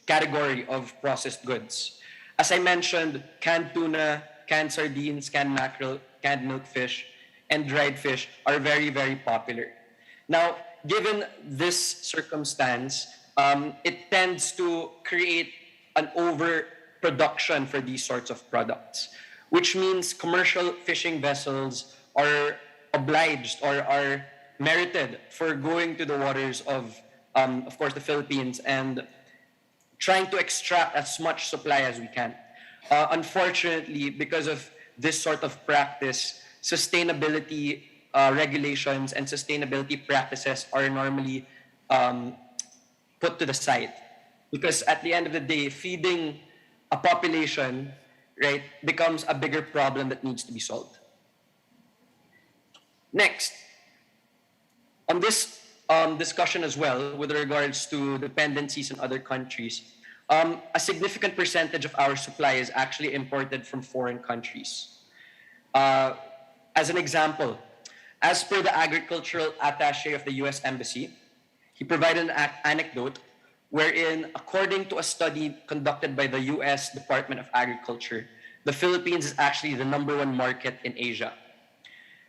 category of processed goods. As I mentioned, canned tuna, canned sardines, canned mackerel, canned milkfish, and dried fish are very, very popular. Now, given this circumstance, it tends to create an overproduction for these sorts of products, which means commercial fishing vessels are obliged or are merited for going to the waters of course, the Philippines and trying to extract as much supply as we can. Unfortunately, because of this sort of practice, sustainability regulations and sustainability practices are normally put to the side. Because at the end of the day, feeding a population, right, becomes a bigger problem that needs to be solved. Next, on this discussion as well, with regards to dependencies in other countries, a significant percentage of our supply is actually imported from foreign countries. As an example, as per the agricultural attaché of the US Embassy, he provided an anecdote wherein, according to a study conducted by the US Department of Agriculture, the Philippines is actually the #1 market in Asia.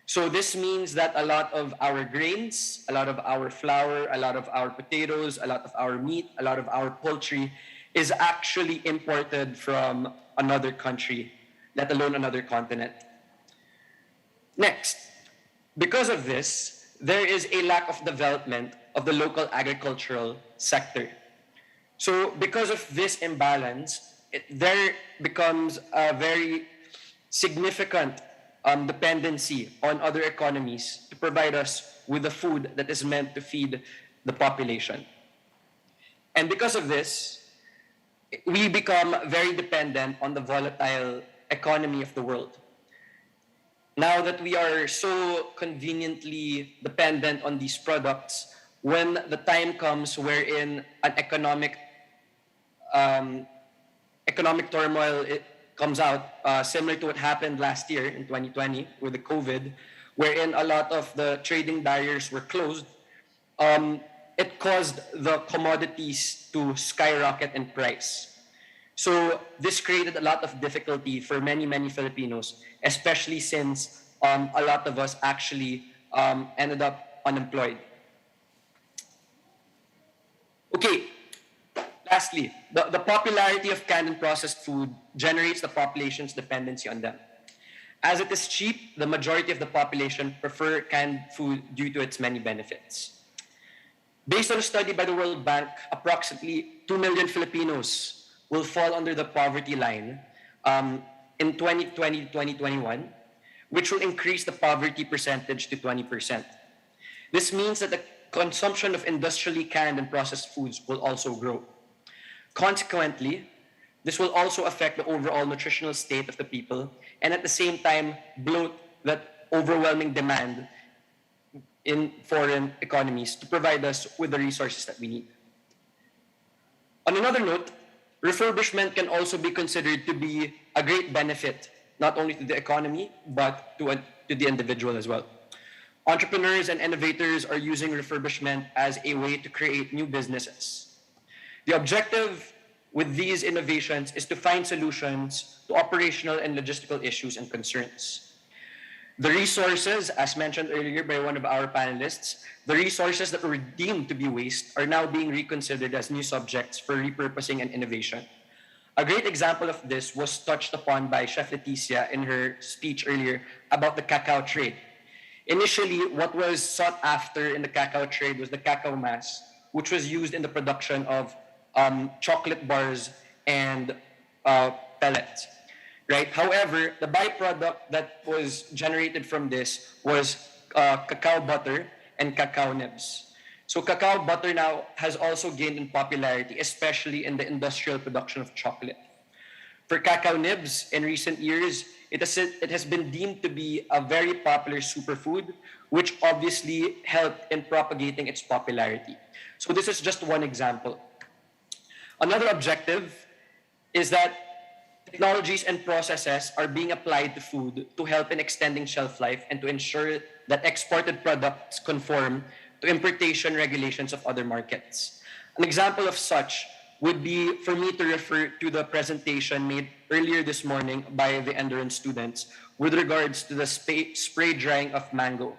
So this means that a lot of our grains, a lot of our flour, a lot of our potatoes, a lot of our meat, a lot of our poultry is actually imported from another country, let alone another continent. Next, because of this, there is a lack of development of the local agricultural sector. So because of this imbalance, there becomes a very significant dependency on other economies to provide us with the food that is meant to feed the population. And because of this, we become very dependent on the volatile economy of the world. Now that we are so conveniently dependent on these products, when the time comes wherein an economic turmoil comes out, similar to what happened last year in 2020 with the COVID, wherein a lot of the trading barriers were closed, it caused the commodities to skyrocket in price. So this created a lot of difficulty for many, many Filipinos, especially since a lot of us actually ended up unemployed. Okay, lastly, the popularity of canned and processed food generates the population's dependency on them. As it is cheap, the majority of the population prefer canned food due to its many benefits. Based on a study by the World Bank, approximately 2 million Filipinos will fall under the poverty line in 2020 to 2021, which will increase the poverty percentage to 20%. This means that the consumption of industrially canned and processed foods will also grow. Consequently, this will also affect the overall nutritional state of the people and at the same time bloat that overwhelming demand in foreign economies to provide us with the resources that we need. On another note, refurbishment can also be considered to be a great benefit, not only to the economy, but to the individual as well. Entrepreneurs and innovators are using refurbishment as a way to create new businesses. The objective with these innovations is to find solutions to operational and logistical issues and concerns. The resources, as mentioned earlier by one of our panelists, the resources that were deemed to be waste are now being reconsidered as new subjects for repurposing and innovation. A great example of this was touched upon by Chef Leticia in her speech earlier about the cacao trade. Initially, what was sought after in the cacao trade was the cacao mass, which was used in the production of chocolate bars and pellets. Right? However, the byproduct that was generated from this was cacao butter and cacao nibs. So cacao butter now has also gained in popularity, especially in the industrial production of chocolate. For cacao nibs, in recent years, it has been deemed to be a very popular superfood, which obviously helped in propagating its popularity. So this is just one example. Another objective is that technologies and processes are being applied to food to help in extending shelf life and to ensure that exported products conform to importation regulations of other markets. An example of such would be for me to refer to the presentation made earlier this morning by the Endurance students with regards to the spray drying of mango.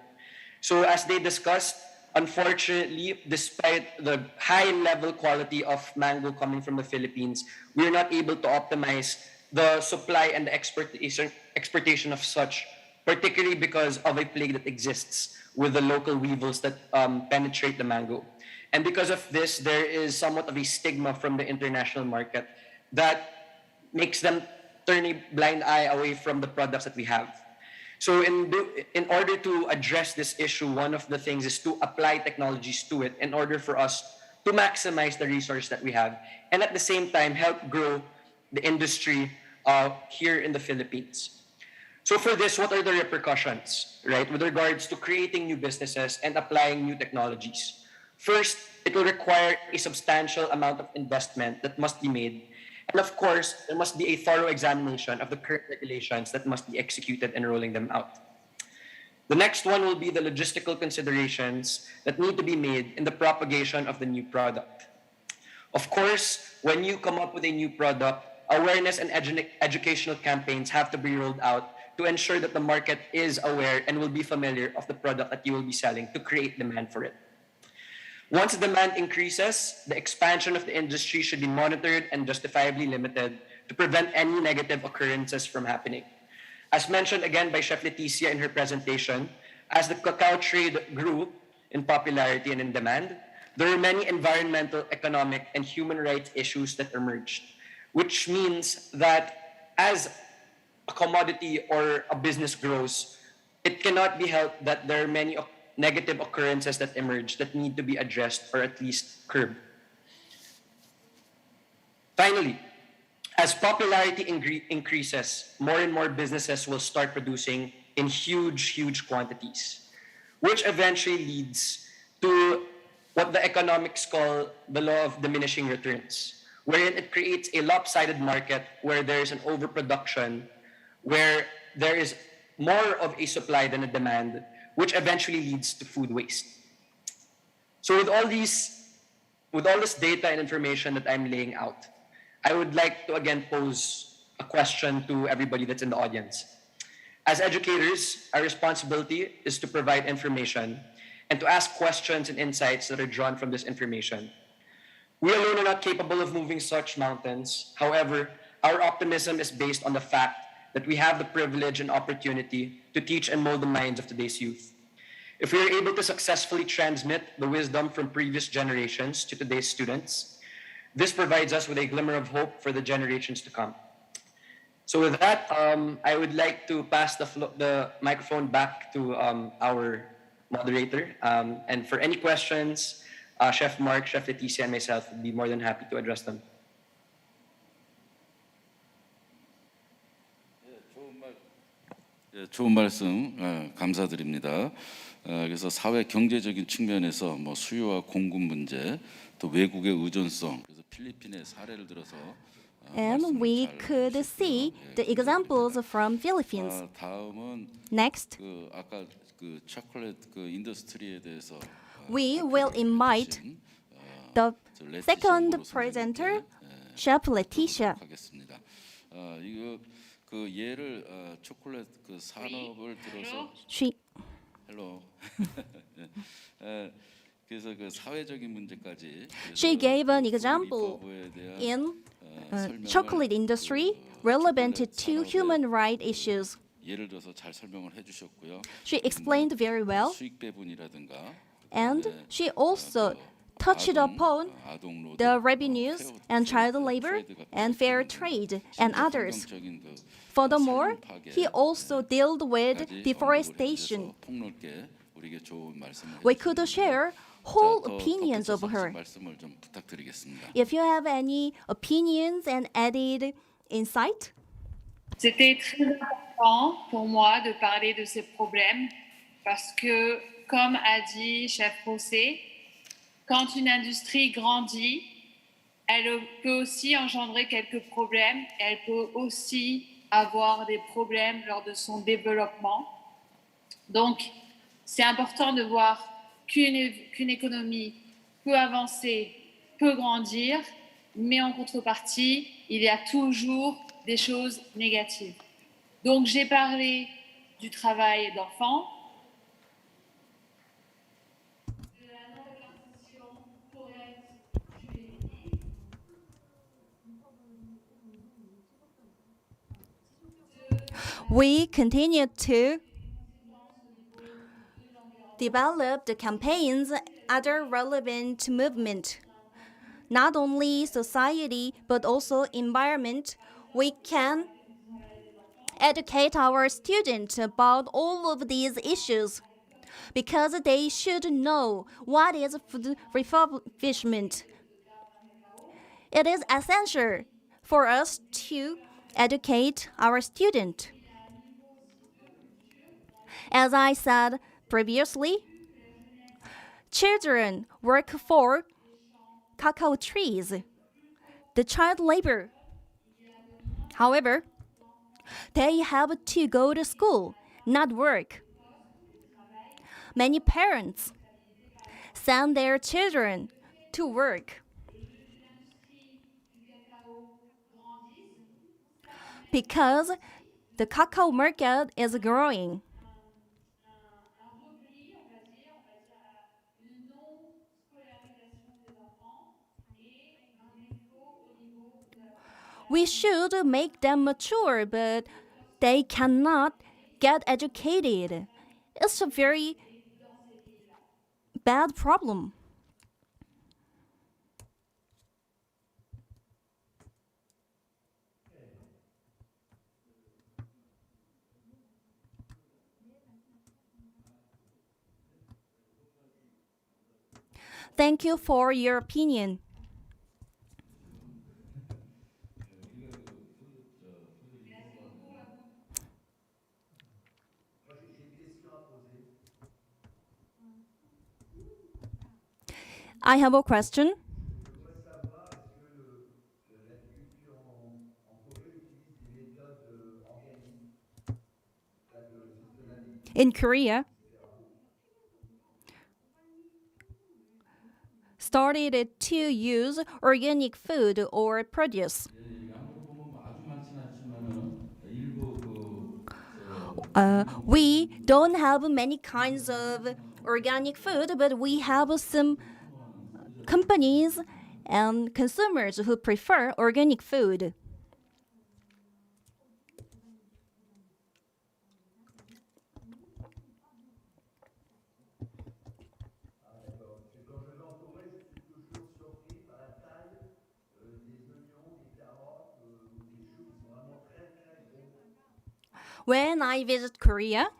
So as they discussed, unfortunately, despite the high level quality of mango coming from the Philippines, we are not able to optimize the supply and the exportation of such, particularly because of a plague that exists with the local weevils that penetrate the mango. And because of this, there is somewhat of a stigma from the international market that makes them turn a blind eye away from the products that we have. So in order to address this issue, one of the things is to apply technologies to it in order for us to maximize the resource that we have and at the same time help grow the industry here in the Philippines. So for this, what are the repercussions, right, with regards to creating new businesses and applying new technologies? First, it will require a substantial amount of investment that must be made. And of course, there must be a thorough examination of the current regulations that must be executed in rolling them out. The next one will be the logistical considerations that need to be made in the propagation of the new product. Of course, when you come up with a new product, awareness and educational campaigns have to be rolled out to ensure that the market is aware and will be familiar of the product that you will be selling to create demand for it. Once demand increases, the expansion of the industry should be monitored and justifiably limited to prevent any negative occurrences from happening. As mentioned again by Chef Leticia in her presentation, as the cacao trade grew in popularity and in demand, there were many environmental, economic, and human rights issues that emerged, which means that as a commodity or a business grows, it cannot be helped that there are many negative occurrences that emerge that need to be addressed or at least curbed. Finally, as popularity increases, more and more businesses will start producing in huge quantities, which eventually leads to what the economics call the law of diminishing returns, wherein it creates a lopsided market where there is an overproduction, where there is more of a supply than a demand, which eventually leads to food waste. So with all this data and information that I'm laying out, I would like to again pose a question to everybody that's in the audience. As educators, our responsibility is to provide information and to ask questions and insights that are drawn from this information. We alone are not capable of moving such mountains. However, our optimism is based on the fact that we have the privilege and opportunity to teach and mold the minds of today's youth. If we are able to successfully transmit the wisdom from previous generations to today's students, this provides us with a glimmer of hope for the generations to come. So with that, I would like to pass the microphone back to our moderator. And for any questions, Chef Mark, Chef Leticia, and myself would be more than happy to address them. 좋은 말씀 감사드립니다. 그래서 사회 경제적인 측면에서 뭐 수요와 공급 문제, 또 외국의 의존성, 그래서 필리핀의 사례를 들어서 And we could see the examples from Philippines. 다음은 Next, 그 아까 그 초콜릿 그 인더스트리에 대해서 we will invite the second presenter, Chef Leticia. 하겠습니다. 이거 그 예를 초콜릿 그 산업을 들어서 헬로 그래서 그 사회적인 문제까지 She gave an example in chocolate industry relevant to human rights issues. 예를 들어서 잘 설명을 해주셨고요. She explained very well, 수익 배분이라든가 and she also touched upon the revenues and child labor and fair trade and others. Furthermore, he also dealt with deforestation. We could share whole opinions of her. If you have any opinions and added insight. C'était très important pour moi de parler de ces problèmes parce que, comme a dit Chef José, quand une industrie grandit, elle peut aussi engendrer quelques problèmes et elle peut aussi avoir des problèmes lors de son développement. Donc, c'est important de voir qu'une économie peut avancer, peut grandir, mais en contrepartie, il y a toujours des choses négatives. Donc, j'ai parlé du travail d'enfants, de la non-répartition correcte du bénéfice, We continue to develop the campaigns, other relevant movement. Not only society, but also environment. We can educate our students about all of these issues because they should know what is food refurbishment. It is essential for us to educate our students. As I said previously, children work for cacao trees, the child labor. However, they have to go to school, not work. Many parents send their children to work because the cacao market is growing. We should make them mature, but they cannot get educated. It's a very bad problem. Thank you for your opinion. I have a question. Je voudrais savoir, est-ce que l'agriculture en Corée utilise des méthodes organiques, de système d'agriculture, In Korea, started to use organic food or produce. We don't have many kinds of organic food, but we have some companies and consumers who prefer organic food. d'accord. Parce que quand je vais en Corée, je suis toujours surpris par la taille des oignons, des carottes ou des choux qui sont vraiment très très gros. When I visit Korea,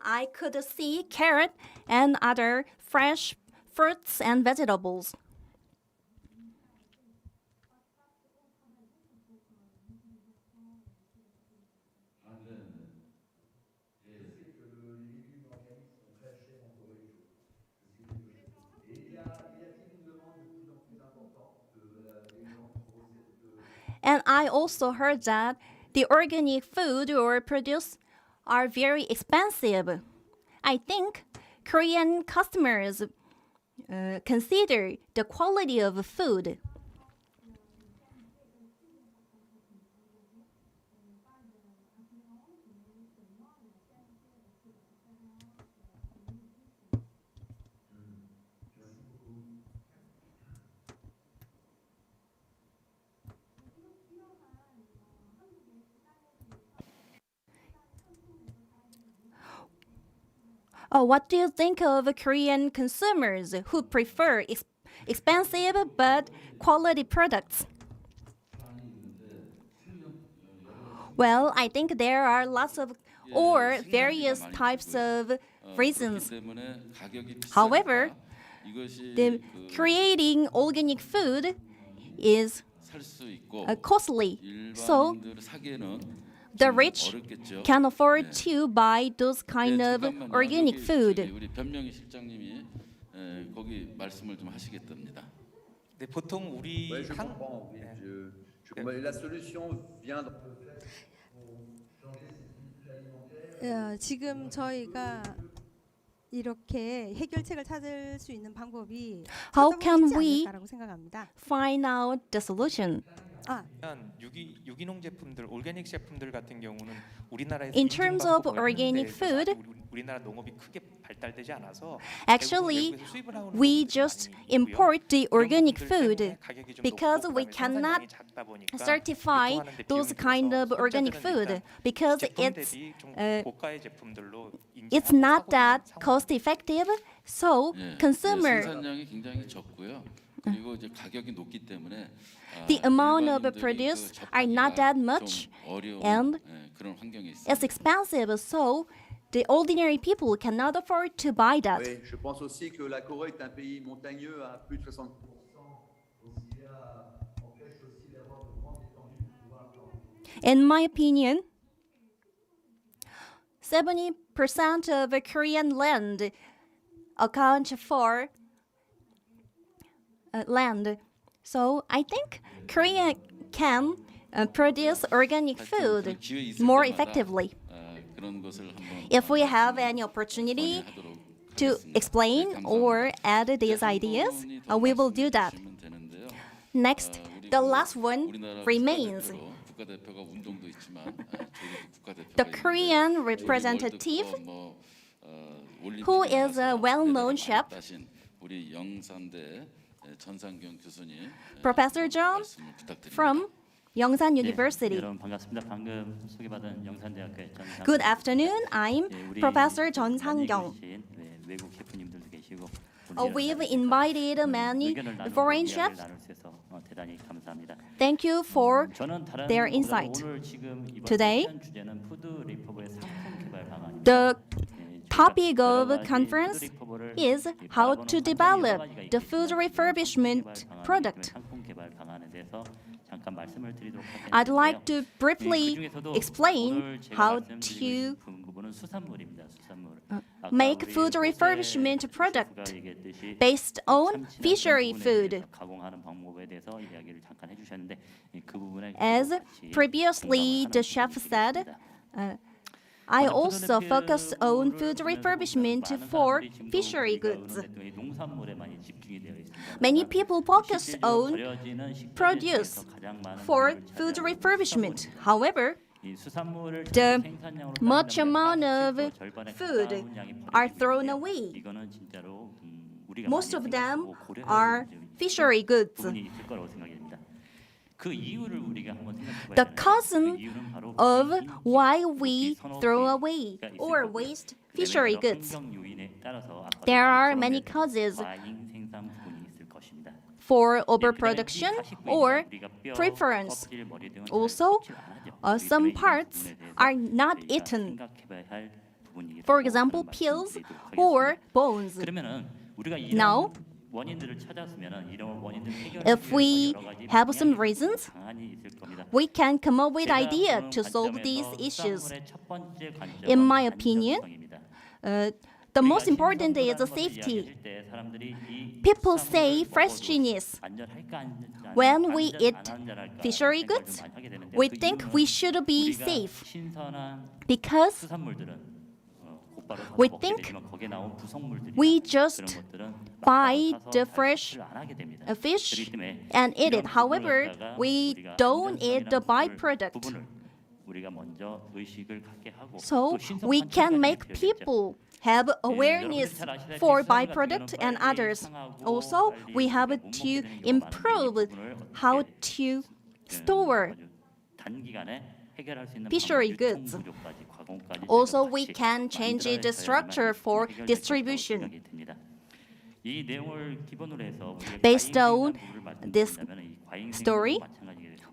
I could see carrot and other fresh fruits and vegetables. Je sais que les légumes organiques sont très chers en Corée, je sais quelque chose. Et y a-t-il une demande de plus en plus importante des gens pour And I also heard that the organic food or produce are very expensive. I think Korean customers consider the quality of food. What do you think of Korean consumers who prefer expensive but quality products? Well, I think there are lots of or various types of reasons. However, the creating organic food is costly, so the rich can afford to buy those kind of organic food. 우리 변명희 실장님이 거기 말씀을 좀 하시겠답니다. 네, 보통 우리 Ouais, je comprends. Oui, je comprends. La solution vient changer ces habitudes alimentaires. 지금 저희가 이렇게 해결책을 찾을 수 있는 방법이 How 찾아보기 can 쉽지 we 않을까라고 생각합니다. find out the solution? 유기농 제품들, 올게닉 제품들 같은 경우는 우리나라에서 In terms of 인증받고 organic 있는데 food, 우리나라 농업이 크게 발달되지 않아서 actually, we just import the organic food because we cannot certify those kind of organic food because it's not that cost effective. So consumer 생산량이 굉장히 적고요. 그리고 이제 가격이 높기 때문에 the amount of produce are not that much and 그런 환경에 it's expensive. So the ordinary people cannot afford to buy that. Oui, je pense aussi que la Corée est un pays montagneux à plus de 60%. In my opinion, 70% of Korean land account for land. So I think Korea can produce organic food more effectively. If we have any opportunity to explain or add these ideas, we will do that. Next, the last one remains. The Korean representative, who is a well-known chef, Professor John from Yongsan University. 여러분 반갑습니다. 방금 소개받은 영산대학교의 전상. Good afternoon. I'm Professor Jeon Sang-kyung. 외국 셰프님들도 계시고. We've invited many foreign chefs. 대단히 감사합니다. Thank you for 저는 다른 their insight. 오늘 지금 이번 Today, 주제는 푸드 리퍼블의 상품 개발 방안입니다. the topic of conference is how to develop the food refurbishment product. 상품 개발 방안에 대해서 잠깐 말씀을 드리도록 하겠는데요. I'd like to briefly 그중에서도 explain 오늘 제가 how 말씀드리고 to 싶은 부분은 수산물입니다. 수산물. make food refurbishment product based on fishery food. 가공하는 방법에 대해서 이야기를 잠깐 해주셨는데 그 부분에 As previously the chef said, I also focus on food refurbishment for fishery goods. Many people focus on produce for food refurbishment. However, the much amount of food are thrown away. Most of them are fishery goods. The cause of why we throw away or waste fishery goods. There are many causes for overproduction or preference. Also, some parts are not eaten. For example, peels or bones. Now, if we have some reasons, we can come up with ideas to solve these issues. In my opinion, the most important is safety. People say freshness. When we eat fishery goods, we think we should be safe because we think we just buy the fresh fish and eat it. However, we don't eat the byproduct. So we can make people have awareness for byproduct and others. Also, we have to improve how to store fishery goods. Also, we can change the structure for distribution. Based on this story,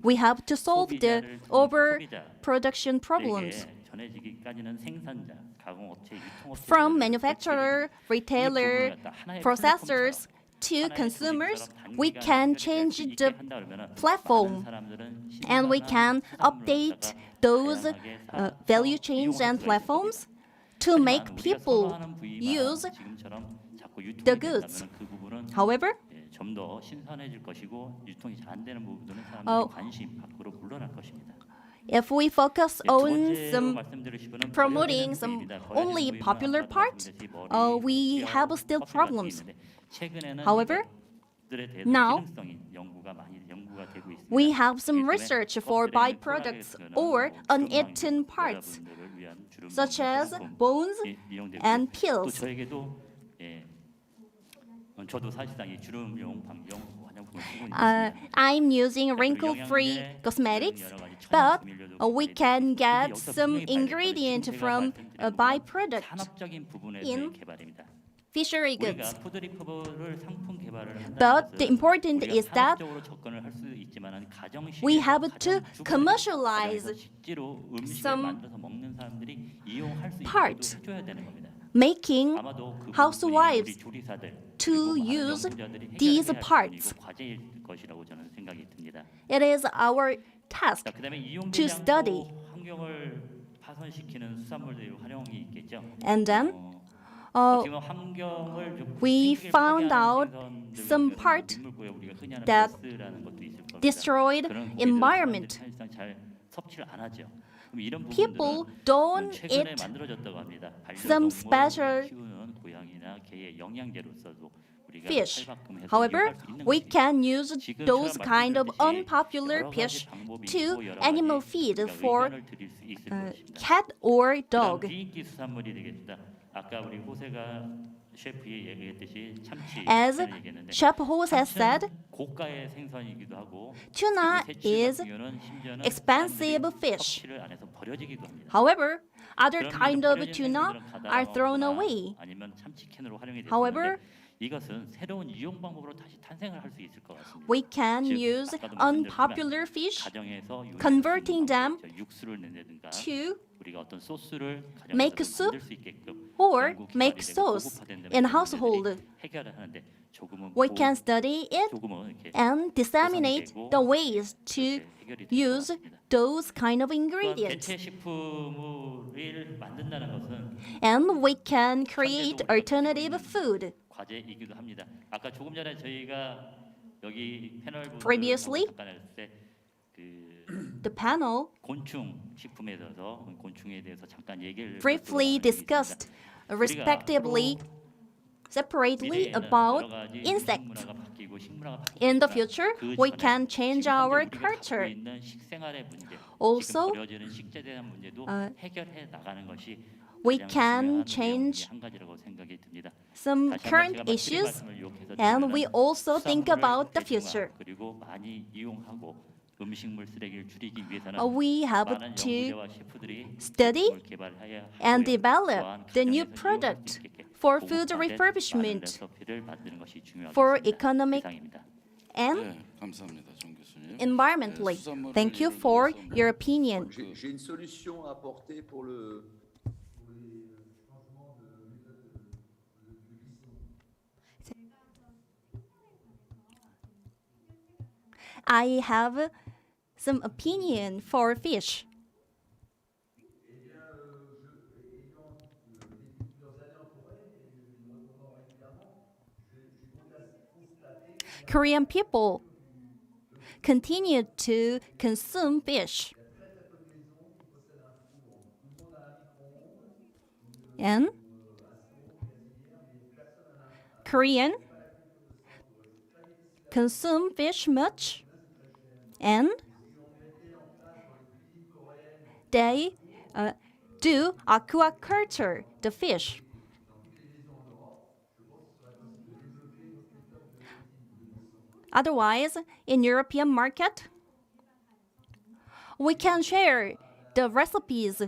we have to solve the overproduction problems. From manufacturer, retailer, processors to consumers, we can change the platform and we can update those value chains and platforms to make people use the goods. However, if we focus on some promoting some only popular part, we have still problems. However, now we have some research for byproducts or uneaten parts, such as bones and peels. I'm using wrinkle-free cosmetics, but we can get some ingredient from a byproduct in fishery goods. But the important is that we have to commercialize some parts, making housewives to use these parts. It is our task to study. And then we found out some part that destroyed environment. People don't eat some special fish. However, we can use those kind of unpopular fish to animal feed for cat or dog. As Chef Ho has said, 고가의 생선이기도 하고 Tuna 그리고 새치 is 같은 경우는 심지어는 expensive 사람들이 fish. 섭취를 안 해서 버려지기도 합니다. However, other 그런 kind of 버려진 tuna 생선들은 are 가다가 thrown 먹거나 away. 아니면 참치캔으로 활용이 However, 되는데 이것은 새로운 이용 방법으로 다시 탄생을 할 수 있을 것 같습니다. we can 즉, use 아까도 말씀드렸지만 unpopular fish, 가정에서 요리할 수 converting 있는 them 방법, 육수를 낸다든가 to 우리가 어떤 소스를 make 가정에서 soup 만들 수 있게끔 or 연구 make 개발이 되고 sauce 고급화된 in 문제들이 household. 해결을 하는데 조금은 We can study it 조금은 이렇게 and disseminate 보상되고 the ways to 해결이 될 것 use 같습니다. those kind of 또한 ingredients. 대체 식품을 만든다는 것은 And we can create alternative food. 과제이기도 합니다. 아까 조금 전에 저희가 여기 패널 분들하고 Previously, 잠깐 했을 때그 The panel 곤충 식품에 대해서 곤충에 대해서 잠깐 얘기를 briefly discussed respectively, separately about insects. In the future, we can change our culture. Also, we can change some current issues, and we also think about the future. We have to study and develop the new product for food refurbishment for economic and environmentally. Thank you for your opinion. J'ai une solution à apporter pour le I have some opinion for fish. Korean people continue to consume fish. And Korean consume fish much, and they do aquaculture the fish. Otherwise, in European market, we can share the recipes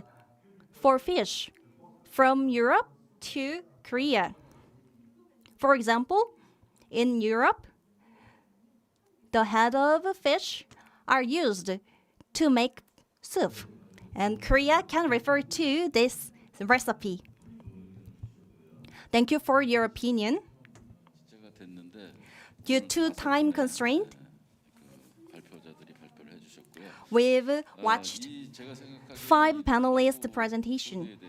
for fish from Europe to Korea. For example, in Europe, the head of fish are used to make soup, and Korea can refer to this recipe. Thank you for your opinion. Due to time constraint, we've watched 5 panelists' presentation.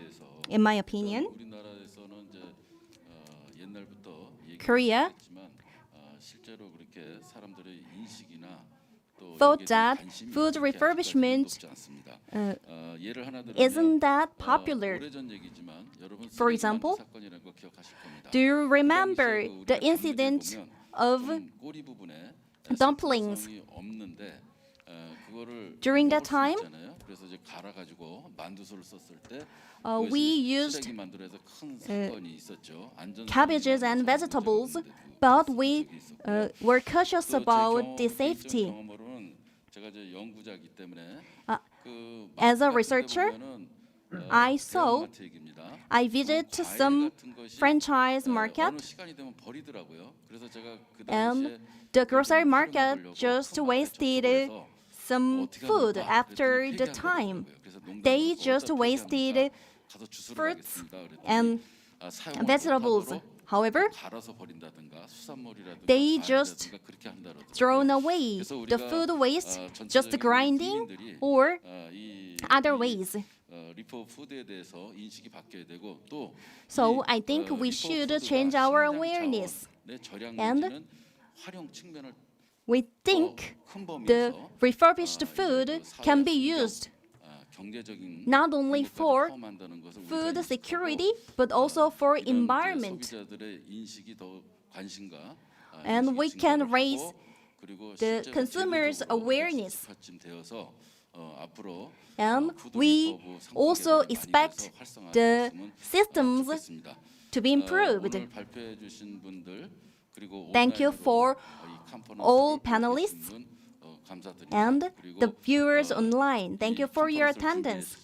In my opinion, Korea thought that food refurbishment isn't that popular. For example, do you remember the incident of dumplings? During that time, we used cabbages and vegetables, but we were cautious about the safety. As a researcher, I visited some franchise market, and the grocery market just wasted some food after the time. They just wasted fruits and vegetables. However, they just thrown away the food waste, just grinding or other ways. So I think we should change our awareness. And we think the refurbished food can be used not only for food security, but also for environment. And we can raise the consumers' awareness. And we also expect the systems to be improved. Thank you for all panelists and the viewers online. Thank you for your attendance.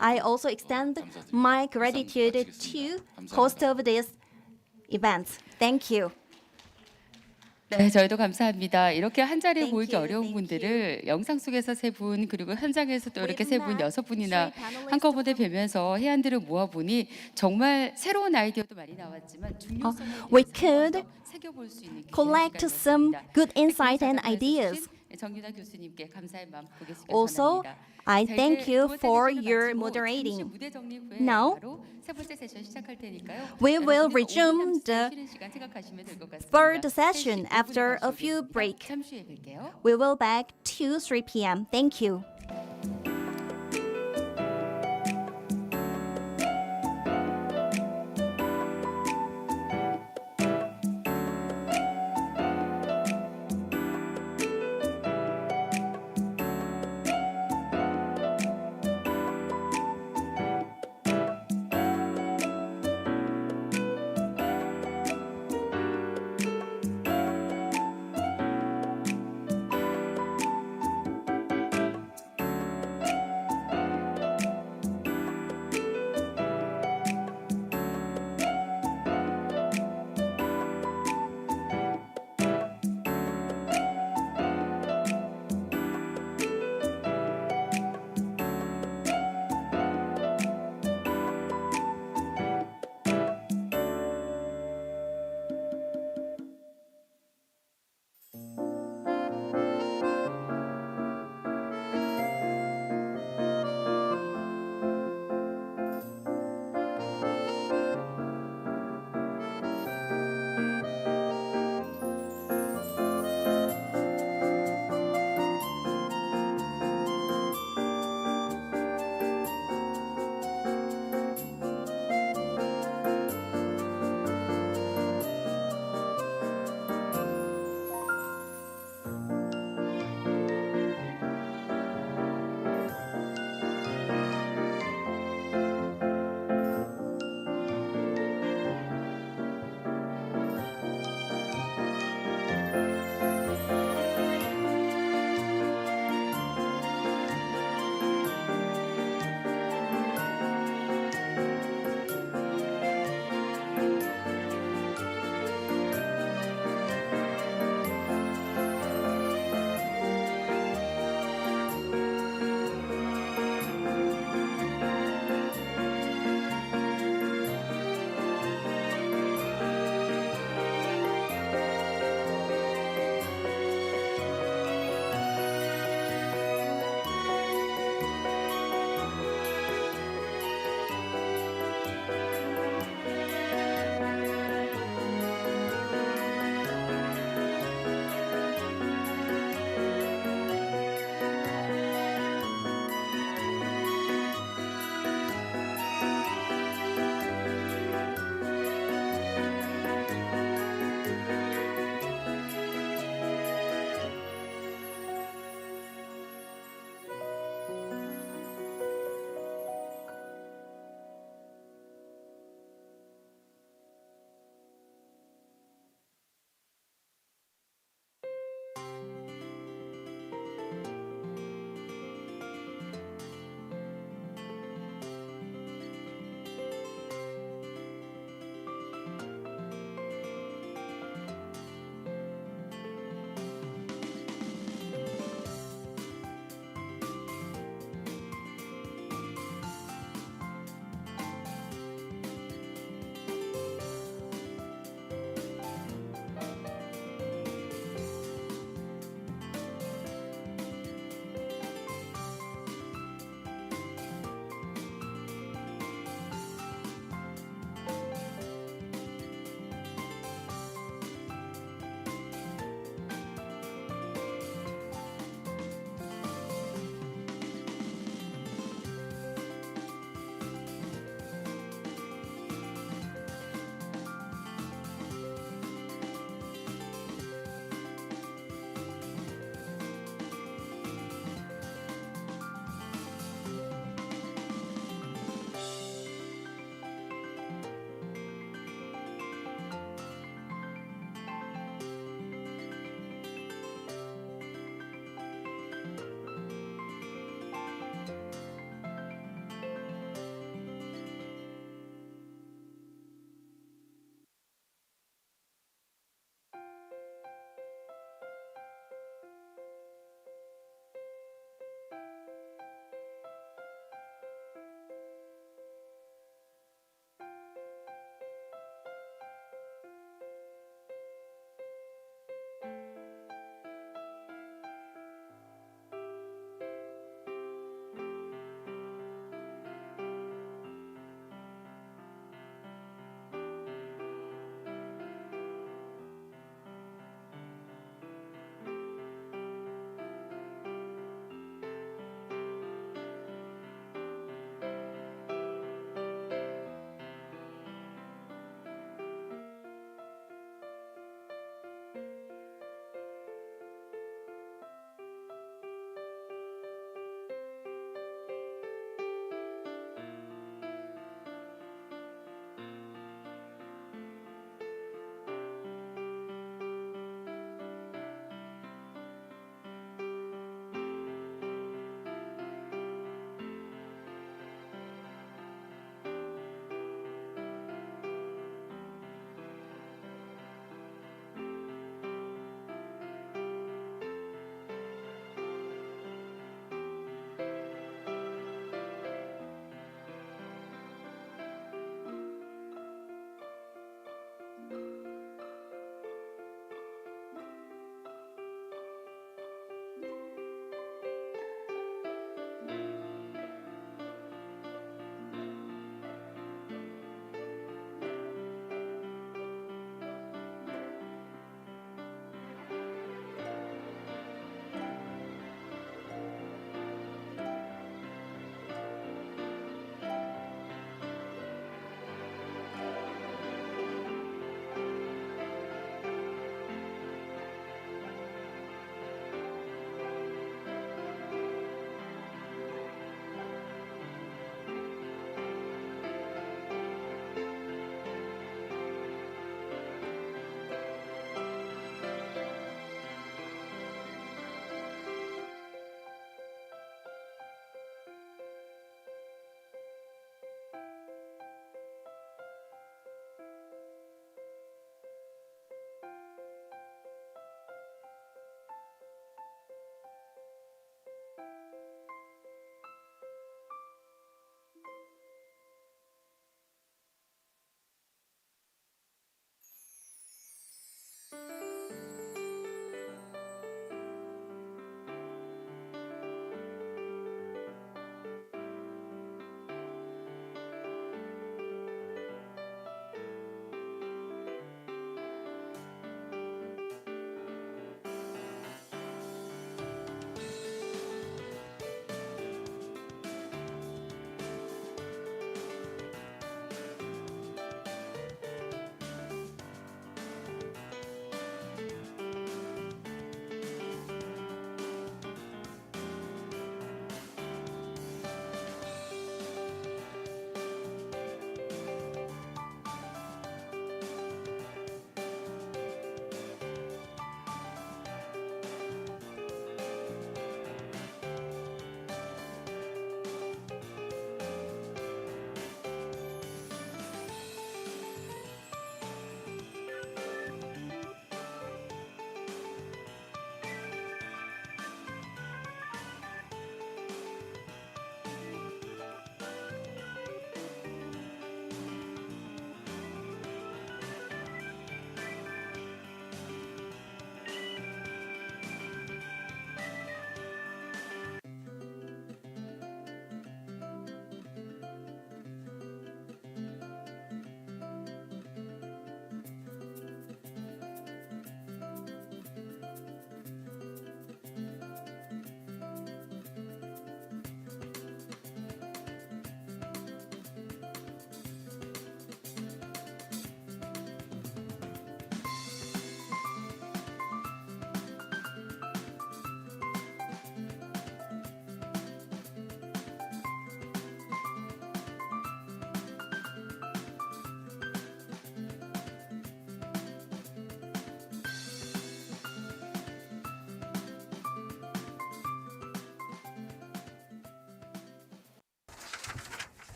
I also extend my gratitude to host of this event. Thank you. 네, 저희도 감사합니다. 이렇게 한 자리에 Thank 모이기 you, 어려운 thank 분들을 영상 속에서 세 분, 그리고 현장에서 또 이렇게 세 분, met 여섯 분이나 three panelists 한꺼번에 뵈면서 해안들을 모아보니 정말 새로운 아이디어도 많이 나왔지만 중요성에 we 대해서 could 한번 더 새겨볼 수 있는 귀한 collect some 시간이었습니다. good insight and 작가님을 ideas. 해주신 정윤아 교수님께 감사의 마음 고객님께 Also, 전합니다. I 자, thank 이제 you 두 번째 for 세션을 your 마치고 moderating. 잠시 무대 정리 후에 Now, 바로 세 번째 세션 시작할 테니까요. we will 여러분들은 resume 5분 the 쉬는 시간 생각하시면 될 것 같습니다. third session 3시 5분에 after 다시 a few 오겠습니다. break. 잠시 후에 뵐게요. We will back to 3 p.m. Thank you.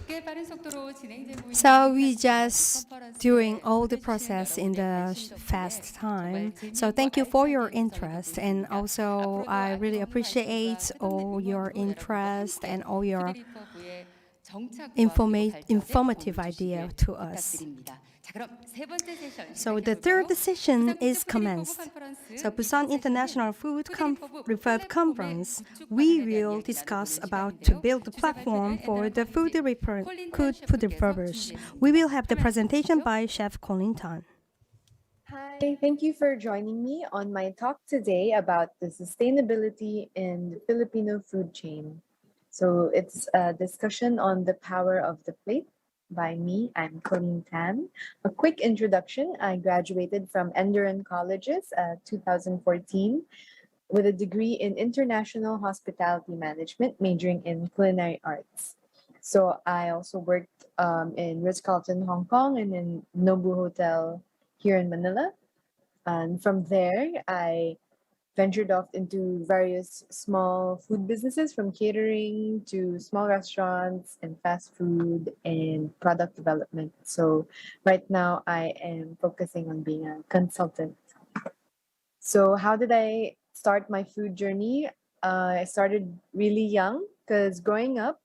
꽤 빠른 속도로 진행되고 있는 So we 이 just 컨퍼런스에 doing all the 참여해주신 process in 여러분의 the 관심 덕분에 fast time. 정말 So 재미있고 thank you for 알차게 your 저희 interest, 듣고 and 있습니다. also 앞으로도 I really 아낌없는 관심과 appreciate 끝없는 all your 응원으로 여러분과 interest 함께 and all your 푸드리퍼브의 정착과 그리고 발전에 informative 도움을 idea 주시길 to us. 부탁드립니다. 자, 그럼 세 번째 세션 So 시작해 the third 볼까요? session 부산 is 국제 푸드리퍼브 commenced. 컨퍼런스 So 이 Busan 첫 International 세션은 Food 푸드리퍼브 REFURB 플랫폼의 Conference, 구축 we 방안에 대한 will 이야기 discuss 나눠보는 about to 시간인데요. build the 주제 platform 발표를 for the food 콜린탄 셰프께서 refurbers. 준비했습니다. We will have the 화면 presentation 보시죠. by Chef Colin Tan. Hi, thank you for joining me on my talk today about the sustainability in the Filipino food chain. So it's a discussion on the power of the plate by me. I'm Colleen Tan. A quick introduction. I graduated from Enduran Colleges 2014 with a degree in international hospitality management, majoring in culinary arts. So I also worked in Ritz-Carlton, Hong Kong, and in Nobu Hotel here in Manila. And from there, I ventured off into various small food businesses, from catering to small restaurants and fast food and product development. So right now I am focusing on being a consultant. So how did I start my food journey? I started really young because growing up,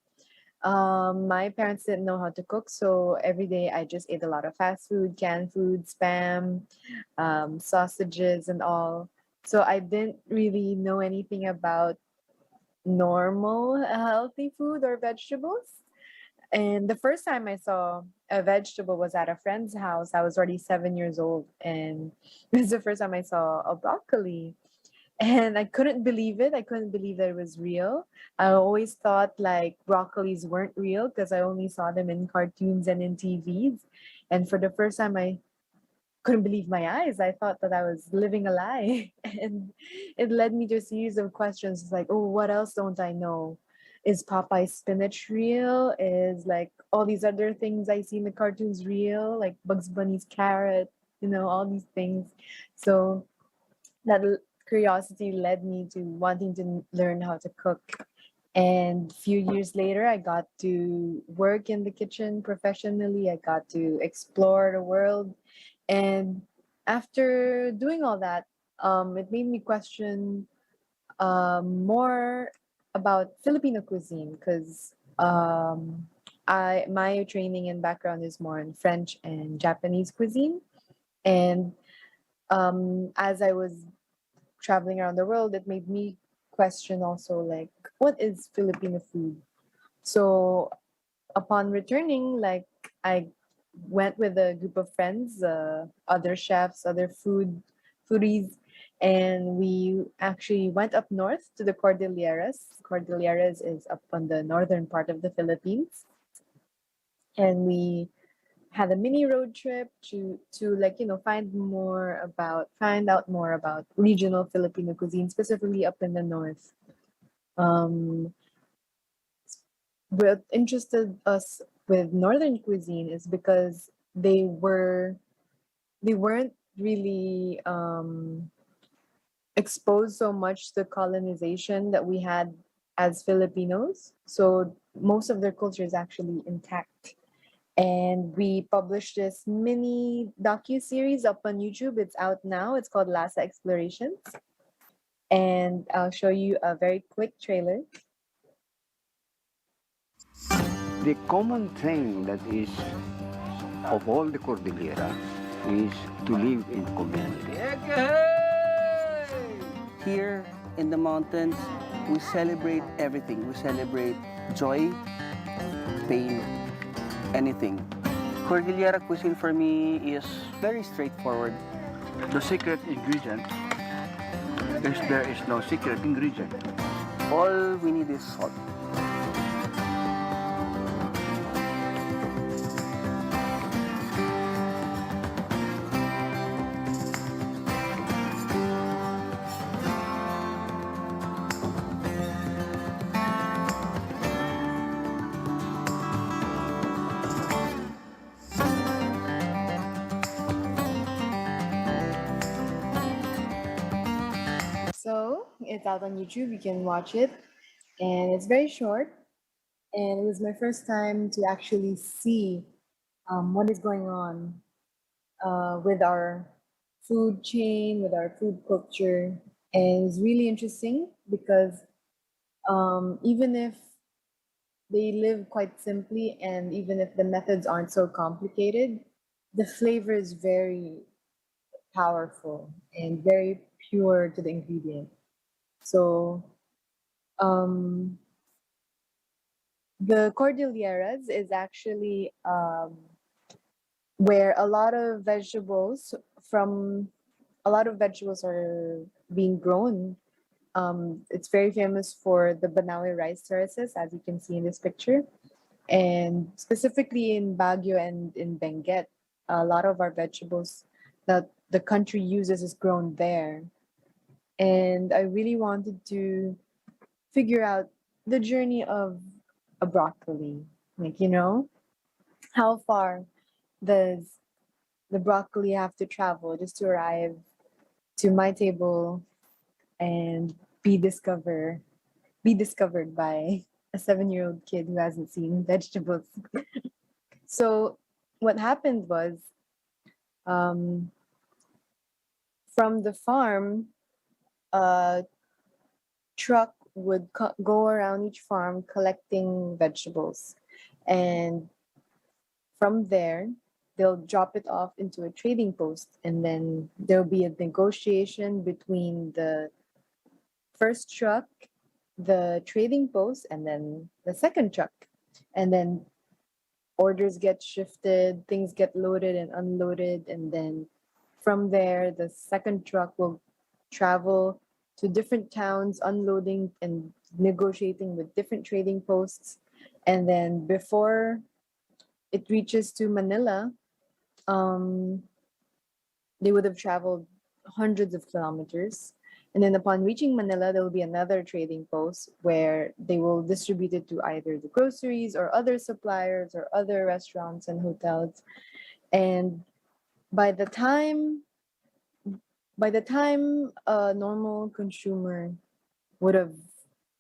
my parents didn't know how to cook, so every day I just ate a lot of fast food, canned food, spam, sausages, and all. So I didn't really know anything about normal healthy food or vegetables. And the first time I saw a vegetable was at a friend's house. I was already 7 years old, and it was the first time I saw a broccoli. And I couldn't believe it. I couldn't believe that it was real. I always thought like broccolis weren't real because I only saw them in cartoons and in TVs. And for the first time, I couldn't believe my eyes. I thought that I was living a lie. And it led me to a series of questions. It's like, oh, what else don't I know? Is Popeye's spinach real? Is like all these other things I see in the cartoons real? Like Bugs Bunny's carrot, all these things. So that curiosity led me to wanting to learn how to cook. And a few years later, I got to work in the kitchen professionally. I got to explore the world. And after doing all that, it made me question more about Filipino cuisine because my training and background is more in French and Japanese cuisine. And as I was traveling around the world, it made me question also like, what is Filipino food? So upon returning, like I went with a group of friends, other chefs, other foodies, and we actually went up north to the Cordilleras. Cordilleras is up on the northern part of the Philippines. And we had a mini road trip to find out more about regional Filipino cuisine, specifically up in the north. What interested us with northern cuisine is because they weren't really exposed so much to colonization that we had as Filipinos. So most of their culture is actually intact. And we published this mini docu-series up on YouTube. It's out now. It's called Lhasa Explorations. And I'll show you a very quick trailer. The common thing that is of all the Cordillera is to live in community. Here in the mountains, we celebrate everything. We celebrate joy, pain, anything. Cordillera cuisine for me is very straightforward. The secret ingredient is there is no secret ingredient. All we need is salt. So it's out on YouTube. You can watch it, and it's very short. And it was my first time to actually see what is going on with our food chain, with our food culture. And it's really interesting because even if they live quite simply and even if the methods aren't so complicated, the flavor is very powerful and very pure to the ingredient. So the Cordilleras is actually where a lot of vegetables are being grown. It's very famous for the Banawe rice terraces, as you can see in this picture. And specifically in Baguio and in Benguet, a lot of our vegetables that the country uses is grown there. And I really wanted to figure out the journey of a broccoli. Like, how far does the broccoli have to travel just to arrive to my table and be discovered by a 7-year-old kid who hasn't seen vegetables. So what happened was um, from the farm, a truck would go around each farm collecting vegetables. And from there, they'll drop it off into a trading post. And then there'll be a negotiation between the first truck, the trading post, and then the second truck. And then orders get shifted, things get loaded and unloaded, and then from there, the second truck will travel to different towns, unloading and negotiating with different trading posts. And then before it reaches to Manila, um, they would have traveled hundreds of kilometers. And then upon reaching Manila, there will be another trading post where they will distribute it to either the groceries or other suppliers or other restaurants and hotels. And by the time a normal consumer would have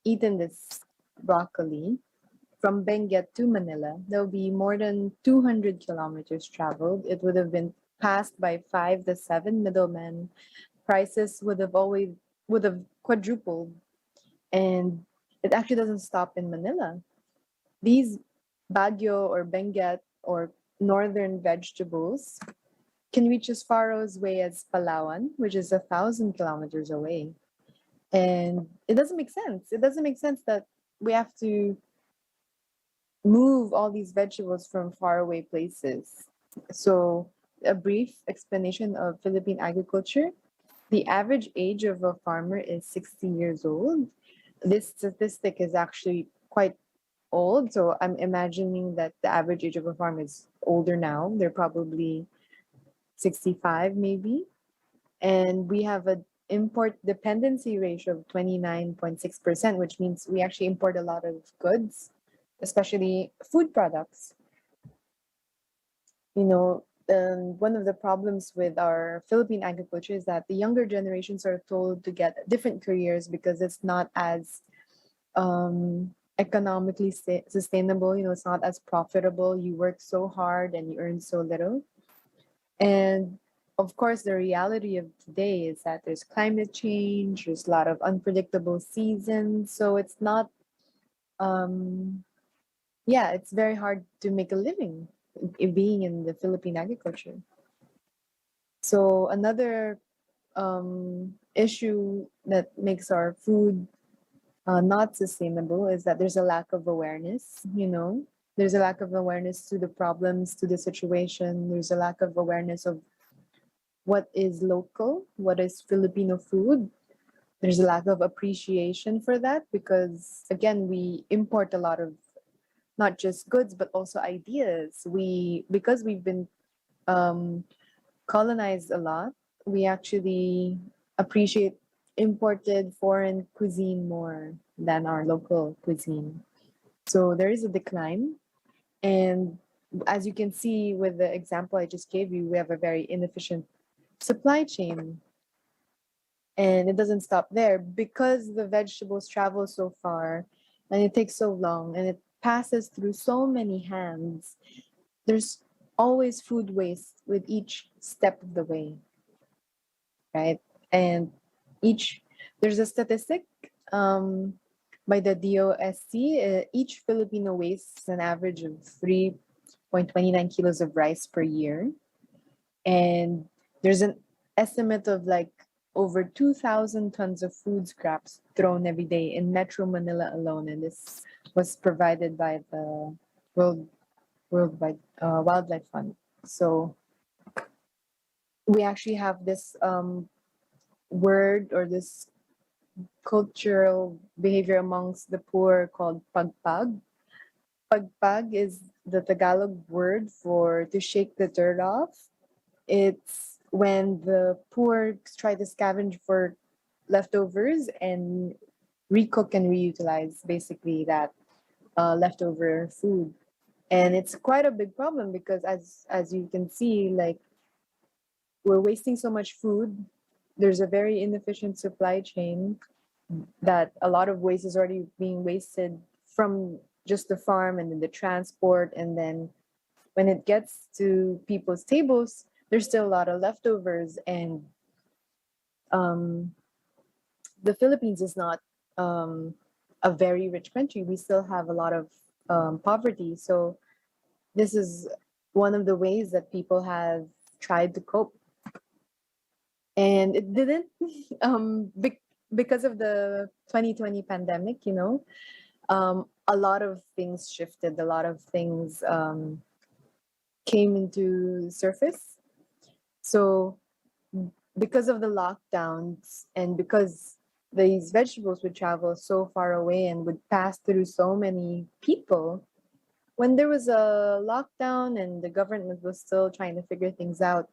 eaten this broccoli from Benguet to Manila, there will be more than 200 kilometers traveled. It would have been passed by 5 to 7 middlemen. Prices would have quadrupled, and it actually doesn't stop in Manila. These Baguio or Benguet or northern vegetables can reach as far away as Palawan, which is 1,000 kilometers away. And it doesn't make sense. It doesn't make sense that we have to move all these vegetables from faraway places. So, a brief explanation of Philippine agriculture. The average age of a farmer is 60 years old. This statistic is actually quite old. So, I'm imagining that the average age of a farmer is older now. They're probably 65, maybe. And we have an import dependency ratio of 29.6%, which means we actually import a lot of goods, especially food products. One of the problems with our Philippine agriculture is that the younger generations are told to get different careers because it's not as economically sustainable. It's not as profitable. You work so hard and you earn so little. And of course, the reality of today is that there's climate change, there's a lot of unpredictable seasons. So it's not, it's very hard to make a living being in the Philippine agriculture. So another issue that makes our food not sustainable is that there's a lack of awareness. There's a lack of awareness to the problems, to the situation. There's a lack of awareness of what is local, what is Filipino food. There's a lack of appreciation for that because, again, we import a lot of not just goods but also ideas. Because we've been colonized a lot, we actually appreciate imported foreign cuisine more than our local cuisine. So there is a decline. And as you can see with the example I just gave you, we have a very inefficient supply chain. And it doesn't stop there because the vegetables travel so far and it takes so long and passes through so many hands, there's always food waste with each step of the way, right? And each there's a statistic by the DOSC. Each Filipino wastes an average of 3.29 kilos of rice per year, and there's an estimate of like over 2,000 tons of food scraps thrown every day in Metro Manila alone, and this was provided by the Worldwide Wildlife Fund. So we actually have this word or this cultural behavior amongst the poor called pagpag. Pagpag is the Tagalog word for to shake the dirt off. It's when the poor try to scavenge for leftovers and recook and reutilize basically that leftover food. And it's quite a big problem because as you can see, like we're wasting so much food. There's a very inefficient supply chain that a lot of waste is already being wasted from just the farm and then the transport, and then when it gets to people's tables, there's still a lot of leftovers. And um, the Philippines is not a very rich country. We still have a lot of poverty. So this is one of the ways that people have tried to cope. And it didn't because of the 2020 pandemic, you know, a lot of things shifted, a lot of things came into surface. So because of the lockdowns and because these vegetables would travel so far away and would pass through so many people, when there was a lockdown and the government was still trying to figure things out,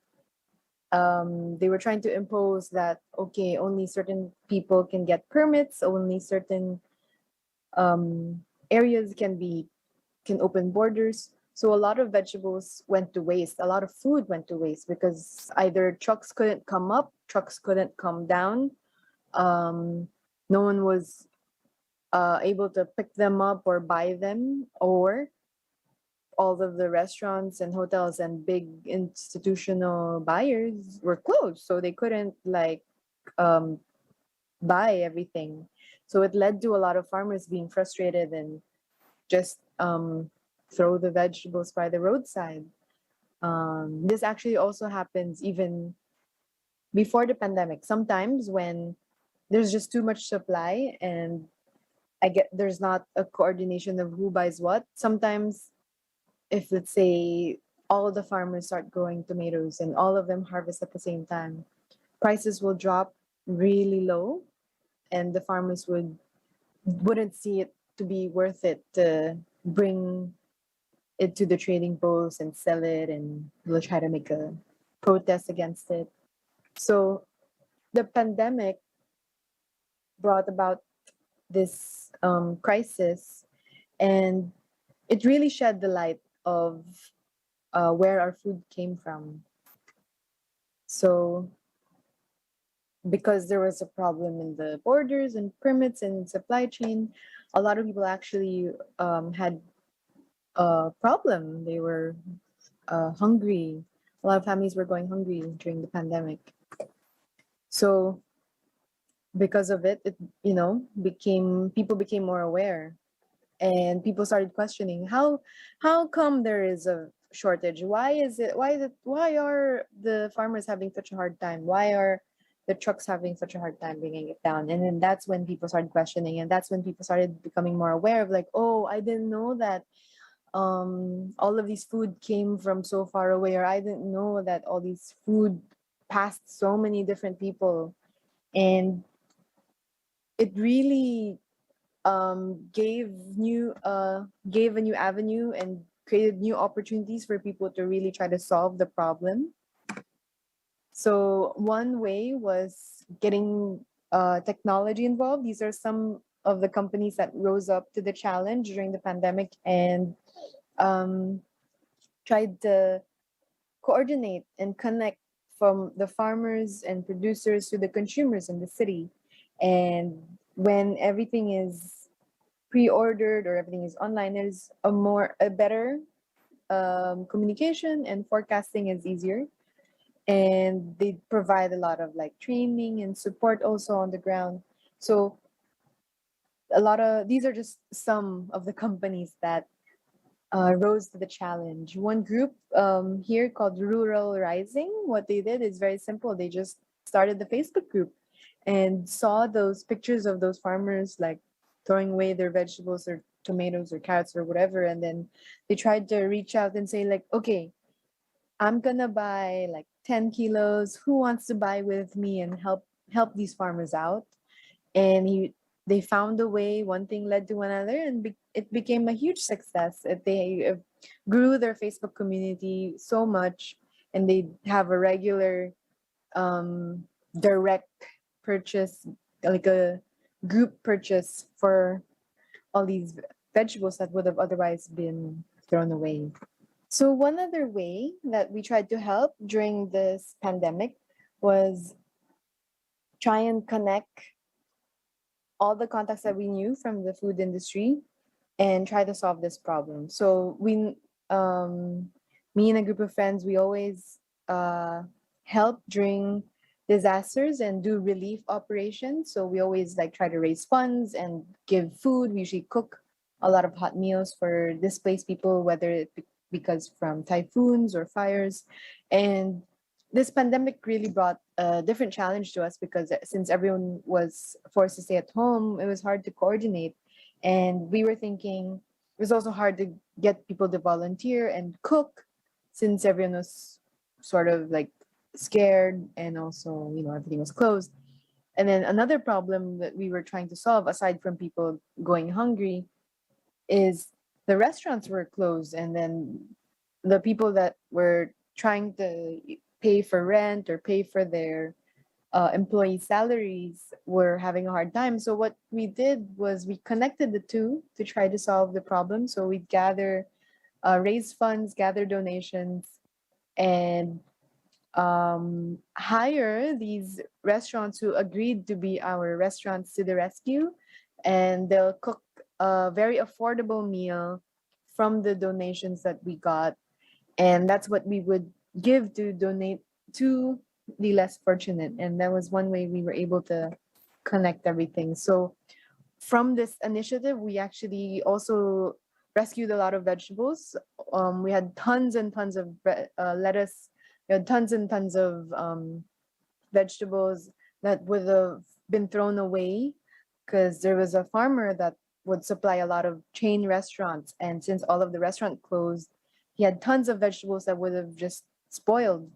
they were trying to impose that, okay, only certain people can get permits, only certain areas can open borders. So a lot of vegetables went to waste, a lot of food went to waste because either trucks couldn't come up, trucks couldn't come down. No one was able to pick them up or buy them, or all of the restaurants and hotels and big institutional buyers were closed, so they couldn't like buy everything. So it led to a lot of farmers being frustrated and just throw the vegetables by the roadside. This actually also happens even before the pandemic. Sometimes when there's just too much supply and I get there's not a coordination of who buys what. Sometimes if let's say all the farmers start growing tomatoes and all of them harvest at the same time, prices will drop really low and the farmers wouldn't see it to be worth it to bring it to the trading post and sell it, and they'll try to make a protest against it. So the pandemic brought about this crisis, and it really shed the light of where our food came from. So because there was a problem in the borders and permits and supply chain, a lot of people actually had a problem. They were hungry. A lot of families were going hungry during the pandemic. So because of it, you know, people became more aware, and people started questioning how come there is a shortage? Why are the farmers having such a hard time? Why are the trucks having such a hard time bringing it down? And then that's when people started questioning, and that's when people started becoming more aware of like, oh, I didn't know that all of these food came from so far away, or I didn't know that all these food passed so many different people. And it really gave a new avenue and created new opportunities for people to really try to solve the problem. So one way was getting technology involved. These are some of the companies that rose up to the challenge during the pandemic and tried to coordinate and connect from the farmers and producers to the consumers in the city. And when everything is pre-ordered or everything is online, there's a better communication, and forecasting is easier. And they provide a lot of like training and support also on the ground. So a lot of these are just some of the companies that rose to the challenge. One group here called Rural Rising, what they did is very simple. They just started the Facebook group and saw those pictures of those farmers like throwing away their vegetables or tomatoes or carrots or whatever. And then they tried to reach out and say like, okay, I'm gonna buy like 10 kilos. Who wants to buy with me and help these farmers out? And they found a way. One thing led to another, and it became a huge success. They grew their Facebook community so much, and they have a regular direct purchase, like a group purchase for all these vegetables that would have otherwise been thrown away. So one other way that we tried to help during this pandemic was try and connect all the contacts that we knew from the food industry and try to solve this problem. So me and a group of friends, we always help during disasters and do relief operations. So we always like try to raise funds and give food. We usually cook a lot of hot meals for displaced people, whether it be because from typhoons or fires. And this pandemic really brought a different challenge to us because since everyone was forced to stay at home, it was hard to coordinate. And we were thinking it was also hard to get people to volunteer and cook since everyone was sort of like scared and also, everything was closed. And then another problem that we were trying to solve, aside from people going hungry, is the restaurants were closed. And then the people that were trying to pay for rent or pay for their employee salaries were having a hard time. So what we did was we connected the two to try to solve the problem. So we'd raise funds, gather donations, and hire these restaurants who agreed to be our restaurants to the rescue. And they'll cook a very affordable meal from the donations that we got. And that's what we would give to donate to the less fortunate. And that was one way we were able to connect everything. So from this initiative, we actually also rescued a lot of vegetables. We had tons and tons of lettuce. We had tons and tons of vegetables that would have been thrown away because there was a farmer that would supply a lot of chain restaurants. And since all of the restaurant closed, he had tons of vegetables that would have just spoiled.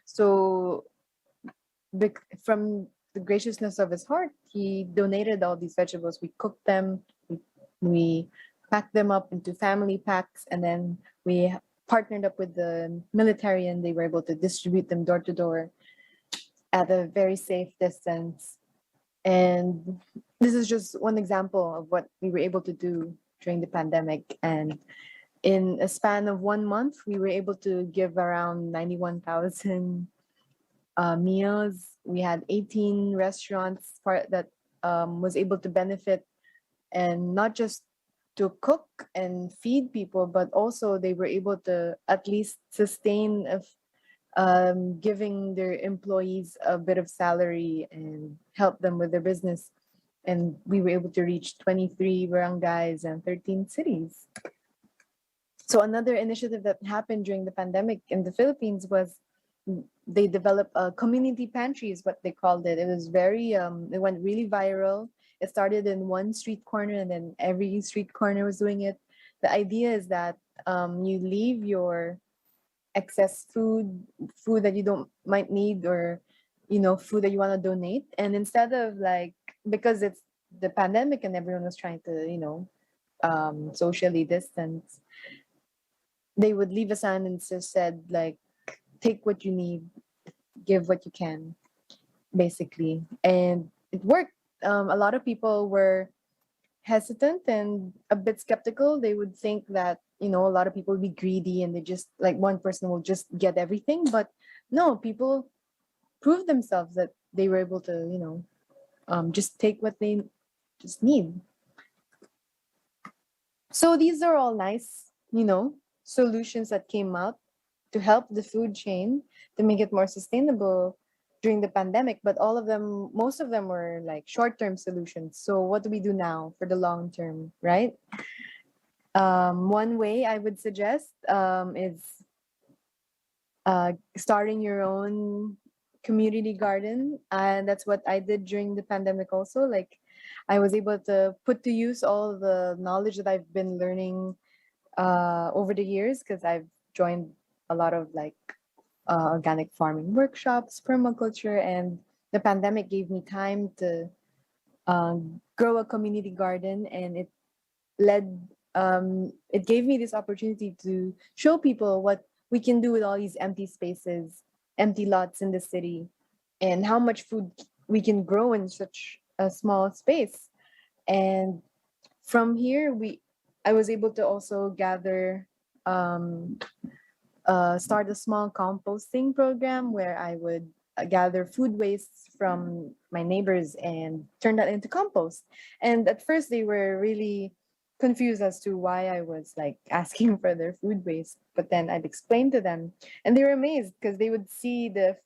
So from the graciousness of his heart, he donated all these vegetables. We cooked them, we packed them up into family packs, and then we partnered up with the military and they were able to distribute them door to door at a very safe distance. And this is just one example of what we were able to do during the pandemic. And in a span of 1 month, we were able to give around 91,000 meals. We had 18 restaurants that was able to benefit, and not just to cook and feed people, but also they were able to at least sustain giving their employees a bit of salary and help them with their business. And we were able to reach 23 barangays and 13 cities. So another initiative that happened during the pandemic in the Philippines was they developed a community pantry, is what they called it. It was it went really viral. It started in one street corner and then every street corner was doing it. The idea is that you leave your excess food that you might need, or food that you want to donate, and instead of because it's the pandemic and everyone was trying to socially distance, they would leave a sign and just said take what you need, give what you can, basically. And it worked. A lot of people were hesitant and a bit skeptical. They would think that a lot of people would be greedy and they just one person will just get everything. But no, people proved themselves that they were able to just take what they just need. So these are all nice, solutions that came out to help the food chain to make it more sustainable during the pandemic. But most of them were like short-term solutions. So what do we do now for the long term, right? One way I would suggest is starting your own community garden. And that's what I did during the pandemic also. Like I was able to put to use all the knowledge that I've been learning over the years because I've joined a lot of like organic farming workshops, permaculture, and the pandemic gave me time to grow a community garden, and led it gave me this opportunity to show people what we can do with all these empty spaces, empty lots in the city, and how much food we can grow in such a small space. And from here, I was able to also um, start a small composting program where I would gather food waste from my neighbors and turn that into compost. And at first, they were really confused as to why I was like asking for their food waste. But then I'd explain to them, and they were amazed because they would see the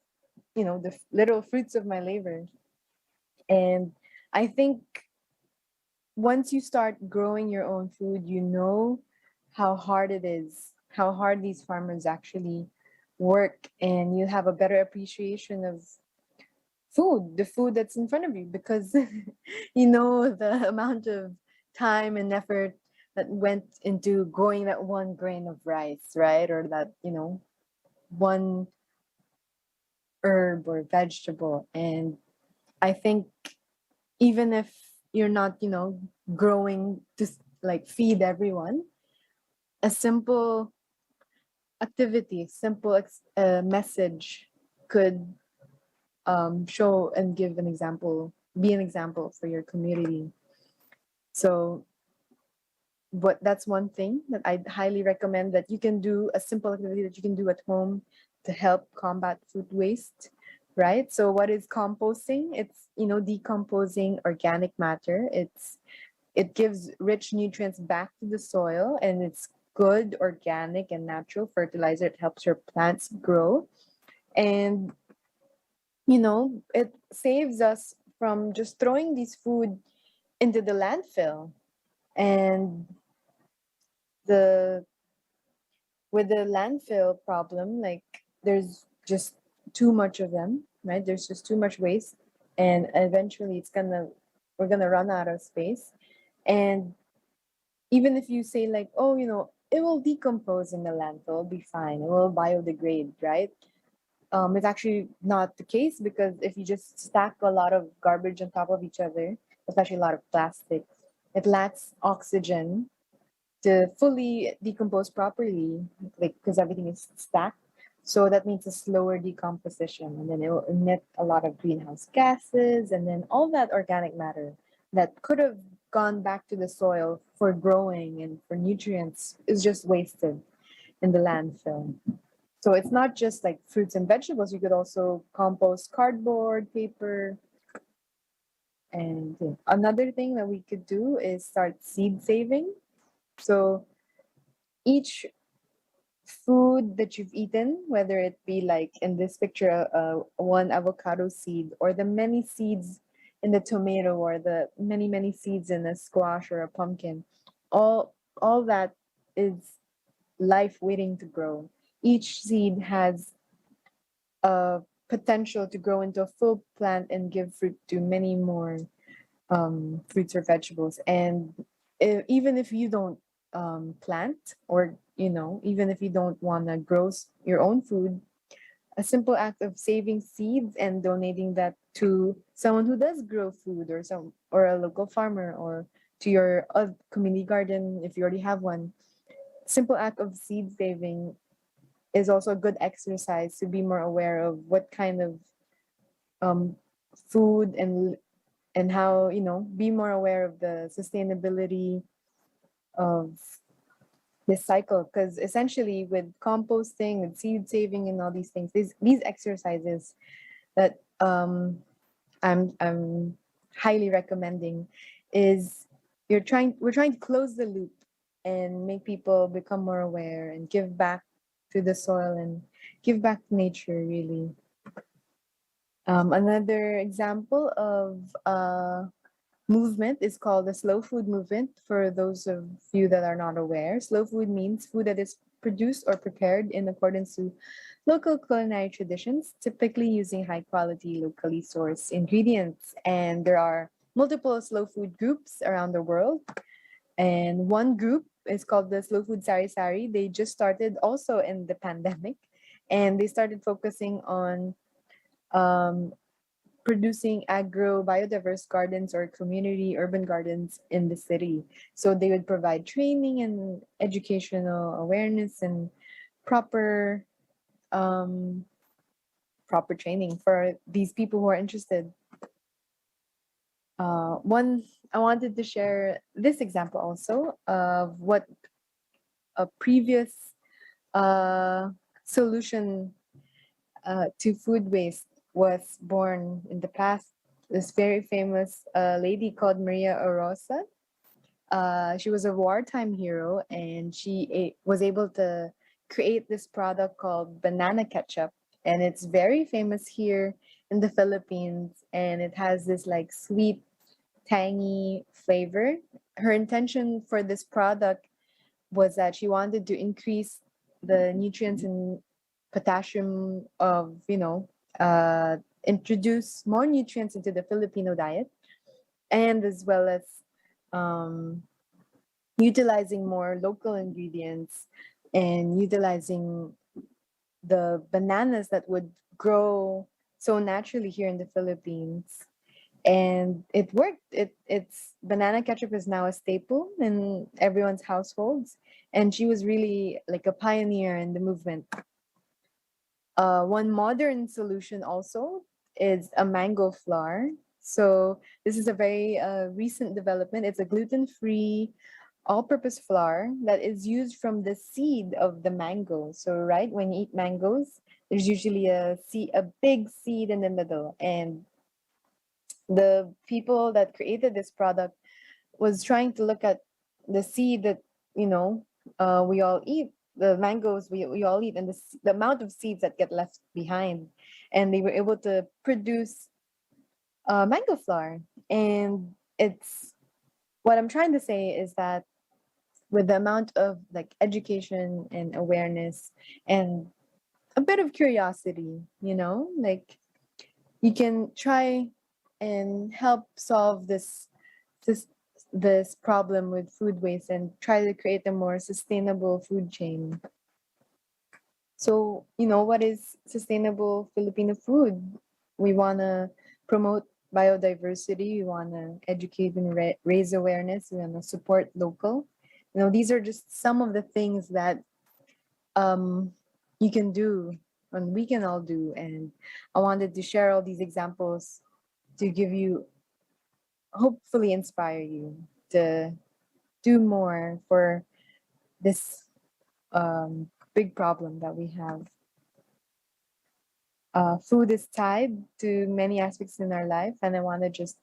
little fruits of my labor. And I think once you start growing your own food, you know how hard it is, how hard these farmers actually work, and you have a better appreciation of the food that's in front of you, because you know the amount of time and effort that went into growing that one grain of rice, right? Or that, one herb or vegetable. And I think even if you're not, growing to like feed everyone, a simple activity, message could show and give an example, be an example for your community. So, that's one thing that I'd highly recommend, that you can do, a simple activity that you can do at home to help combat food waste, right? So what is composting? It's, decomposing organic matter. It gives rich nutrients back to the soil, and it's good organic and natural fertilizer. It helps your plants grow. And, it saves us from just throwing these food into the landfill. And the with the landfill problem, like there's just too much of them, right? There's just too much waste. And eventually we're gonna run out of space. And even if you say like, oh, it will decompose in the landfill, it'll be fine, it will biodegrade, right? It's actually not the case, because if you just stack a lot of garbage on top of each other, especially a lot of plastic, it lacks oxygen to fully decompose properly, like because everything is stacked. So that means a slower decomposition, and then it will emit a lot of greenhouse gases, and then all that organic matter that could have gone back to the soil for growing and for nutrients is just wasted in the landfill. So it's not just like fruits and vegetables. You could also compost cardboard, paper. And another thing that we could do is start seed saving. So each food that you've eaten, whether it be like in this picture, one avocado seed, or the many seeds in the tomato, or the many, many seeds in a squash or a pumpkin, all that is life waiting to grow. Each seed has a potential to grow into a full plant and give fruit to many more fruits or vegetables. And even if you don't plant, or even if you don't want to grow your own food, a simple act of saving seeds and donating that to someone who does grow food, or a local farmer, or to your community garden if you already have one. Simple act of seed saving is also a good exercise to be more aware of what kind of food, and how, be more aware of the sustainability of this cycle. Because essentially, with composting, with seed saving, and all these things, these exercises that I'm highly recommending, is we're trying to close the loop and make people become more aware and give back to the soil and give back to nature, really. Another example of movement is called the slow food movement. For those of you that are not aware, slow food means food that is produced or prepared in accordance to local culinary traditions, typically using high quality, locally sourced ingredients. And there are multiple slow food groups around the world. And one group is called the Slow Food Sari Sari. They just started also in the pandemic, and they started focusing on um, producing agro biodiverse gardens or community urban gardens in the city. So they would provide training and educational awareness and proper proper training for these people who are interested. One, I wanted to share this example also of what a previous solution to food waste was born in the past. This very famous lady called Maria Orosa. She was a wartime hero, and was able to create this product called banana ketchup. And it's very famous here in the Philippines, and it has this like sweet, tangy flavor. Her intention for this product was that she wanted to increase the nutrients and potassium of, introduce more nutrients into the Filipino diet, and as well as um, utilizing more local ingredients and utilizing the bananas that would grow so naturally here in the Philippines. And it worked. It's banana ketchup is now a staple in everyone's households, and she was really like a pioneer in the movement. One modern solution also is a mango flour. So this is a very recent development. It's a gluten-free, all-purpose flour that is used from the seed of the mango. So right when you eat mangoes, there's usually a big seed in the middle, and the people that created this product was trying to look at the seed that we all eat, the mangoes we all eat, and the amount of seeds that get left behind, and they were able to produce mango flour. And it's what I'm trying to say is that with the amount of like education and awareness and a bit of curiosity, like you can try and help solve this this problem with food waste and try to create a more sustainable food chain. So, what is sustainable Filipino food? We want to promote biodiversity, we want to educate and raise awareness, we want to support local. These are just some of the things that you can do and we can all do. And I wanted to share all these examples to give you, hopefully inspire you to do more for this big problem that we have. Food is tied to many aspects in our life, and I want to just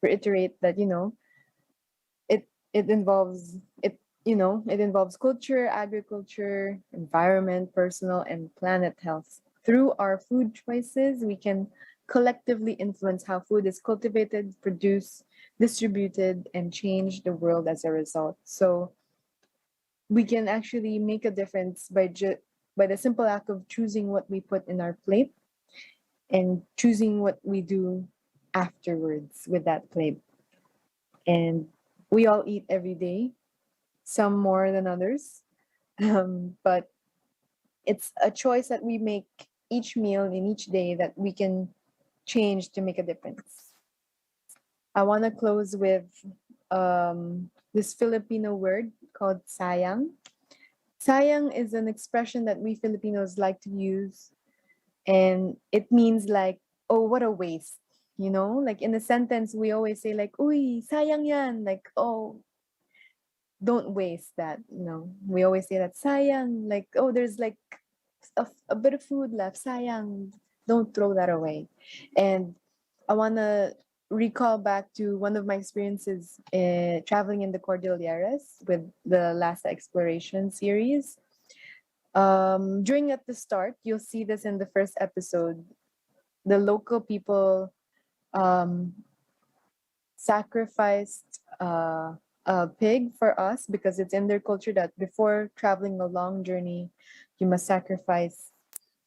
reiterate that it involves it involves culture, agriculture, environment, personal, and planet health. Through our food choices, we can collectively influence how food is cultivated, produced, distributed, and change the world as a result. So we can actually make a difference by the simple act of choosing what we put in our plate and choosing what we do afterwards with that plate. And we all eat every day, some more than others, but it's a choice that we make each meal in each day that we can change to make a difference. I want to close with this Filipino word called sayang. Sayang is an expression that we Filipinos like to use, and it means like, oh, what a waste. Like in a sentence, we always say like, uy, sayang yan. Like, oh, don't waste that. We always say that sayang, like, oh, there's like a bit of food left, sayang, don't throw that away. And I want to recall back to one of my experiences traveling in the Cordilleras with the Lhasa Exploration series. During at the start, you'll see this in the first episode. The local people sacrificed a pig for us because it's in their culture that before traveling a long journey, you must sacrifice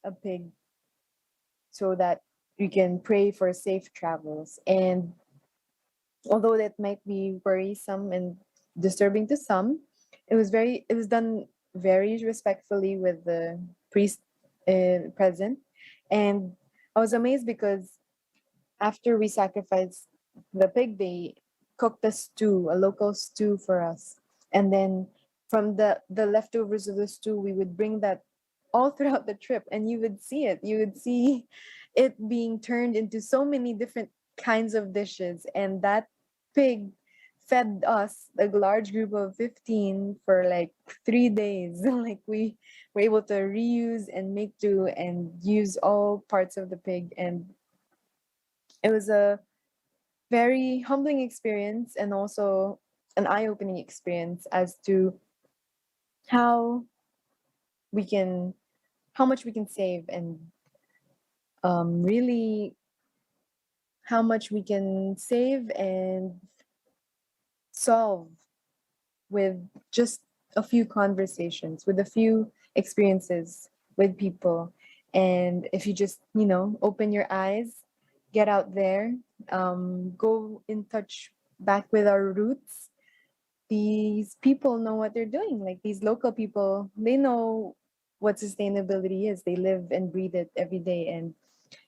a pig so that you can pray for safe travels. And although that might be worrisome and disturbing to some, it was done very respectfully with the priest present. And I was amazed because after we sacrificed the pig, they cooked a stew, a local stew for us. And then from the leftovers of the stew, we would bring that all throughout the trip, and you would see it. You would see it being turned into so many different kinds of dishes. And that pig fed us, a large group of 15, for like 3 days. Like we were able to reuse and make do and use all parts of the pig. And it was a very humbling experience and also an eye-opening experience as to how we can how much we can save and really how much we can save and solve with just a few conversations, with a few experiences with people. And if you just, open your eyes, get out there, go in touch back with our roots. These people know what they're doing. Like these local people, they know what sustainability is. They live and breathe it every day. And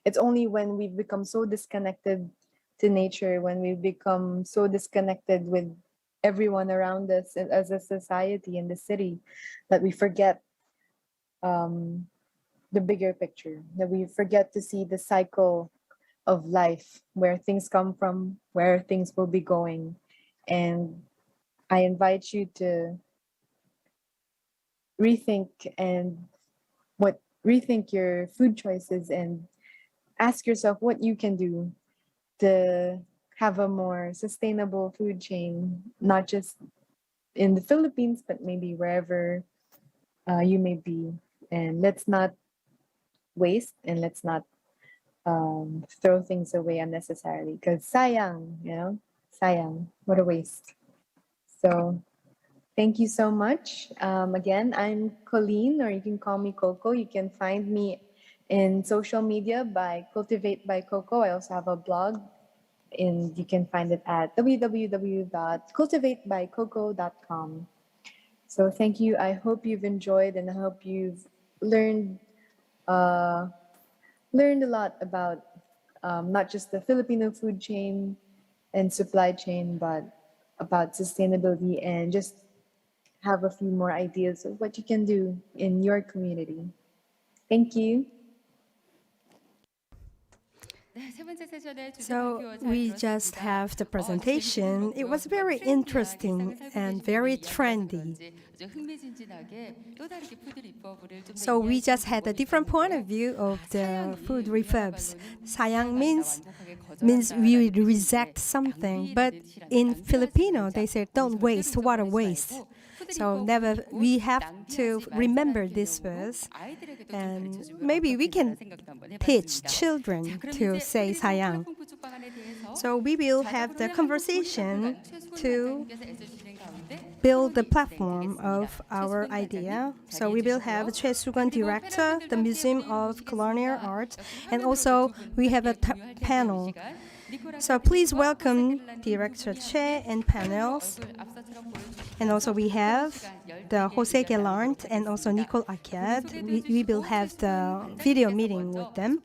it's only when we've become so disconnected to nature, when we've become so disconnected with everyone around us as a society in the city, that we forget the bigger picture, that we forget to see the cycle of life, where things come from, where things will be going. And I invite you to rethink rethink your food choices and ask yourself what you can do to have a more sustainable food chain, not just in the Philippines, but maybe wherever you may be. And let's not waste, and let's not throw things away unnecessarily, because sayang, sayang, what a waste. So thank you so much. Again, I'm Colleen, or you can call me Coco. You can find me in social media by Cultivate by Coco. I also have a blog, and you can find it at www.cultivatebycoco.com. So thank you. I hope you've enjoyed, and I hope you've learned a lot about not just the Filipino food chain and supply chain, but about sustainability, and just have a few more ideas of what you can do in your community. Thank you. So we just have the presentation. It was very interesting and very trendy. So we just had a different point of view of the food refurbs. Sayang means we reject something, but in Filipino they say don't waste, water waste. So we have to remember this verse, and maybe we can teach children to say sayang. So we will have the conversation to build the platform of our idea. So we will have Choi Soo-gun, director, the Museum of Colonial Art, and also we have a panel. So please welcome Director Che and panels. And also we have the Jose Gallant and also Nicole Akiad. We will have the video meeting with them.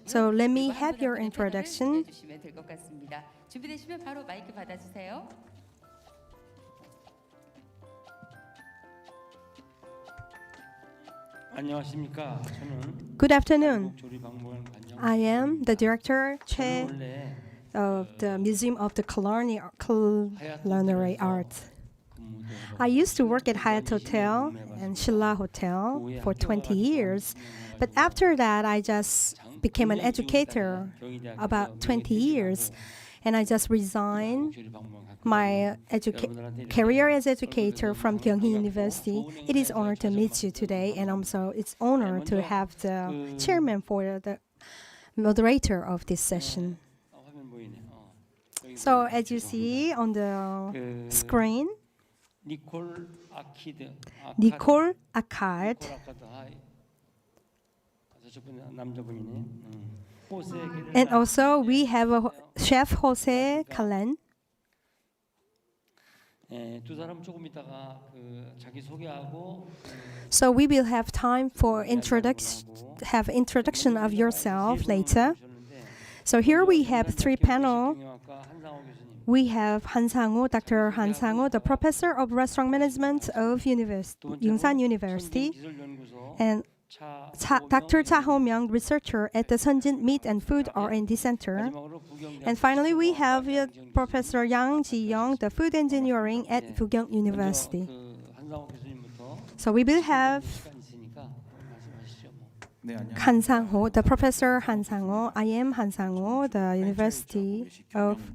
So let me have your introduction. Good afternoon. I am the director, Che, of the Museum of the Culinary Arts. I used to work at Hyatt Hotel and Shilla Hotel for 20 years. But after that, I just became an educator about 20 years. And I just resigned my career as educator from Kyunghee University. It is honor to meet you today, and also it's honor to have the chairman for the moderator of this session. So as you see on the screen, Nicole Akkad, and also we have a chef Jose Calen. So we will have time for introduction of yourself later. So here we have three panel. We have Dr. Han Sang-ho, the professor of restaurant management of Yongsan University, and Dr. Cha Ho-myung, researcher at the Sunjin Meat and Food R&D Center. And finally, we have Professor Yang Ji-young, the food engineering at Fukyung University. So we will have Han Sang-ho, the Professor Han Sang-ho. I am Han Sang-ho, the University of...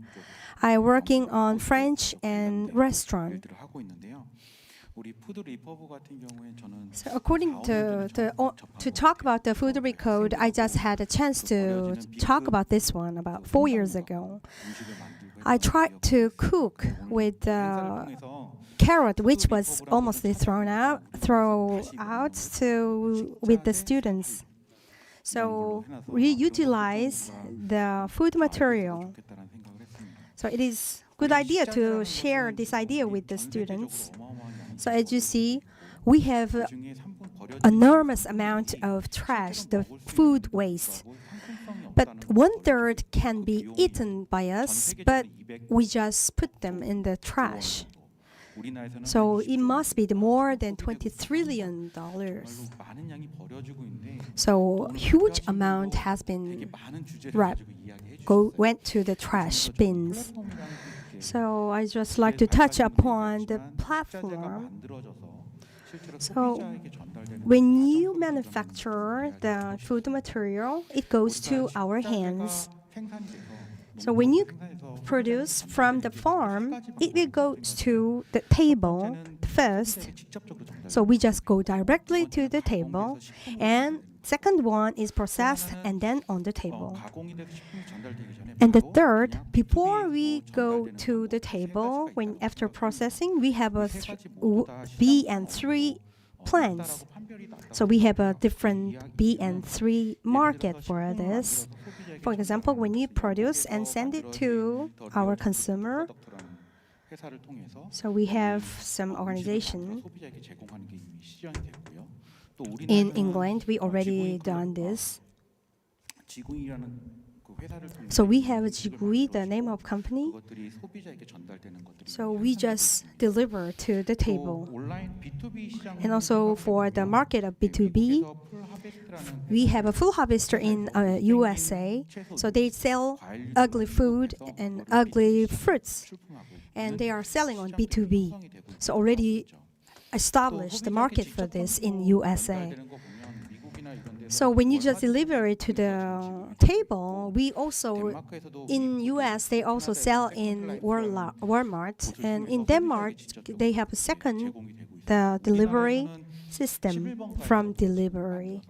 I working on French and restaurant. So according to talk about the food recode, I just had a chance to talk about this one about 4 years ago. I tried to cook with carrot, which was almost thrown out with the students. So we utilize the food material. So it is a good idea to share this idea with the students. So as you see, we have enormous amount of trash, the food waste. But 1/3 can be eaten by us, but we just put them in the trash. So it must be more than $20 trillion. So huge amount has been went to the trash bins. So I just like to touch upon the platform. So when you manufacture the food material, it goes to our hands. So when you produce from the farm, it will go to the table first. So we just go directly to the table. And second one is processed and then on the table. And the third, before we go to the table, when after processing, we have a B and 3 plants. So we have a different B and 3 market for this. For example, when you produce and send it to our consumer, so we have some organization. In England, we already done this. So we have Jigui, the name of company. So we just deliver to the table. And also for the market of B2B, we have a full harvester in USA. So they sell ugly food and ugly fruits. And they are selling on B2B. So already established the market for this in USA. So when you just deliver it to the table, we also, in US, they also sell in Walmart. And in Denmark, they have a second, the delivery system from delivery.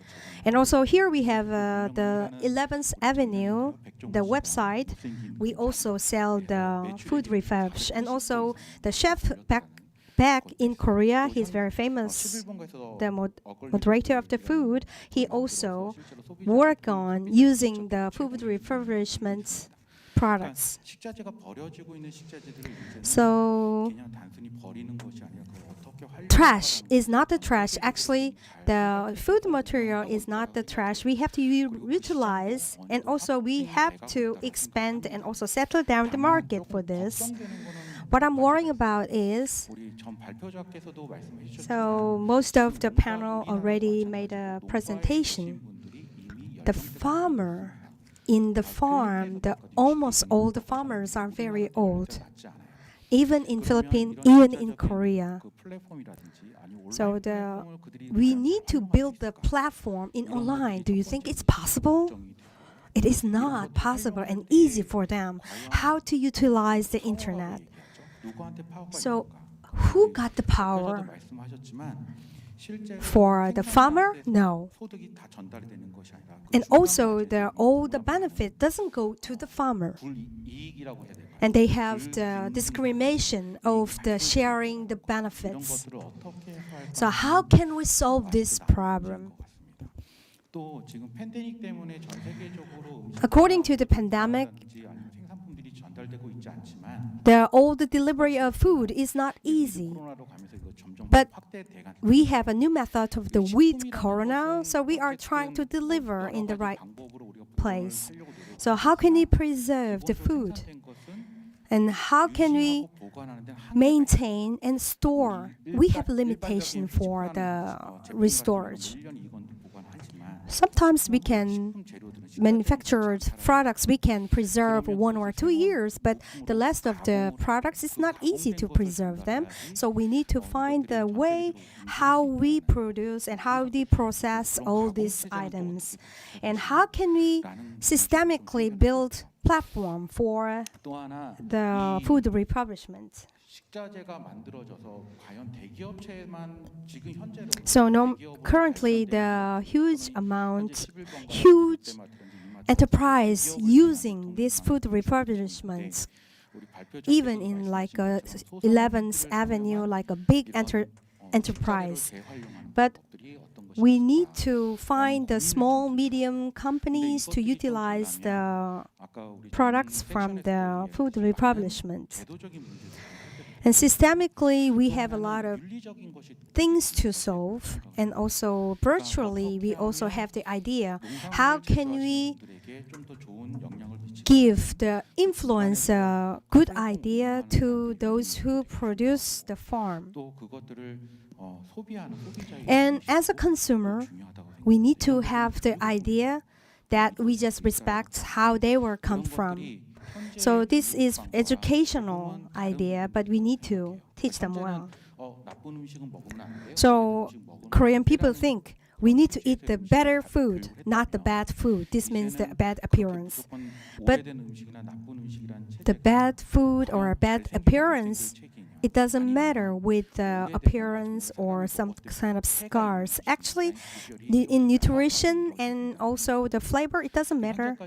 And also here we have the 11th Avenue, the website. We also sell the food refurbish. And also the chef back in Korea, he's very famous, the moderator of the food. He also work on using the food refurbishment products. So trash is not the trash. Actually, the food material is not the trash. We have to utilize, and also we have to expand and also settle down the market for this. What I'm worrying about is, so most of the panel already made a presentation. The farmer in the farm, almost all the farmers are very old. even in Philippines, even in Korea. So we need to build the platform in online. Do you think it's possible? It is not possible and easy for them how to utilize the internet. So who got the power? For the farmer? No. And also all the benefit doesn't go to the farmer. And they have the discrimination of the sharing the benefits. So how can we solve this problem? According to the pandemic, all the delivery of food is not easy. But we have a new method of the with Corona, so we are trying to deliver in the right place. So how can we preserve the food? And how can we maintain and store? We have limitation for the storage. Sometimes we can manufacture products we can preserve 1 or 2 years, but the rest of the products it's not easy to preserve them. So we need to find the way how we produce and how we process all these items, and how can we systemically build platform for the food republishment. So currently the huge enterprise using this food refurbishments, even in like 11th Avenue, like a big enterprise. But we need to find the small, medium companies to utilize the products from the food republishment. And systemically, we have a lot of things to solve. And also virtually, we also have the idea, how can we give the influence a good idea to those who produce the farm? And as a consumer, we need to have the idea that we just respect how they were come from. So this is educational idea, but we need to teach them well. So Korean people think we need to eat the better food, not the bad food. This means the bad appearance. But the bad food or a bad appearance, it doesn't matter with the appearance or some kind of scars. Actually, in nutrition and also the flavor, it doesn't matter.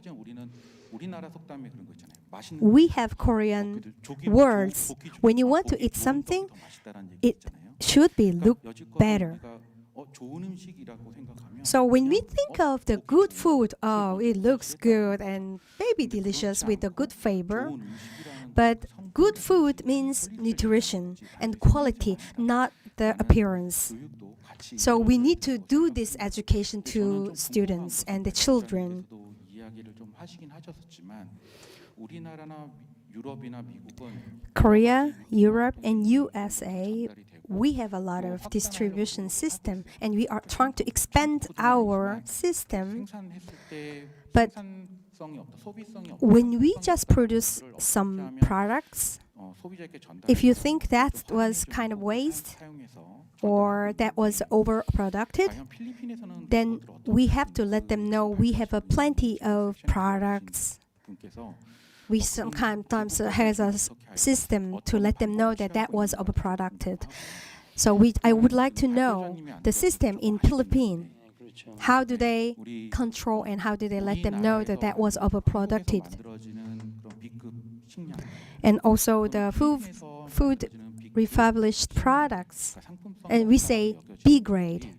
We have Korean words. When you want to eat something, it should be look better. So when we think of the good food, oh, it looks good and maybe delicious with a good flavor. But good food means nutrition and quality, not the appearance. So we need to do this education to students and the children. Korea, Europe, and USA, we have a lot of distribution system, and we are trying to expand our system. But when we just produce some products, if you think that was kind of waste or that was overproduced, then we have to let them know we have a plenty of products. We sometimes has a system to let them know that that was overproduced. So I would like to know the system in Philippines. How do they control and how do they let them know that that was overproduced? And also the food refurbished products, and we say B grade.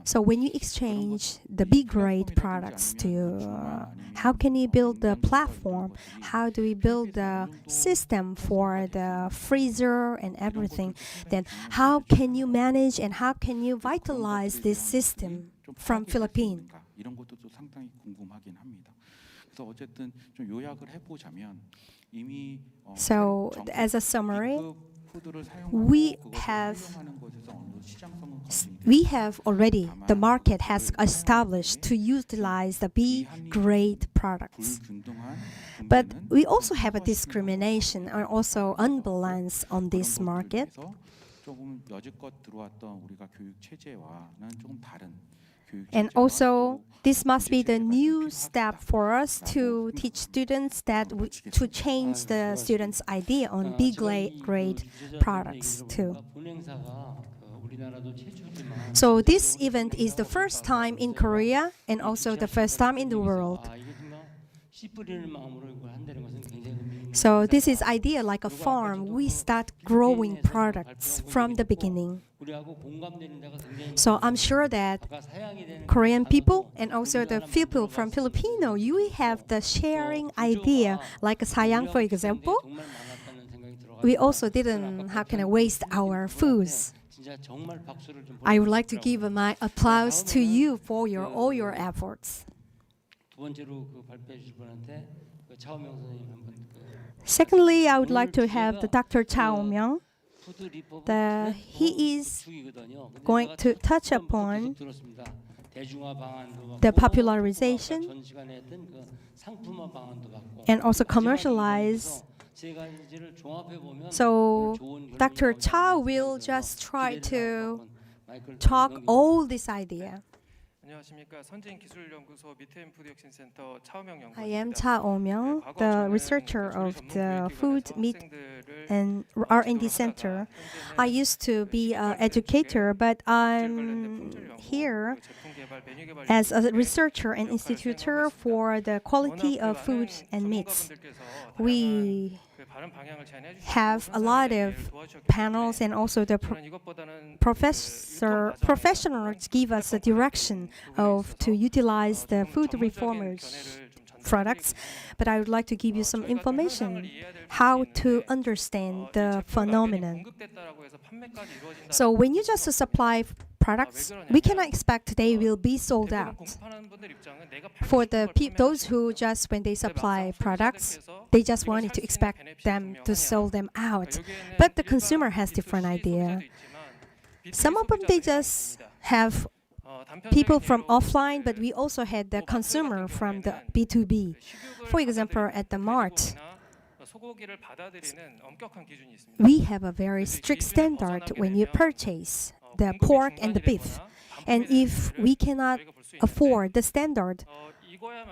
So when you exchange the B grade products to, how can you build the platform? How do we build the system for the freezer and everything? Then how can you manage and how can you vitalize this system from Philippines? So as a summary, we have already, the market has established to utilize the B grade products. But we also have a discrimination and also unbalance on this market. And also, this must be the new step for us to teach students to change the students' idea on B grade products too. So this event is the first time in Korea and also the first time in the world. So this is idea like a farm. We start growing products from the beginning. So I'm sure that Korean people and also the people from Filipino, you have the sharing idea, like Sayang, for example. We also didn't, waste our foods. I would like to give my applause to you for all your efforts. Secondly, I would like to have the Dr. Cha Oh-myung. He is going to touch upon the popularization and also commercialize. So Dr. Cha will just try to talk all this idea. I am Cha Oh-myung, the researcher of the Food, Meat and R&D Center. I used to be an educator, but I'm here as a researcher and institutor for the quality of food and meats. We have a lot of panels and also the professionals give us a direction of to utilize the food reformers products, but I would like to give you some information how to understand the phenomenon. So when you just supply products, we cannot expect they will be sold out. For those who just when they supply products, they just wanted to expect them to sell them out. But the consumer has different idea. Some of them they just have people from offline, but we also had the consumer from the B2B. For example, at the mart, we have a very strict standard when you purchase the pork and the beef. And if we cannot afford the standard,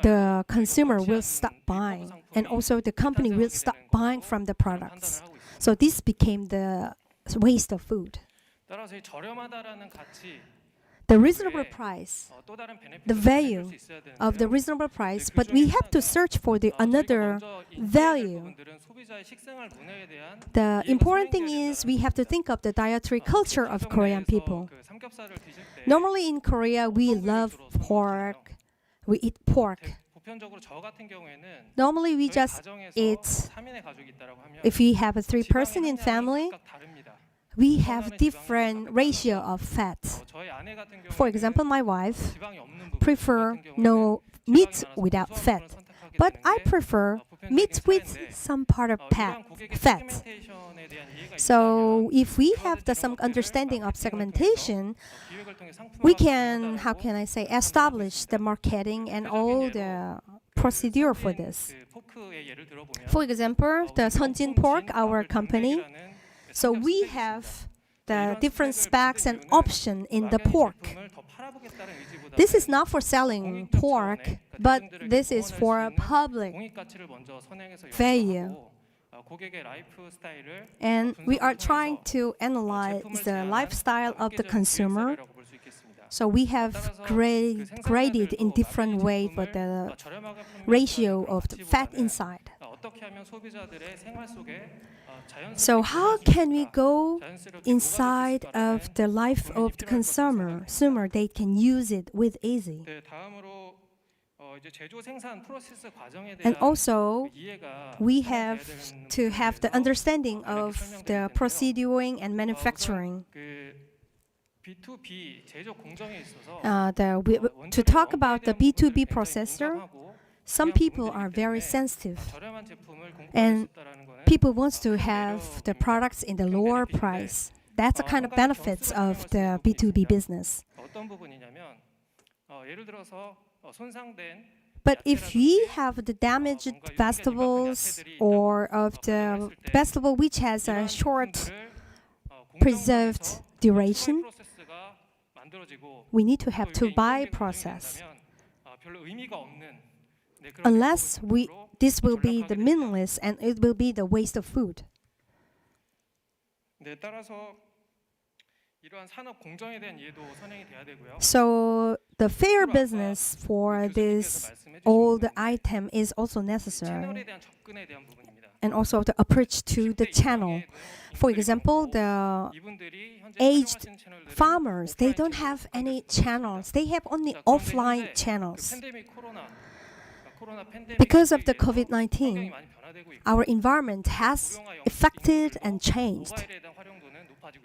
the consumer will stop buying, and also the company will stop buying from the products. So this became the waste of food. The reasonable price, the value of the reasonable price, but we have to search for the another value. The important thing is we have to think of the dietary culture of Korean people. Normally in Korea, we love pork. We eat pork. Normally we just eat, if we have a 3-person in family, we have different ratio of fat. For example, my wife prefer no meat without fat, but I prefer meat with some part of fat. So if we have some understanding of segmentation, we can, establish the marketing and all the procedure for this. For example, the Sunjin Pork, our company, so we have the different specs and option in the pork. This is not for selling pork, but this is for public value. And we are trying to analyze the lifestyle of the consumer. So we have graded in different way for the ratio of the fat inside. So how can we go inside of the life of the consumer? They can use it with easy. And also, we have to have the understanding of the proceduring and manufacturing. To talk about the B2B processor, some people are very sensitive. And people want to have the products in the lower price. That's the kind of benefits of the B2B business. 어떤 부분이냐면 예를 들어서 손상된 But if we have the damaged vegetables or of the vegetable which has a short preserved duration, we need to have to buy process. 별로 의미가 없는 Unless this will be the meaningless and it will be the waste of food. 네, 따라서 이러한 산업 공정에 대한 이해도 선행이 돼야 되고요. So the fair business for this old item is also necessary. 채널에 대한 접근에 대한 부분입니다. And also the approach to the channel. For example, the aged farmers, they don't have any channels. They have only offline channels. Because of the COVID-19, our environment has affected and changed.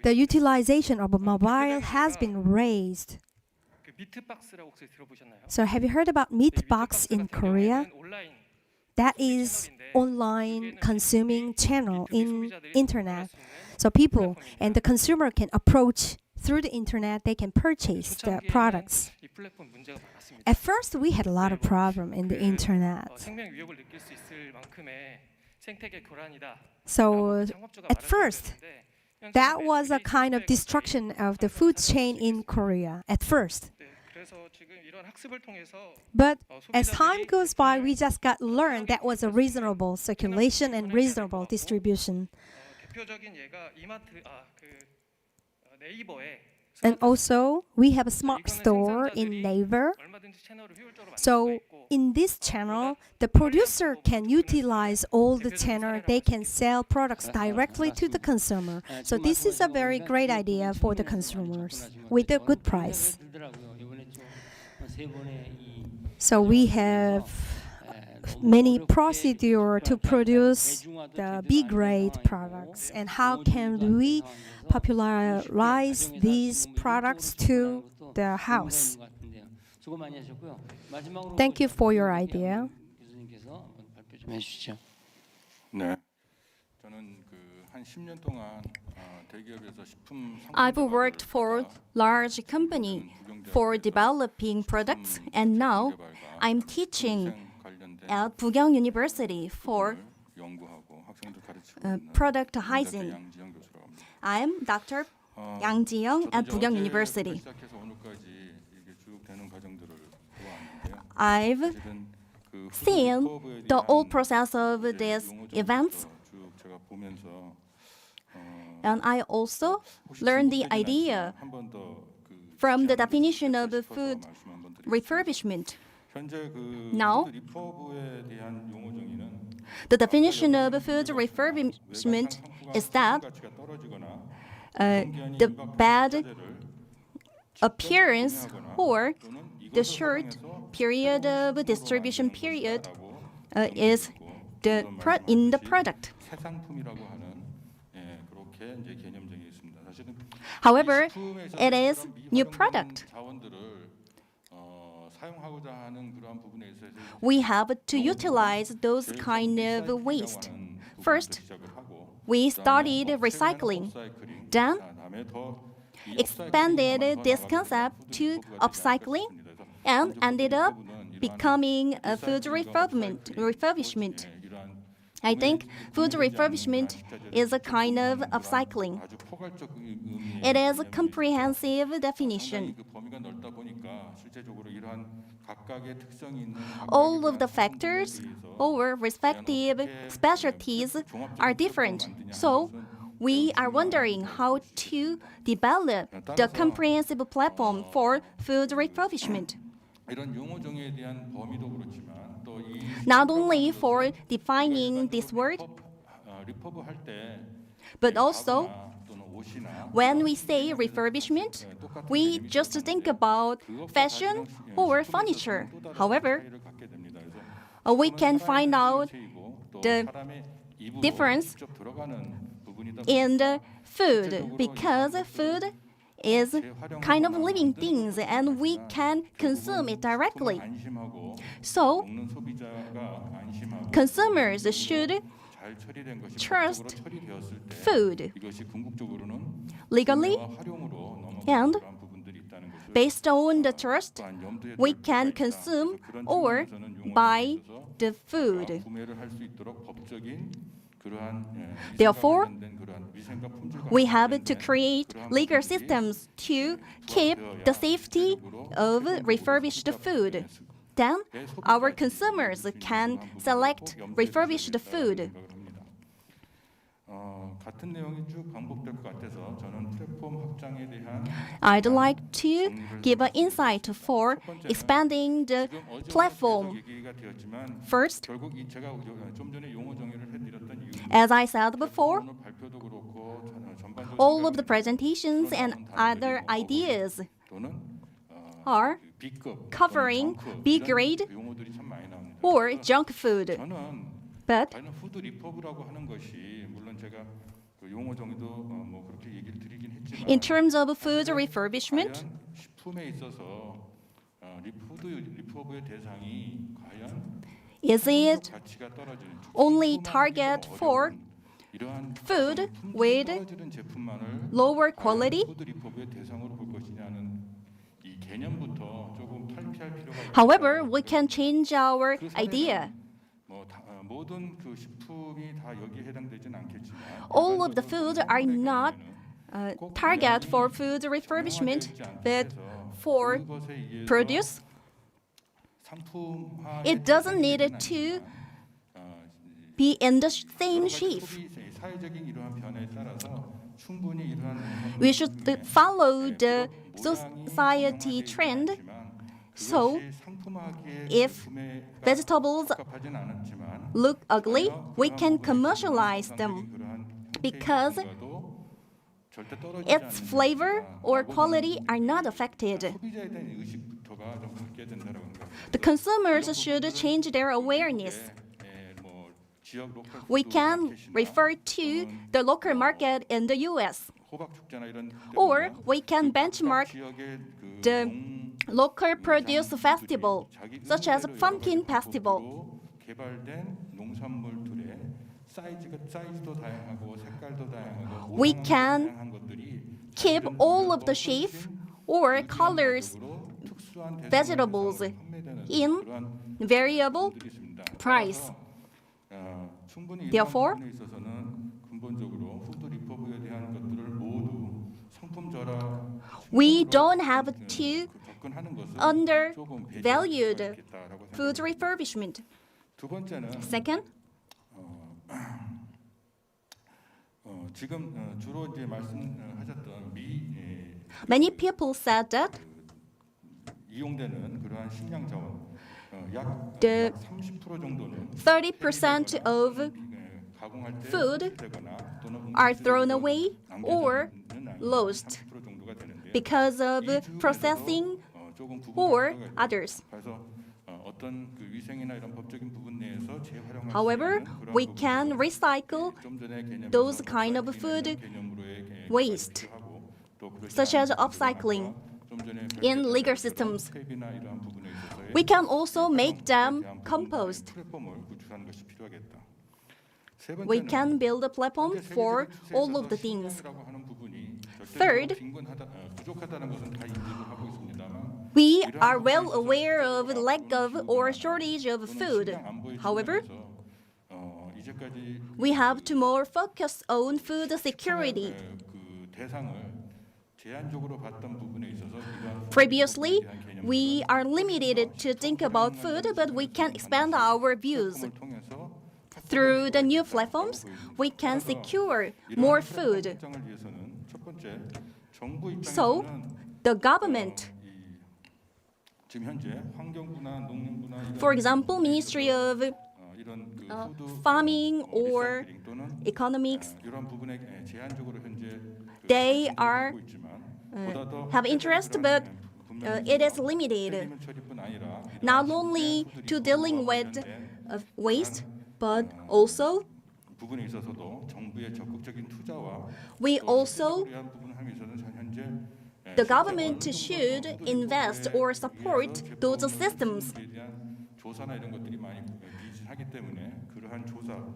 The utilization of a mobile has been raised. So have you heard about Meatbox in Korea? That is online consuming channel in internet. So people and the consumer can approach through the internet, they can purchase the products. At first, we had a lot of problem in the internet. So at first, that was a kind of destruction of the food chain in Korea at first. But as time goes by, we just got learned that was a reasonable circulation and reasonable distribution. And also, we have a smart store in Naver. So in this channel, the producer can utilize all the channel. They can sell products directly to the consumer. So this is a very great idea for the consumers with a good price. So we have many procedures to produce the B-grade products. And how can we popularize these products to the house? Thank you for your idea. 네, 저는 한 10년 동안 대기업에서 식품 I've worked for large company for developing products, and now I'm teaching at Bugyang University for product hygiene. I'm Dr. Yang Ji-young at Bugyang University. I've seen the whole process of these events, and I also learned the idea from the definition of food refurbishment. Now, the definition of food refurbishment is that the bad appearance or the short period of distribution period is in the product. However, it is new product. We have to utilize those kind of waste. First, we started recycling. Then, expanded this concept to upcycling and ended up becoming a food refurbishment. I think food refurbishment is a kind of upcycling. It is a comprehensive definition. All of the factors or respective specialties are different. So we are wondering how to develop the comprehensive platform for food refurbishment. Not only for defining this word, but also when we say refurbishment, we just think about fashion or furniture. However, we can find out the difference in the food, because food is kind of living things and we can consume it directly. So consumers should trust food legally, and based on the trust, we can consume or buy the food. Therefore, we have to create legal systems to keep the safety of refurbished food. Then, our consumers can select refurbished food. I'd like to give an insight for expanding the platform. First, as I said before, all of the presentations and other ideas are covering B grade or junk food. But in terms of food refurbishment, is it only target for food with lower quality? However, we can change our idea. All of the foods are not target for food refurbishment, but for produce. It doesn't need to be in the same shape. We should follow the society trend. So, if vegetables look ugly, we can commercialize them because its flavor or quality are not affected. The consumers should change their awareness. We can refer to the local market in the US, or we can benchmark the local produce festival, such as Pumpkin Festival. We can keep all of the shape or colors vegetables in variable price. Therefore, we don't have to undervalue the food refurbishment. Second, many people said that the 30% of food are thrown away or lost because of processing or others. However, we can recycle those kind of food waste, such as upcycling in legal systems. We can also make them compost. We can build a platform for all of the things. Third, we are well aware of the lack of or shortage of food. However, we have to more focus on food security. Previously, we are limited to think about food, but we can expand our views. Through the new platforms, we can secure more food. So, the government, for example, Ministry of Farming or Economics, they are have interest, but it is limited. Not only to dealing with waste, but also the government should invest or support those systems 조사나 이런 것들이 많이 비슷하기 때문에 그러한 조사도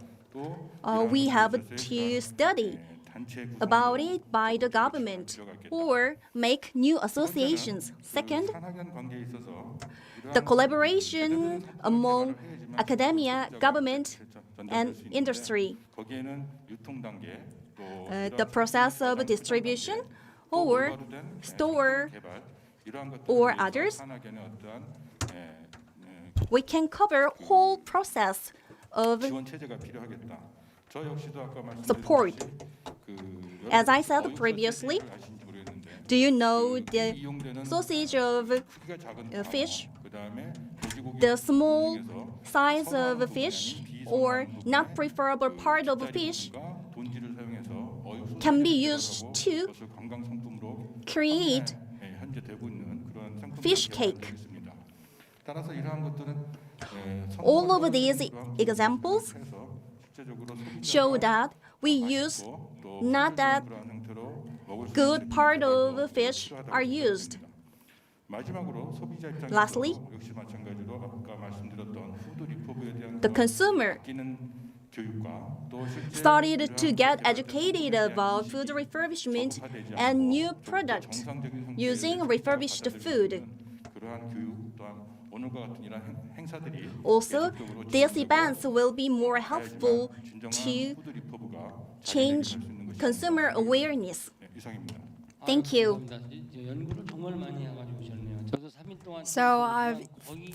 We have to study about it by the government or make new associations. Second, 산학연 관계에 있어서 the collaboration among academia, government, and industry. 거기에는 유통 단계 또 The process of distribution or store or others. We can cover whole process of 지원 체제가 필요하겠다. 저 역시도 아까 support. As I said previously, do you know the sausage of fish? The small size of fish or not preferable part of fish can be used to create fish cake. All of these examples show that we use not that good part of fish are used. Lastly, the consumer started to get educated about food refurbishment and new products using refurbished food. Also, these events will be more helpful to change consumer awareness. Thank you. So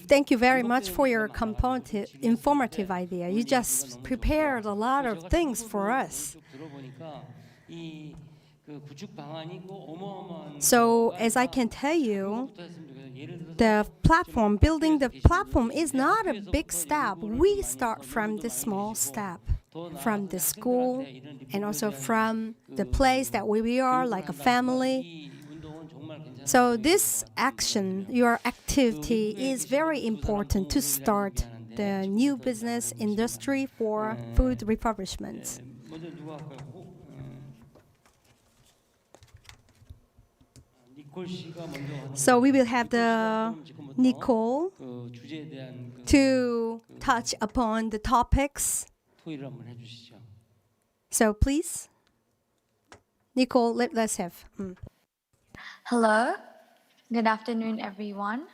thank you very much for your informative idea. You just prepared a lot of things for us. So as I can tell you, building the platform is not a big step. We start from the small step, from the school and also from the place that we are, like a family. So this action, your activity is very important to start the new business industry for food refurbishment. So we will have the Nicole to touch upon the topics. So please, Nicole, let's have. Hello, good afternoon, everyone.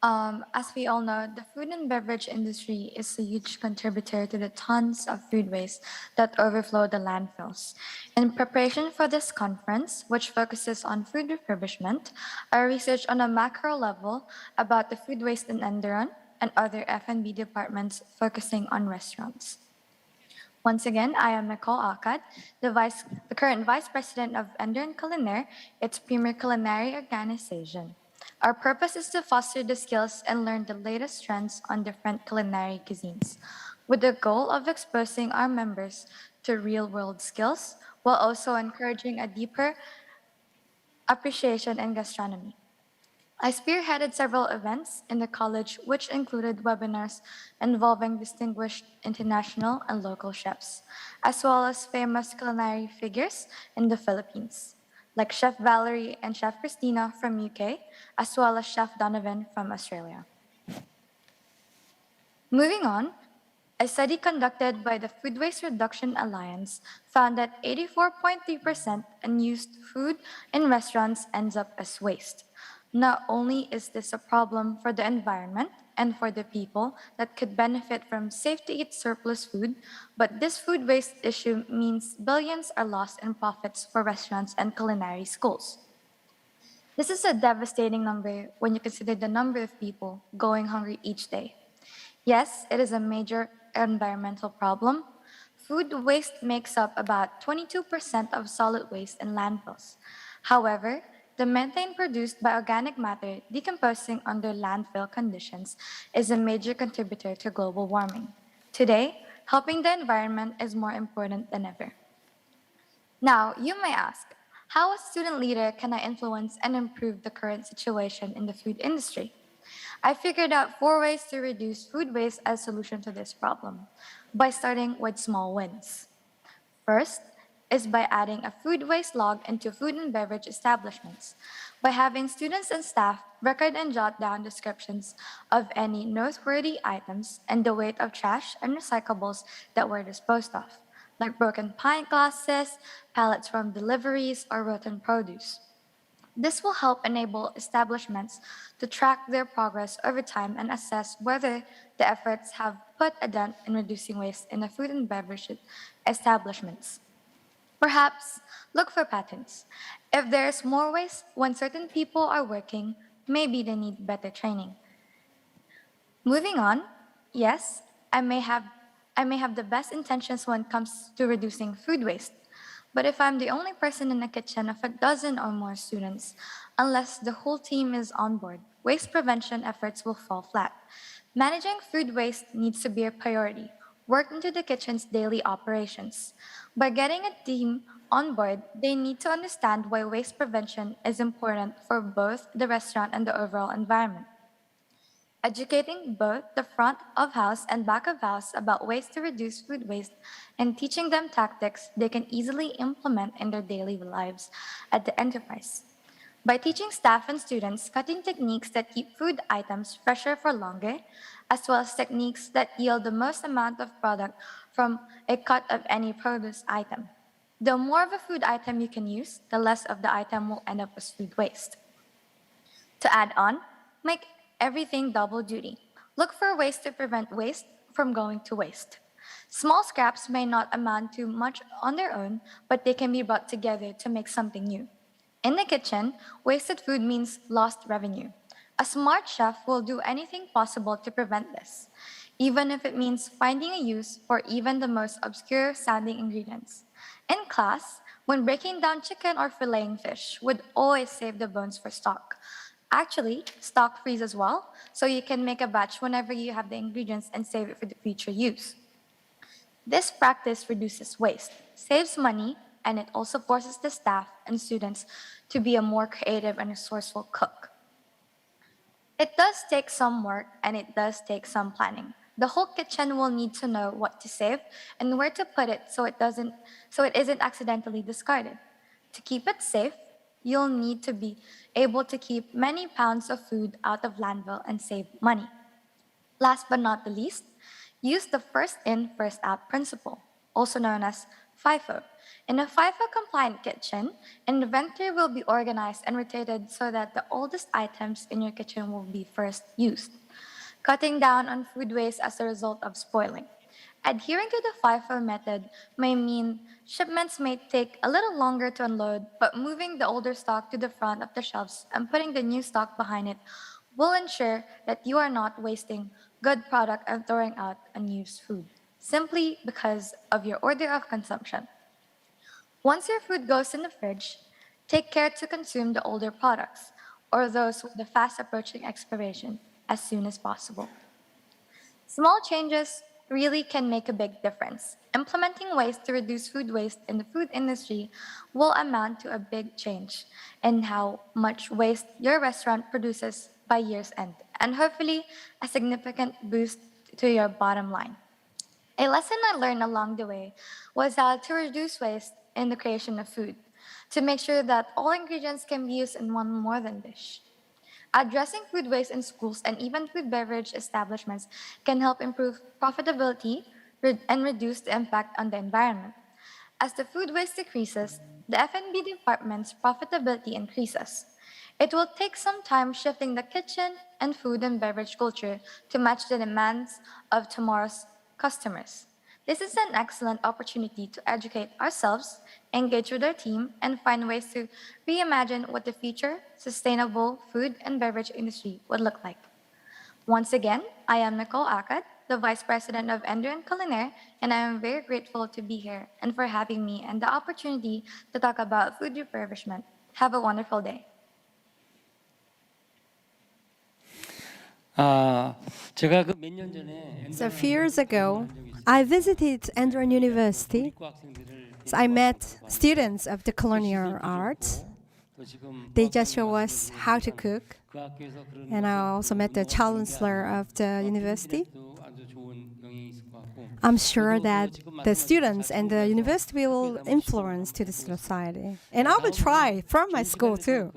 As we all know, the food and beverage industry is a huge contributor to the tons of food waste that overflow the landfills. In preparation for this conference, which focuses on food refurbishment, I researched on a macro level about the food waste in Enderon and other F&B departments focusing on restaurants. Once again, I am Nicole Akkad, the current Vice President of Enderon Culinaire, its premier culinary organization. Our purpose is to foster the skills and learn the latest trends on different culinary cuisines, with the goal of exposing our members to real-world skills, while also encouraging a deeper appreciation in gastronomy. I spearheaded several events in the college, which included webinars involving distinguished international and local chefs, as well as famous culinary figures in the Philippines, like Chef Valerie and Chef Christina from UK, as well as Chef Donovan from Australia. Moving on, a study conducted by the Food Waste Reduction Alliance found that 84.3% unused food in restaurants ends up as waste. Not only is this a problem for the environment and for the people that could benefit from safe-to-eat surplus food, but this food waste issue means billions are lost in profits for restaurants and culinary schools. This is a devastating number when you consider the number of people going hungry each day. Yes, it is a major environmental problem. Food waste makes up about 22% of solid waste in landfills. However, the methane produced by organic matter decomposing under landfill conditions is a major contributor to global warming. Today, helping the environment is more important than ever. Now, you may ask, how as student leader can I influence and improve the current situation in the food industry? I figured out 4 ways to reduce food waste as a solution to this problem, by starting with small wins. First, is by adding a food waste log into food and beverage establishments, by having students and staff record and jot down descriptions of any noteworthy items and the weight of trash and recyclables that were disposed of, like broken pint glasses, pallets from deliveries, or rotten produce. This will help enable establishments to track their progress over time and assess whether the efforts have put a dent in reducing waste in the food and beverage establishments. Perhaps look for patterns. If there's more waste when certain people are working, maybe they need better training. Moving on, yes, I may have the best intentions when it comes to reducing food waste. But if I'm the only person in the kitchen of a dozen or more students, unless the whole team is on board, waste prevention efforts will fall flat. Managing food waste needs to be a priority, worked into the kitchen's daily operations. By getting a team on board, they need to understand why waste prevention is important for both the restaurant and the overall environment. Educating both the front of house and back of house about ways to reduce food waste and teaching them tactics they can easily implement in their daily lives at the enterprise. By teaching staff and students cutting techniques that keep food items fresher for longer, as well as techniques that yield the most amount of product from a cut of any produce item. The more of a food item you can use, the less of the item will end up as food waste. To add on, make everything double duty. Look for ways to prevent waste from going to waste. Small scraps may not amount to much on their own, but they can be brought together to make something new. In the kitchen, wasted food means lost revenue. A smart chef will do anything possible to prevent this, even if it means finding a use for even the most obscure sounding ingredients. In class, when breaking down chicken or filleting fish, would always save the bones for stock. Actually, stock freeze as well, so you can make a batch whenever you have the ingredients and save it for the future use. This practice reduces waste, saves money, and it also forces the staff and students to be a more creative and resourceful cook. It does take some work and it does take some planning. The whole kitchen will need to know what to save and where to put it so it isn't accidentally discarded. To keep it safe, you'll need to be able to keep many pounds of food out of landfill and save money. Last but not the least, use the first in, first out principle, also known as FIFO. In a FIFO compliant kitchen, inventory will be organized and rotated so that the oldest items in your kitchen will be first used, cutting down on food waste as a result of spoiling. Adhering to the FIFO method may mean shipments may take a little longer to unload, but moving the older stock to the front of the shelves and putting the new stock behind it will ensure that you are not wasting good product and throwing out unused food, simply because of your order of consumption. Once your food goes in the fridge, take care to consume the older products or those with the fast approaching expiration as soon as possible. Small changes really can make a big difference. Implementing ways to reduce food waste in the food industry will amount to a big change in how much waste your restaurant produces by year's end, and hopefully a significant boost to your bottom line. A lesson I learned along the way was how to reduce waste in the creation of food, to make sure that all ingredients can be used in one more than dish. Addressing food waste in schools and even food beverage establishments can help improve profitability and reduce the impact on the environment. As the food waste decreases, the F&B department's profitability increases. It will take some time shifting the kitchen and food and beverage culture to match the demands of tomorrow's customers. This is an excellent opportunity to educate ourselves, engage with our team, and find ways to reimagine what the future sustainable food and beverage industry would look like. Once again, I am Nicole Akad, the Vice President of Ender and Culinaire, and I am very grateful to be here and for having me and the opportunity to talk about food refurbishment. Have a wonderful day. 제가 그 몇 년 전에 So a few years ago, I visited Andron University. So I met students of the culinary arts. They just show us how to cook. And I also met the chancellor of the university. I'm sure that the students and the university will influence to the society. And I will try from my school too.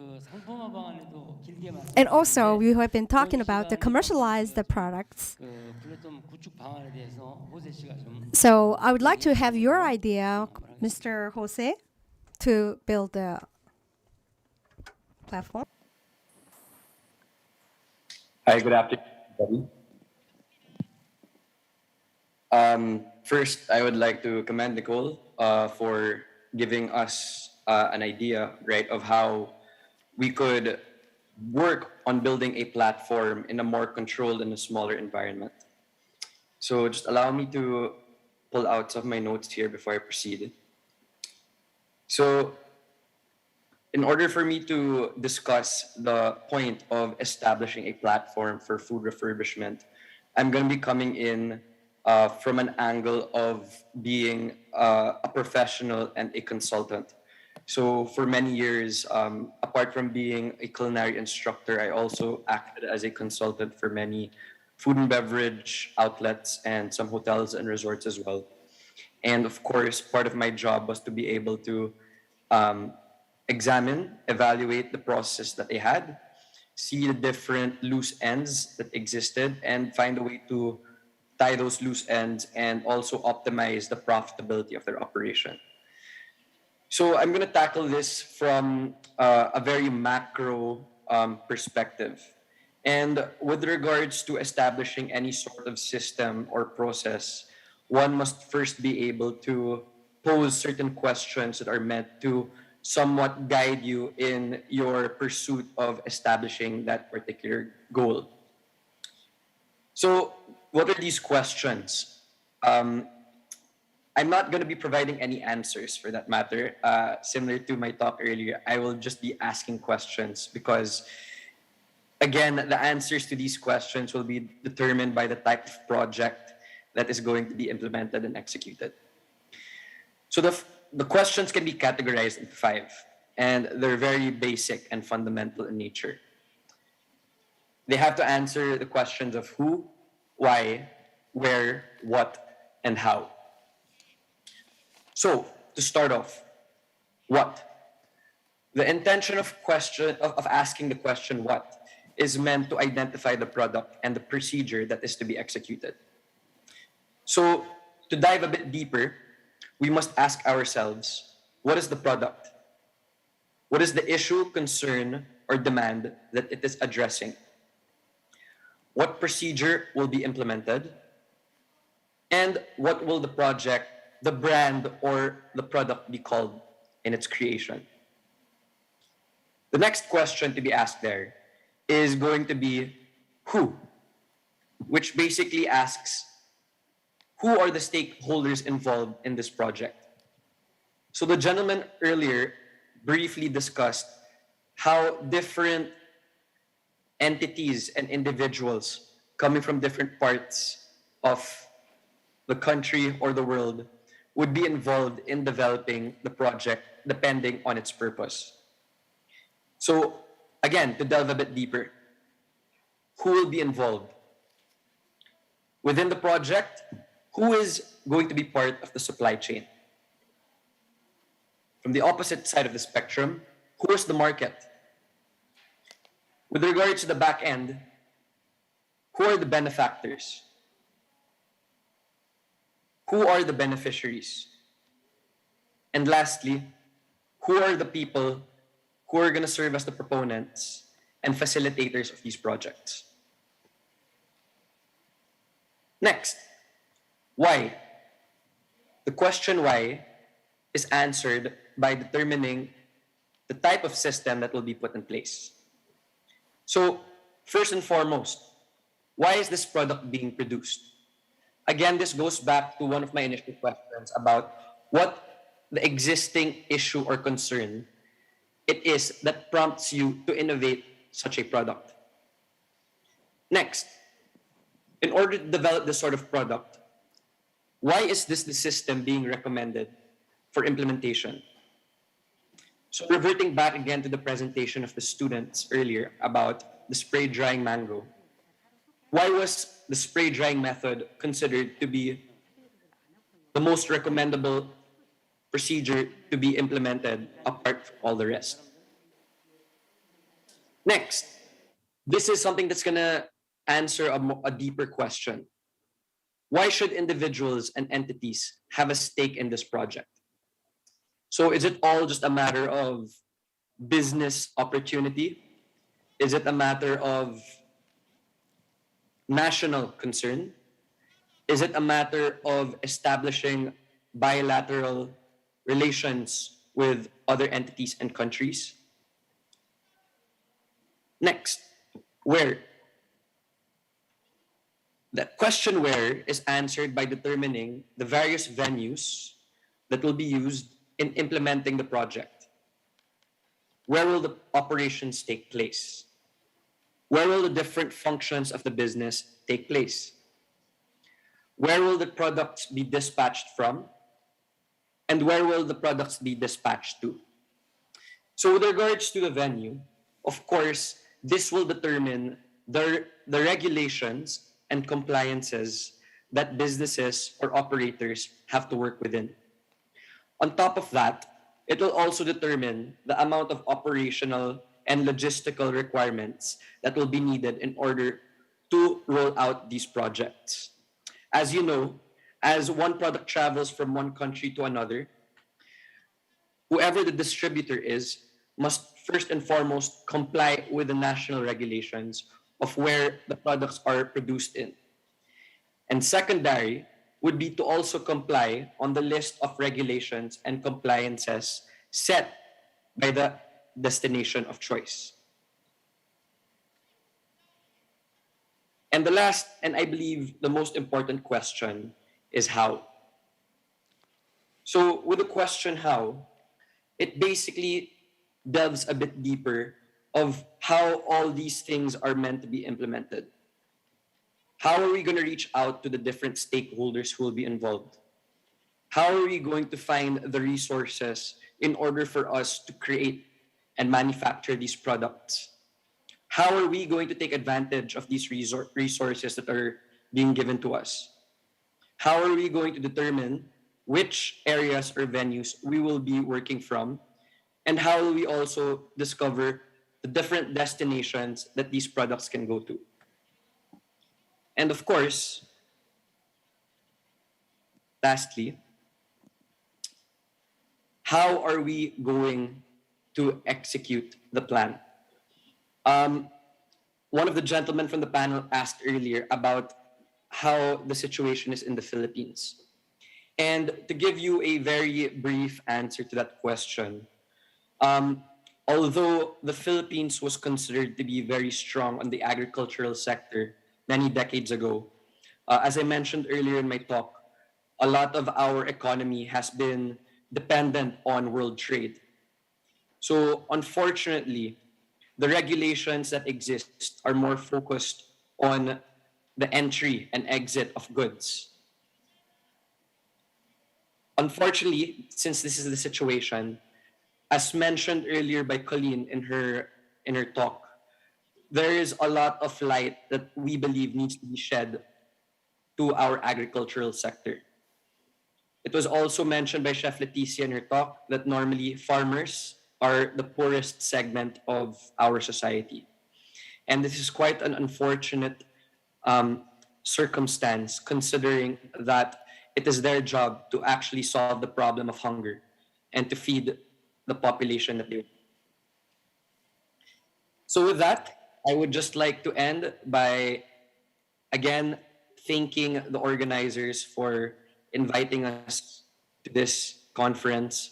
And also, we have been talking about the commercialized products. So I would like to have your idea, Mr. Jose, to build the platform. Hi, good afternoon, everybody. First, I would like to commend Nicole for giving us an idea, right, of how we could work on building a platform in a more controlled and a smaller environment. So just allow me to pull out some of my notes here before I proceed. So in order for me to discuss the point of establishing a platform for food refurbishment, I'm going to be coming in from an angle of being a professional and a consultant. So for many years, apart from being a culinary instructor, I also acted as a consultant for many food and beverage outlets and some hotels and resorts as well. And of course, part of my job was to be able to examine, evaluate the process that they had, see the different loose ends that existed, and find a way to tie those loose ends and also optimize the profitability of their operation. So I'm going to tackle this from a very macro perspective. And with regards to establishing any sort of system or process, one must first be able to pose certain questions that are meant to somewhat guide you in your pursuit of establishing that particular goal. So what are these questions? I'm not going to be providing any answers for that matter. Similar to my talk earlier, I will just be asking questions because, again, the answers to these questions will be determined by the type of project that is going to be implemented and executed. So the questions can be categorized into 5, and they're very basic and fundamental in nature. They have to answer the questions of who, why, where, what, and how. So, to start off, what? The intention of asking the question what is meant to identify the product and the procedure that is to be executed. So, to dive a bit deeper, we must ask ourselves, what is the product? What is the issue, concern, or demand that it is addressing? What procedure will be implemented? And what will the project, the brand, or the product be called in its creation? The next question to be asked there is going to be who, which basically asks, who are the stakeholders involved in this project? So the gentleman earlier briefly discussed how different entities and individuals coming from different parts of the country or the world would be involved in developing the project depending on its purpose. So again, to delve a bit deeper, who will be involved? Within the project, who is going to be part of the supply chain? From the opposite side of the spectrum, who is the market? With regards to the back end, who are the benefactors? Who are the beneficiaries? And lastly, who are the people who are going to serve as the proponents and facilitators of these projects? Next, why? The question why is answered by determining the type of system that will be put in place. So, first and foremost, why is this product being produced? Again, this goes back to one of my initial questions about what the existing issue or concern it is that prompts you to innovate such a product. Next, in order to develop this sort of product, why is this the system being recommended for implementation? So reverting back again to the presentation of the students earlier about the spray drying mango, why was the spray drying method considered to be the most recommendable procedure to be implemented apart from all the rest. Next, this is something that's gonna answer a deeper question. Why should individuals and entities have a stake in this project? So is it all just a matter of business opportunity? Is it a matter of national concern? Is it a matter of establishing bilateral relations with other entities and countries? Next, where? The question where is answered by determining the various venues that will be used in implementing the project. Where will the operations take place? Where will the different functions of the business take place? Where will the products be dispatched from? And where will the products be dispatched to? So with regards to the venue, of course, this will determine the regulations and compliances that businesses or operators have to work within. On top of that, it will also determine the amount of operational and logistical requirements that will be needed in order to roll out these projects. As you know, as one product travels from one country to another, whoever the distributor is must first and foremost comply with the national regulations of where the products are produced in. And secondary would be to also comply on the list of regulations and compliances set by the destination of choice. And the last, and I believe the most important question, is how. So with the question how, it basically delves a bit deeper of how all these things are meant to be implemented. How are we going to reach out to the different stakeholders who will be involved? How are we going to find the resources in order for us to create and manufacture these products? How are we going to take advantage of these resources that are being given to us? How are we going to determine which areas or venues we will be working from? And how will we also discover the different destinations that these products can go to? And of course, lastly, how are we going to execute the plan? One of the gentlemen from the panel asked earlier about how the situation is in the Philippines. And to give you a very brief answer to that question, although the Philippines was considered to be very strong on the agricultural sector many decades ago, as I mentioned earlier in my talk, a lot of our economy has been dependent on world trade. So unfortunately, the regulations that exist are more focused on the entry and exit of goods. Unfortunately, since this is the situation, as mentioned earlier by Colleen in her talk, there is a lot of light that we believe needs to be shed to our agricultural sector. It was also mentioned by Chef Leticia in her talk that normally farmers are the poorest segment of our society. And this is quite an unfortunate circumstance, considering that it is their job to actually solve the problem of hunger and to feed the population that they want. So with that, I would just like to end by, again, thanking the organizers for inviting us to this conference.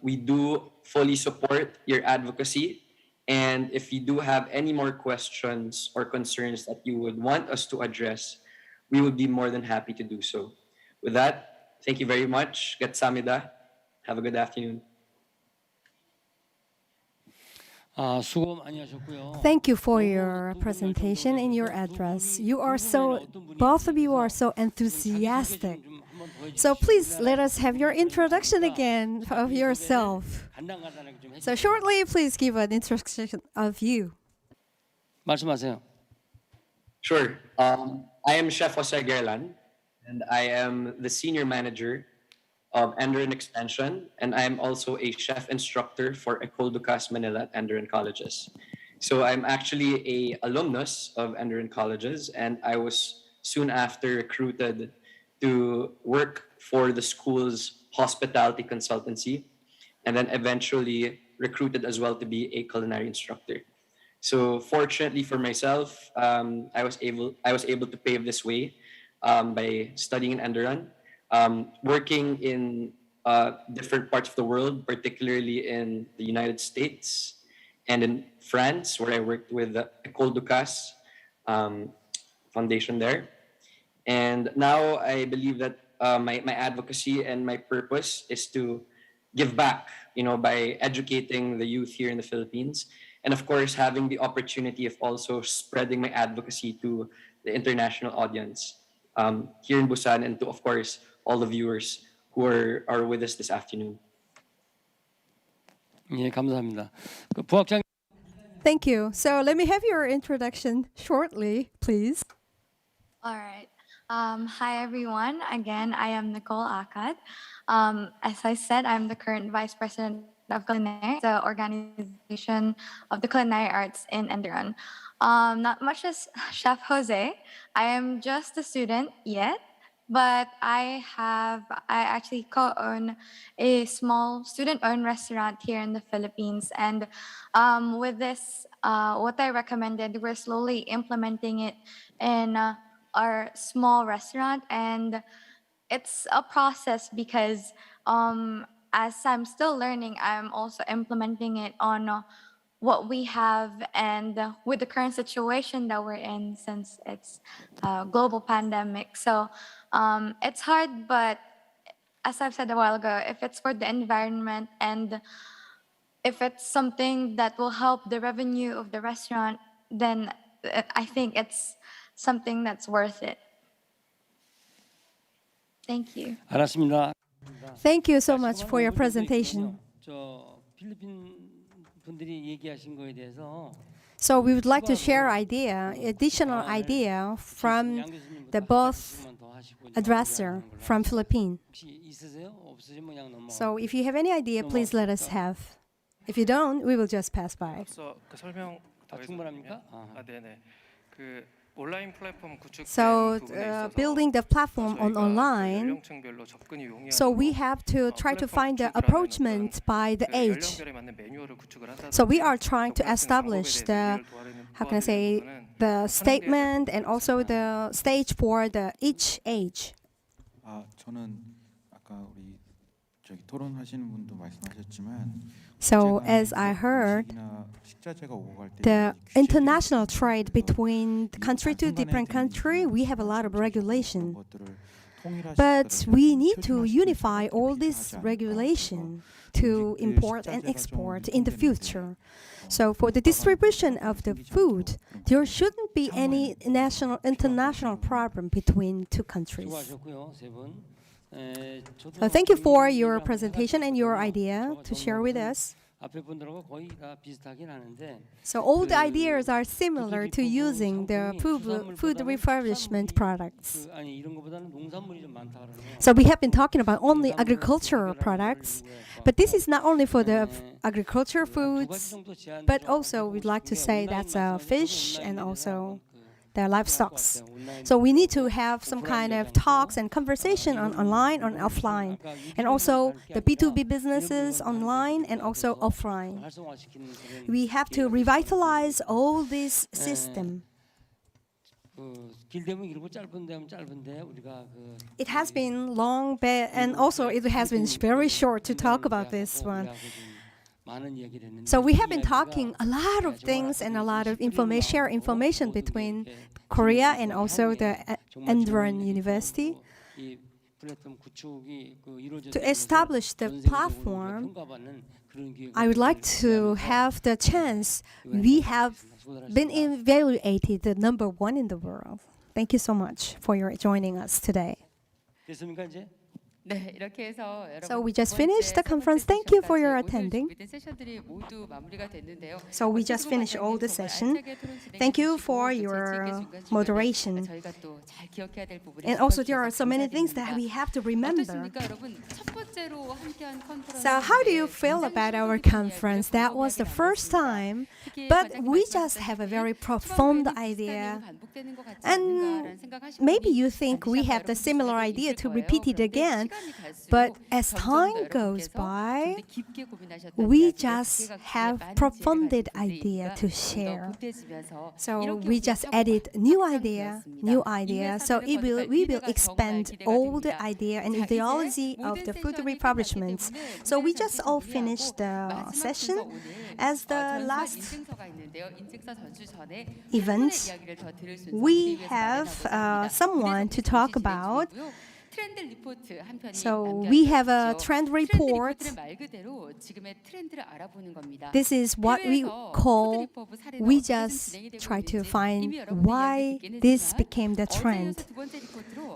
We do fully support your advocacy. And if you do have any more questions or concerns that you would want us to address, we would be more than happy to do so. With that, thank you very much. Gatsamida. Have a good afternoon. 수고 많이 하셨고요. Thank you for your presentation and your address. Both of you are so enthusiastic. So please let us have your introduction again of yourself. So shortly, please give an introduction of you. 말씀하세요. Sure. I am Chef Jose Gerlan, and I am the senior manager of Enderan Extension, and I'm also a chef instructor for Ecole Ducas Manila at Enderan Colleges. So I'm actually a alumnus of Enderan Colleges, and I was soon after recruited to work for the school's hospitality consultancy, and then eventually recruited as well to be a culinary instructor. So fortunately for myself, I was able to pave this way by studying in Enderan, working in different parts of the world, particularly in the United States and in France, where I worked with the Ecole Ducas Foundation there. And now I believe that my advocacy and my purpose is to give back, by educating the youth here in the Philippines. And of course, having the opportunity of also spreading my advocacy to the international audience here in Busan, and to, of course, all the viewers who are with us this afternoon. 예, 감사합니다. 그 부학장 Thank you. So let me have your introduction shortly, please. All right. Hi, everyone. Again, I am Nicole Akad. As I said, I'm the current Vice President of Culinary, the organization of the culinary arts in Enderan. Not much as Chef Jose. I am just a student yet, but I actually co-own a small student-owned restaurant here in the Philippines. And with this, what I recommended, we're slowly implementing it in our small restaurant, and it's a process because as I'm still learning, I'm also implementing it on what we have, and with the current situation that we're in, since it's a global pandemic. So it's hard, but as I've said a while ago, if it's for the environment and if it's something that will help the revenue of the restaurant, then I think it's something that's worth it. Thank you. 알았습니다. Thank you so much for your presentation. 저 필리핀 분들이 얘기하신 거에 대해서 So we would like to share additional idea from the both addresser from Philippines. 혹시 있으세요? 없으시면 그냥 넘어. So if you have any idea, please let us have. If you don't, we will just pass by. 그 설명 충분합니까? 네네. 그 온라인 플랫폼 구축 So 부분에 있어서 building the platform on online, 연령층별로 접근이 용이한 so we have to try to find the approachment by the age. 연령별에 맞는 매뉴얼을 구축을 한다. So we are trying to establish the, how can I say, the statement and also the stage for the each age. 저는 아까 우리 저기 토론하시는 분도 말씀하셨지만 So as I heard, the international trade between country to different country, we have a lot of regulation. But we need to unify all this regulation to import and export in the future. So for the distribution of the food, there shouldn't be any international problem between two countries. 수고하셨고요, 세 분. Thank you for your presentation and your idea to share with us. 앞에 분들하고 거의 다 비슷하긴 하는데. So all the ideas are similar to using the food refurbishment products. 아니 이런 것보다는 농산물이 좀 많다 그러네요. So we have been talking about only agricultural products, but this is not only for the agricultural foods, but also we'd like to say that's fish and also the livestock. So we need to have some kind of talks and conversation on online and offline, and also the B2B businesses online and also offline. We have to revitalize all this system. It has been long, and also it has been very short to talk about this one. So we have been talking a lot of things and a lot of share information between Korea and also the Enderan University to establish the platform. I would like to have the chance. We have been evaluated the #1 in the world. Thank you so much for your joining us today. 됐습니까 이제? 네, 이렇게 해서 So 여러분 we just finished the conference. Thank you for your attending. 준비된 세션들이 모두 마무리가 됐는데요. So we just finished all the session. Thank you for your moderation. 저희가 또 잘 기억해야 될 부분이 And also there are so many things that we have to remember. 어떻습니까, 여러분? 첫 번째로 함께한 컨퍼런스. So how do you feel about our conference? That was the first time, but we just have a very profound idea. And maybe you think we have the similar idea to repeat it again, but as time goes by, we just have profounded idea to share. So we just added new idea. So we will expand all the idea and ideology of the food refurbishments. So we just all finished the session. As the last event, we have someone to talk about. So we have a trend report. This is what we call, we just try to find why this became the trend.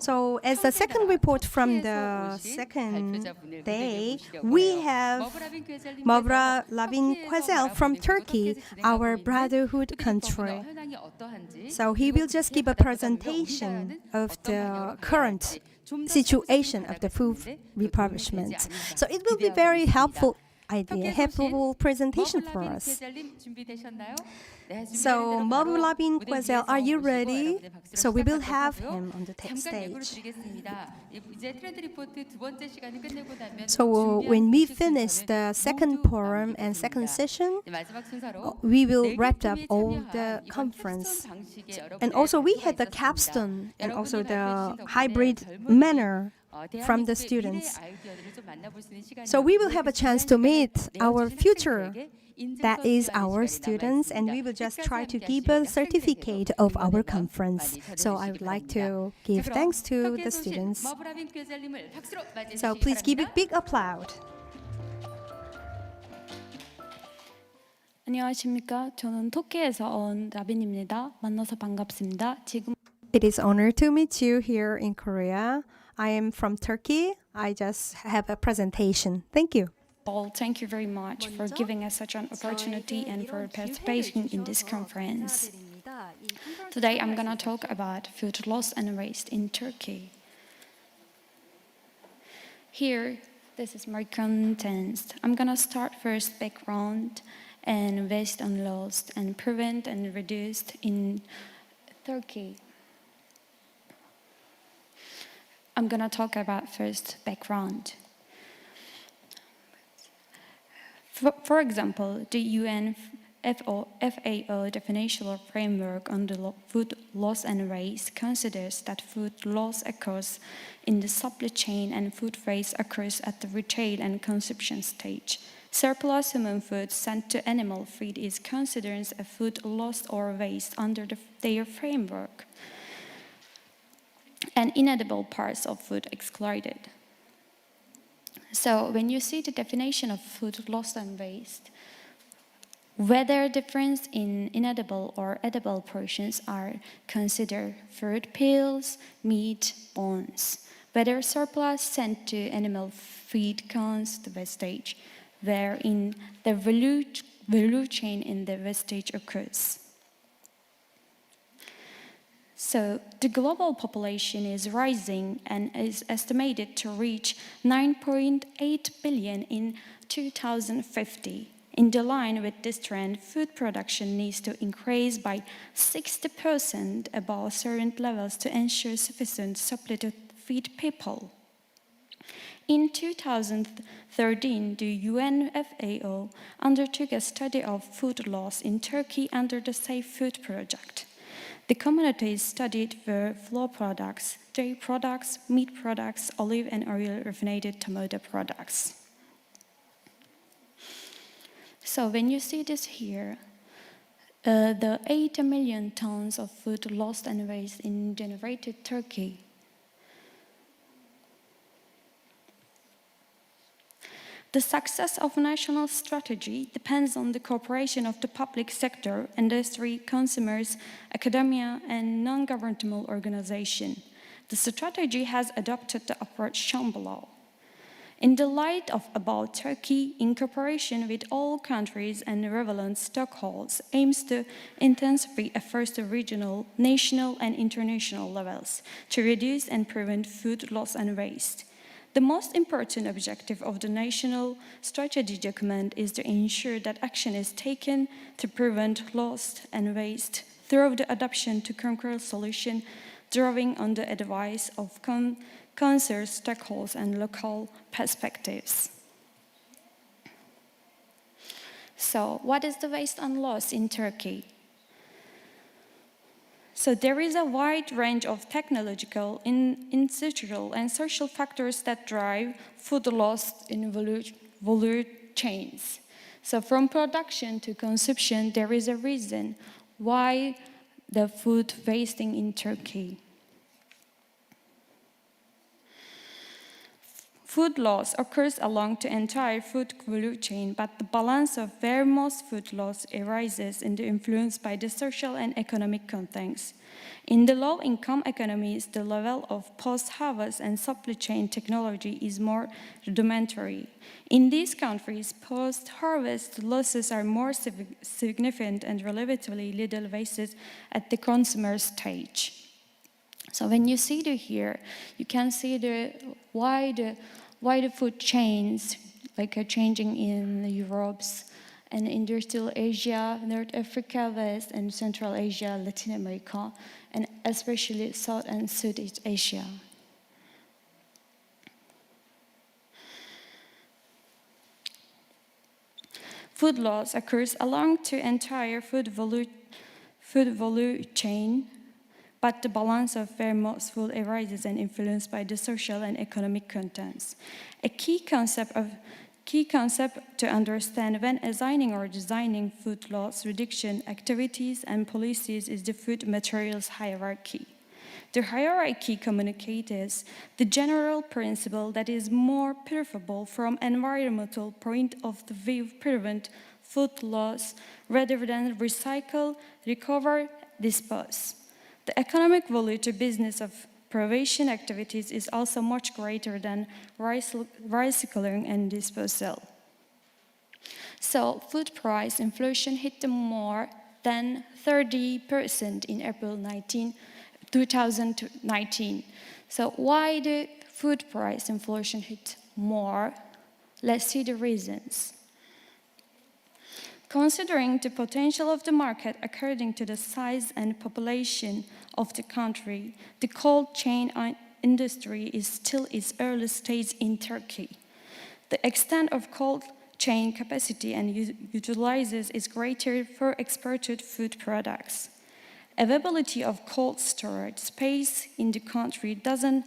So as the second report from the second day, we have Mavra Lavin Quazel from Turkey, our brotherhood country. So he will just give a presentation of the current situation of the food refurbishment. So it will be very helpful presentation for us. So Mavulabin Quazel, are you ready? So we will have him on the stage. So when we finish the second forum and second session, we will wrap up all the conference. And also we had the capstone and also the hybrid manner from the students. So we will have a chance to meet our future, that is our students, and we will just try to give a certificate of our conference. So I would like to give thanks to the students. So please give a big applause. 안녕하십니까? 저는 터키에서 온 라빈입니다. 만나서 반갑습니다. 지금 It is honor to meet you here in Korea. I am from Turkey. I just have a presentation. Thank you. Thank you very much for giving us such an opportunity and for participating in this conference. Today I'm going to talk about food loss and waste in Turkey. Here, this is my contents. I'm going to start first background and waste and loss and prevent and reduced in Turkey. I'm going to talk about first background. For example, the UN FAO definitional framework on the food loss and waste considers that food loss occurs in the supply chain and food waste occurs at the retail and consumption stage. Surplus human food sent to animal feed is considered a food loss or waste under their framework, and inedible parts of food excluded. So when you see the definition of food loss and waste, whether difference in inedible or edible portions are considered fruit peels, meat, bones, whether surplus sent to animal feed counts the wastage, wherein the value chain in the wastage occurs. So the global population is rising and is estimated to reach 9.8 billion in 2050. In the line with this trend, food production needs to increase by 60% above certain levels to ensure sufficient supply to feed people. In 2013, the UNFAO undertook a study of food loss in Turkey under the Safe Food Project. The communities studied were flour products, dairy products, meat products, olive and oil refined tomato products. So when you see this here, the 8 million tons of food lost and waste in generated Turkey. The success of national strategy depends on the cooperation of the public sector, industry, consumers, academia, and non-governmental organizations. The strategy has adopted the approach shown below. In the light of About Turkey, in cooperation with all countries and relevant stakeholders, aims to intensify efforts at regional, national, and international levels to reduce and prevent food loss and waste. The most important objective of the national strategy document is to ensure that action is taken to prevent loss and waste through the adoption to concrete solution drawing on the advice of concerned stakeholders and local perspectives. So, what is the waste and loss in Turkey? So there is a wide range of technological, institutional, and social factors that drive food loss in value chains. So from production to consumption, there is a reason why the food wasting in Turkey. Food loss occurs along the entire food value chain, but the balance of where most food loss arises is influenced by the social and economic context. In the low-income economies, the level of post-harvest and supply chain technology is more rudimentary. In these countries, post-harvest losses are more significant and relatively little wasted at the consumer stage. So when you see here, you can see why the food chains are changing in Europe and industrial Asia, North Africa, West and Central Asia, Latin America, and especially South and Southeast Asia. Food loss occurs along the entire food value chain, but the balance of where most food arises and influenced by the social and economic contents. A key concept to understand when assigning or designing food loss reduction activities and policies is the food materials hierarchy. The hierarchy communicates the general principle that is more preferable from environmental point of view to prevent food loss rather than recycle, recover, dispose. The economic value to business of prevention activities is also much greater than recycling and disposal. So food price inflation hit more than 30% in April 2019. So why the food price inflation hit more? Let's see the reasons. Considering the potential of the market according to the size and population of the country, the cold chain industry is still its early stage in Turkey. The extent of cold chain capacity and utilizes is greater for exported food products. Availability of cold storage space in the country doesn't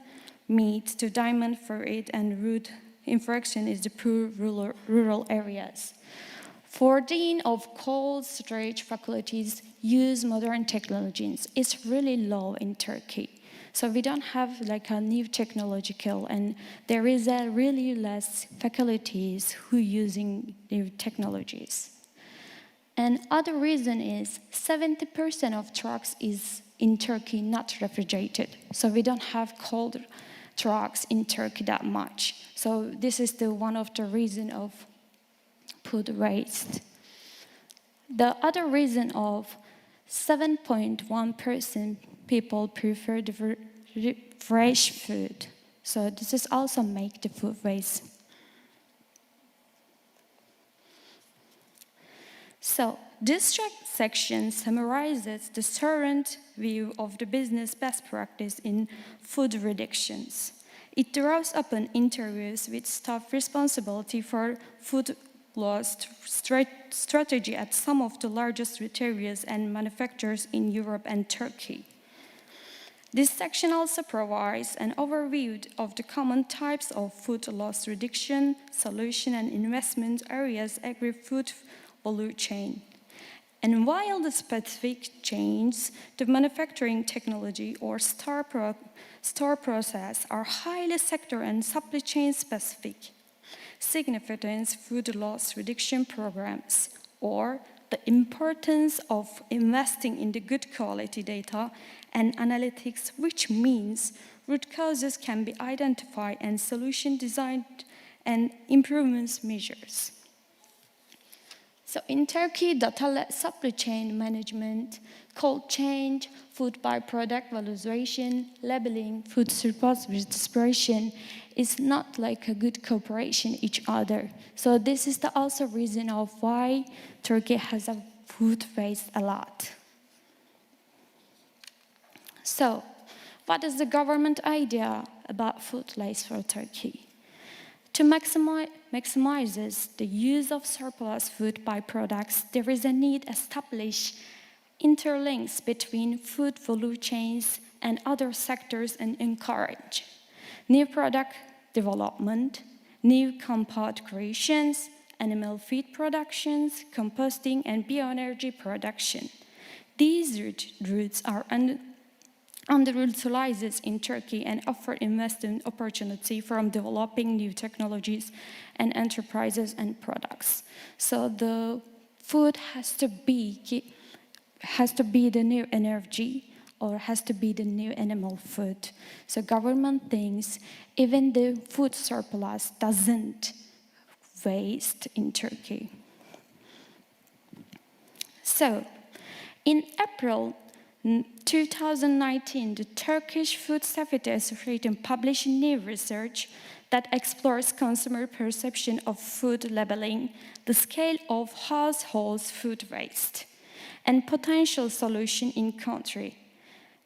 meet the demand for it, and root infraction is the poor rural areas. 14 of cold storage facilities use modern technologies. It's really low in Turkey. So we don't have a new technological, and there is really less facilities who using new technologies. And other reason is 70% of trucks is in Turkey not refrigerated. So we don't have cold trucks in Turkey that much. So this is one of the reason of food waste. The other reason of 7.1% people prefer the fresh food. So this is also make the food waste. So this section summarizes the current view of the business best practice in food reductions. It draws upon interviews with staff responsibility for food loss strategy at some of the largest retailers and manufacturers in Europe and Turkey. This section also provides an overview of the common types of food loss reduction, solution, and investment areas agri-food value chain. And while the specific chains, the manufacturing technology or store process are highly sector and supply chain specific, significant food loss reduction programs, or the importance of investing in the good quality data and analytics, which means root causes can be identified and solution designed and improvements measures. So in Turkey, data-led supply chain management, cold chain, food byproduct valorization, labeling, food surplus with dispersion is not like a good cooperation each other. So this is the also reason of why Turkey has a food waste a lot. So what is the government idea about food waste for Turkey? To maximize the use of surplus food byproducts, there is a need to establish interlinks between food value chains and other sectors and encourage new product development, new compound creations, animal feed productions, composting, and bioenergy production. These routes are underutilized in Turkey and offer investment opportunity from developing new technologies and enterprises and products. So the food has to be the new energy or has to be the new animal food. So government thinks even the food surplus doesn't waste in Turkey. So in April 2019, the Turkish Food Safety Association published new research that explores consumer perception of food labeling, the scale of households' food waste, and potential solution in country.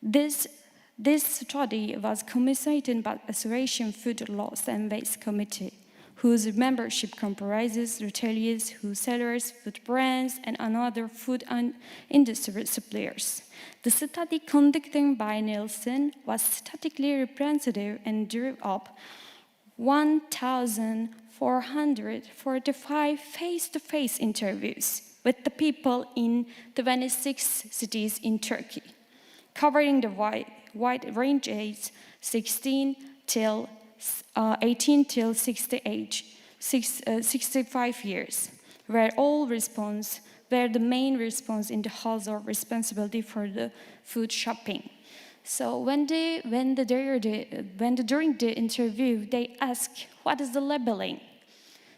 This study was commissioned by Association Food Loss and Waste Committee, whose membership comprises retailers, wholesalers, food brands, and other food and industry suppliers. The study conducted by Nielsen was statistically representative and drew up 1,445 face-to-face interviews with the people in 26 cities in Turkey, covering the wide range age 18 till 65 years, where the main response in the household responsibility for the food shopping. So during the interview, they ask, what is the labeling?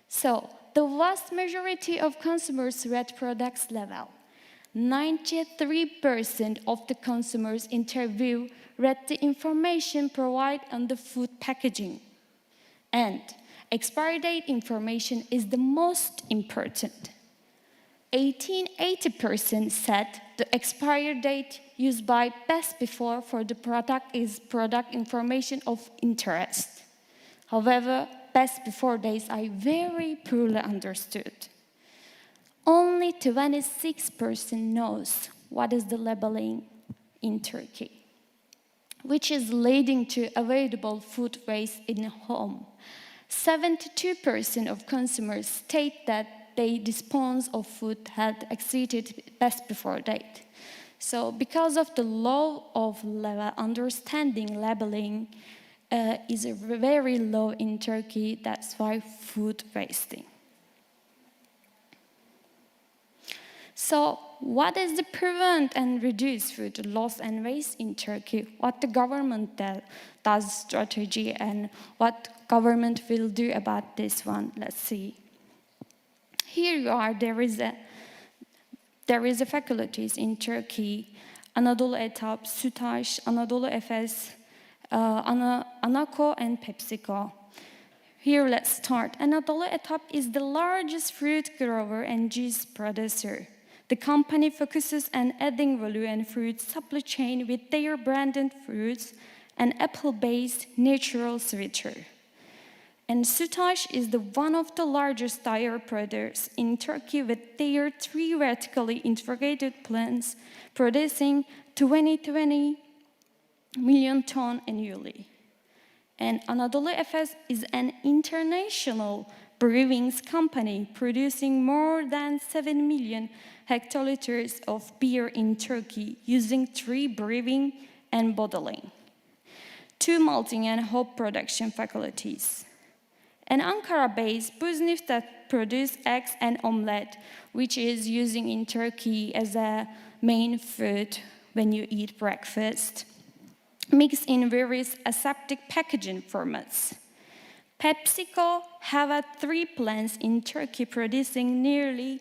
So the vast majority of consumers read products label. 93% of the consumers interviewed read the information provided on the food packaging. And expiry date information is the most important. 80% said the expiry date used by Best Before for the product is product information of interest. However, Best Before dates are very poorly understood. Only 26% knows what is the labeling in Turkey, which is leading to avoidable food waste in home. 72% of consumers state that they dispose of food had exceeded Best Before date. So because of the law of understanding labeling is very low in Turkey, that's why food wasting. So what is the prevent and reduce food loss and waste in Turkey? What the government does strategy and what government will do about this one? Let's see. Here you are, there is a faculties in Turkey, Anadolu Etap, Sütaş, Anadolu Efes, Anako and PepsiCo. Here let's start. Anadolu Etap is the largest fruit grower and juice producer. The company focuses on adding value and fruit supply chain with their branded fruits and apple-based natural sweetener. And Sütaş is one of the largest tire producers in Turkey with their 3 vertically integrated plants producing 20 million tons annually. And Anadolu Efes is an international brewing company producing more than 7 million hectoliters of beer in Turkey using 3 brewing and bottling, 2 malting and hop production facilities. An Ankara-based business that produces eggs and omelette, which is using in Turkey as a main food when you eat breakfast, mixed in various aseptic packaging formats. PepsiCo have 3 plants in Turkey producing nearly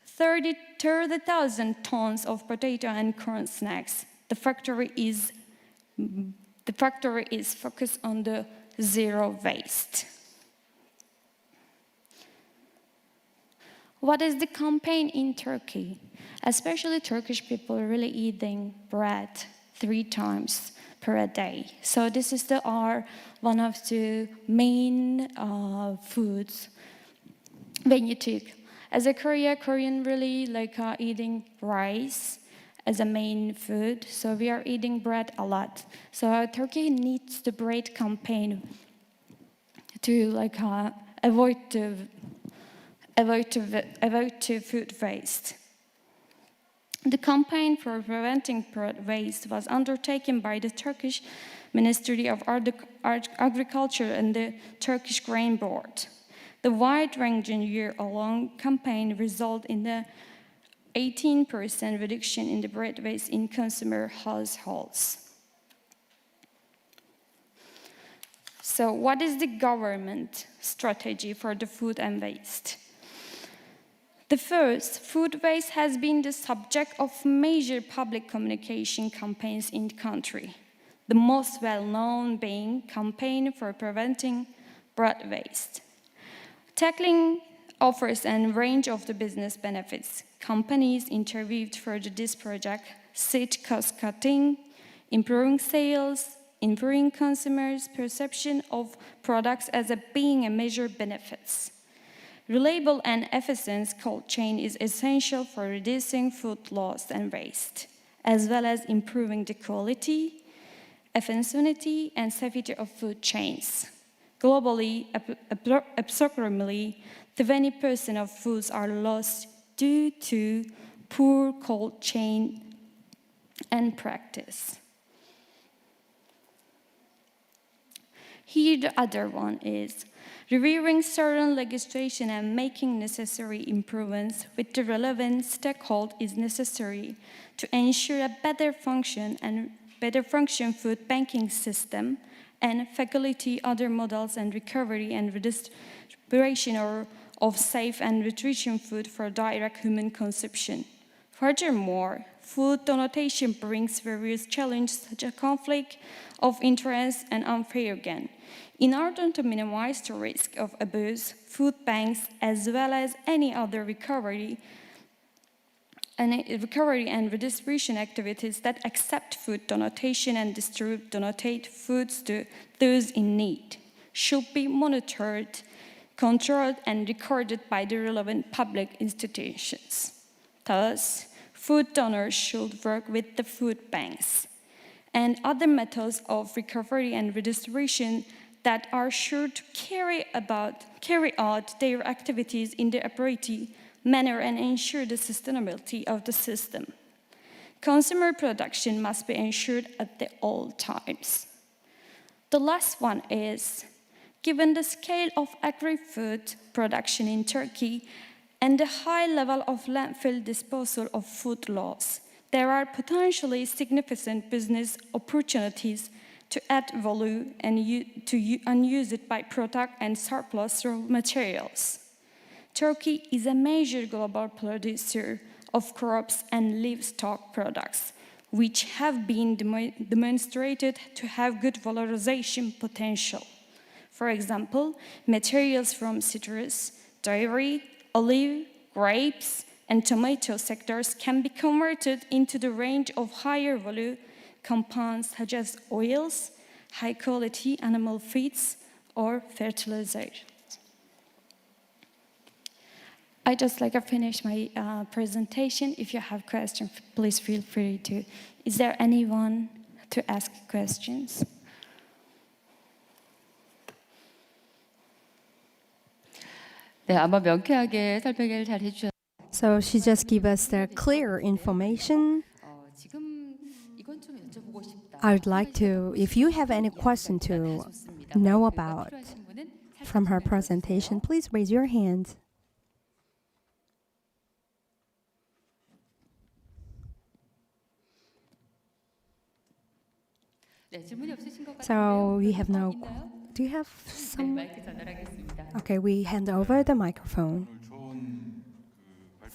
30,000 tons of potato and corn snacks. The factory is focused on the zero waste. What is the campaign in Turkey? Especially Turkish people are really eating bread 3 times per day. So this is one of the main foods when you take. As a Korean really like eating rice as a main food. So we are eating bread a lot. So Turkey needs the bread campaign to like avoid food waste. The campaign for preventing bread waste was undertaken by the Turkish Ministry of Agriculture and the Turkish Grain Board. The wide-ranging year-long campaign resulted in the 18% reduction in the bread waste in consumer households. So what is the government strategy for the food and waste? The first, food waste has been the subject of major public communication campaigns in the country. The most well-known being campaign for preventing bread waste. Tackling offers and range of the business benefits. Companies interviewed for this project said cost-cutting, improving sales, improving consumers' perception of products as being a major benefits. Reliable and efficient cold chain is essential for reducing food loss and waste, as well as improving the quality, efficiency, and safety of food chains. Globally, approximately 20% of foods are lost due to poor cold chain and practice. Here the other one is reviewing certain legislation and making necessary improvements with the relevant stakeholders is necessary to ensure a better function food banking system and facilitate other models and recovery and redistribution of safe and nutritious food for direct human consumption. Furthermore, food donation brings various challenges such as conflict of interest and unfair gain. In order to minimize the risk of abuse, food banks, as well as any other recovery and redistribution activities that accept food donation and donate foods to those in need, should be monitored, controlled, and recorded by the relevant public institutions. Thus, food donors should work with the food banks and other methods of recovery and redistribution that are sure to carry out their activities in the appropriate manner and ensure the sustainability of the system. Consumer production must be ensured at all times. The last one is, given the scale of agri-food production in Turkey and the high level of landfill disposal of food loss, there are potentially significant business opportunities to add value and use it by product and surplus raw materials. Turkey is a major global producer of crops and livestock products, which have been demonstrated to have good valorization potential. For example, materials from citrus, dairy, olive, grapes, and tomato sectors can be converted into the range of higher value compounds such as oils, high-quality animal feeds, or fertilizers. I just like to finish my presentation. If you have questions, please feel free to. Is there anyone to ask questions? 네, 아마 명쾌하게 설명을 잘 해주셨. So she just gave us the clear information. 지금 이건 좀 여쭤보고 싶다. I would like to, if you have any question to know about from her presentation, please raise your hand. 네, 질문이 없으신 것 같은데요. So we have no Do you have 네, some? 마이크 전달하겠습니다. Okay, we hand over the microphone.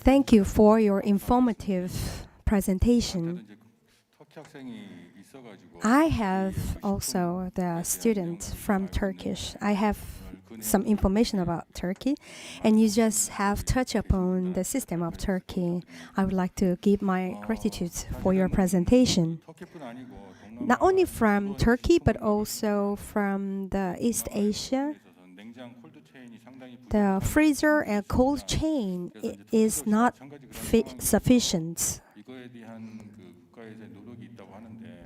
Thank you for your informative presentation. I have also the student from Turkish. I have some information about Turkey, and you just have touched upon the system of Turkey. I would like to give my gratitude for your presentation. Not only from Turkey, but also from the East Asia, the freezer and cold chain is not sufficient.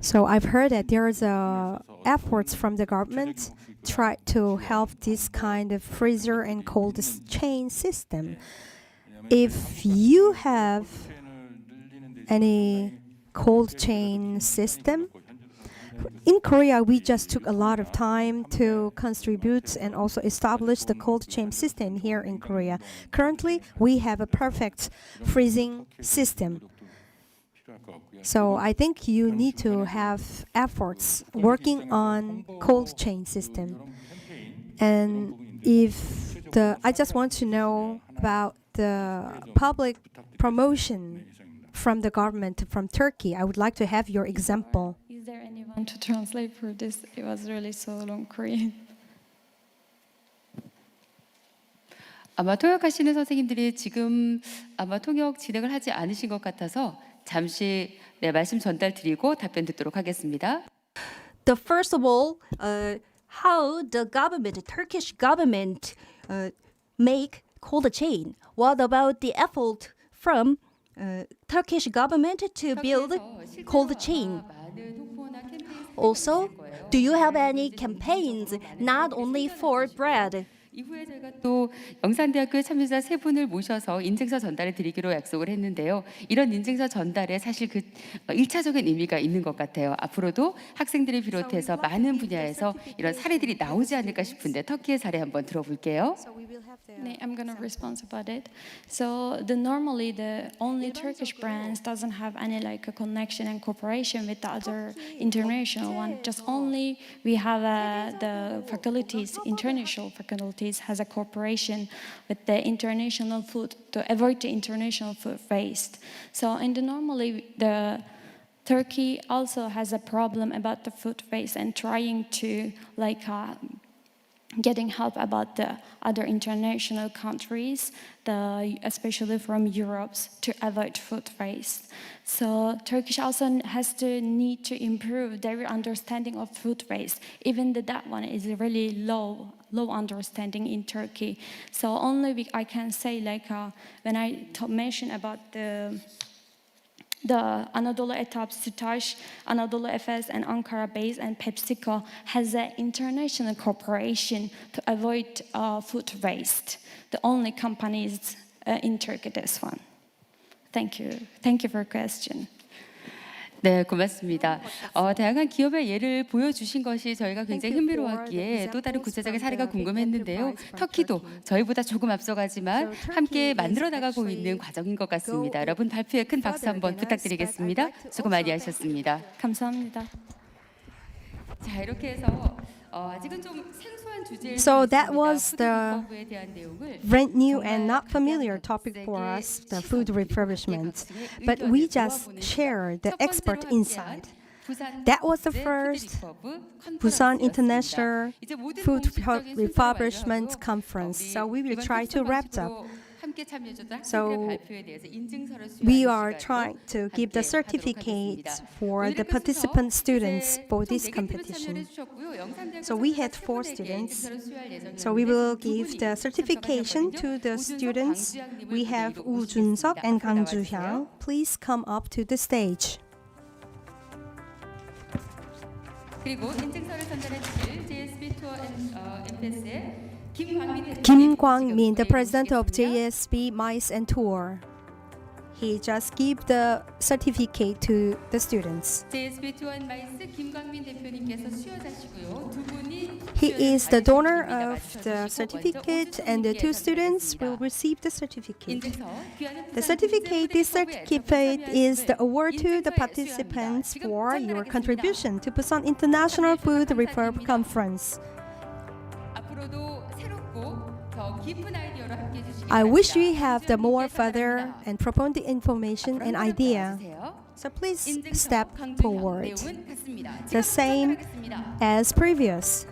So I've heard that there's efforts from the government try to help this kind of freezer and cold chain system. If you have any cold chain system, in Korea, we just took a lot of time to contribute and also establish the cold chain system here in Korea. Currently, we have a perfect freezing system. So I think you need to have efforts working on cold chain system. And I just want to know about the public promotion from the government from Turkey. I would like to have your example. Is there anyone to translate for this? It was really so long Korean. 아마 통역하시는 선생님들이 지금 아마 통역 진행을 하지 않으신 것 같아서 잠시 말씀 전달 드리고 답변 듣도록 하겠습니다. The first of all, how the Turkish government, make cold chain? What about the effort from Turkish government to build cold chain? Also, do you have any campaigns not only for bread? 이후에 저희가 또 영산대학교의 참여자 세 분을 모셔서 인증서 전달을 드리기로 약속을 했는데요. 이런 인증서 전달에 사실 그 1차적인 의미가 있는 것 같아요. 앞으로도 학생들을 비롯해서 많은 분야에서 이런 사례들이 나오지 않을까 싶은데 터키의 사례 한번 들어볼게요. 네, I'm gonna respond about it. So normally the only Turkish brands doesn't have any like a connection and cooperation with the other international one. Just only we have the faculties, international faculties has a cooperation with the international food to avoid the international food waste. So normally the Turkey also has a problem about the food waste and trying to like getting help about the other international countries, especially from Europe, to avoid food waste. So Turkish also has to need to improve their understanding of food waste, even though that one is really low understanding in Turkey. So only I can say like when I mention about the Anadolu Etap, Sütaş, Anadolu Efes, and Ankara Base and PepsiCo has an international cooperation to avoid food waste. The only companies in Turkey, this one. Thank you. Thank you for your question. 네, 고맙습니다. 다양한 기업의 예를 보여주신 것이 저희가 굉장히 흥미로웠기에 또 다른 구체적인 사례가 궁금했는데요. 터키도 저희보다 조금 앞서가지만 함께 만들어 나가고 있는 과정인 것 같습니다. 여러분 발표에 큰 박수 한번 부탁드리겠습니다. 수고 많이 하셨습니다. 감사합니다. 자, 이렇게 해서 아직은 좀 생소한 주제일 So that was the brand new and not familiar topic for us, the food refurbishment. But we just shared the expert insight. That was the first Busan International Food Refurbishment Conference. So we will try to wrap it up. So we are trying to give the certificate for the participant students for this competition. So we had 4 students. So we will give the certification to the students. We have Woo Jun-seok and Kang Ju-hyang. Please come up to the stage. 그리고 인증서를 전달해 주실 JSB 투어 엠페스의 Kim Kwang-min, the president of JSB Mice and Tour. He just gave the certificate to the students. JSB 투어 마이스 김광민 대표님께서 수여자시고요. 두 분이 He is the donor of the certificate, and the 2 students will receive the certificate. This certificate is the award to the participants for your contribution to Busan International Food Refurb Conference. 더 깊은 아이디어로 함께 해주시기 I wish 바랍니다. we have the more further 바랍니다. and profound information and 앞으로 idea. 나와주세요. So please 인증서, step 강조형 forward. 내용은 같습니다. The 지금 same 하겠습니다. as previous.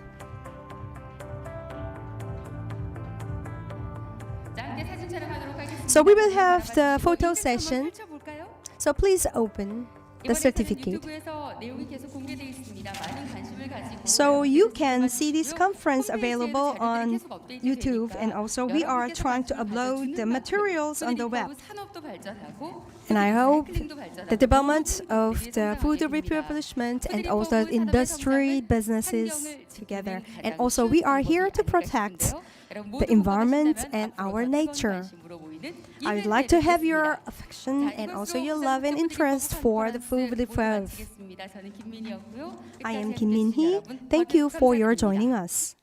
자, 함께 사진 촬영하도록 하겠습니다. So we will have the photo 인증서 한번 session. 펼쳐볼까요? So please open the 이번에 certificate. 유튜브에서 내용이 계속 공개되어 있습니다. 많은 관심을 가지고 So you can see this conference 홈페이지에도 available 자료들이 on 계속 업데이트 YouTube, 되니까 and also we are 여러분께서 trying to 관심을 upload 가져주는 the 만큼 materials on the web. 푸드 산업도 발전하고 And I hope 사이클링도 발전하고 the development of 모든 the 분들이 food 성장하게 됩니다. refurbishment and 푸드 also 리폼은 산업의 industry 성장은 businesses 환경을 together. 지키는 And 가장 also 쉬운 we are 방법이 here to 아닐까 protect 싶은데요. 여러분 the 모두 environment 궁금하시다면 and 앞으로 our 더 뜨거운 nature. 관심으로 보이는 I would 이벤트에 like to have your 뵙겠습니다. affection 자, and also 이것으로 your 부산 love and 푸드 interest 리폼 for the 컨퍼런스 food 모두 refurb. 마치겠습니다. 저는 김민희였고요. I am 끝까지 Kim 함께해 주신 Min-hee. 여러분 Thank you 거듭 for your 감사드립니다. joining us.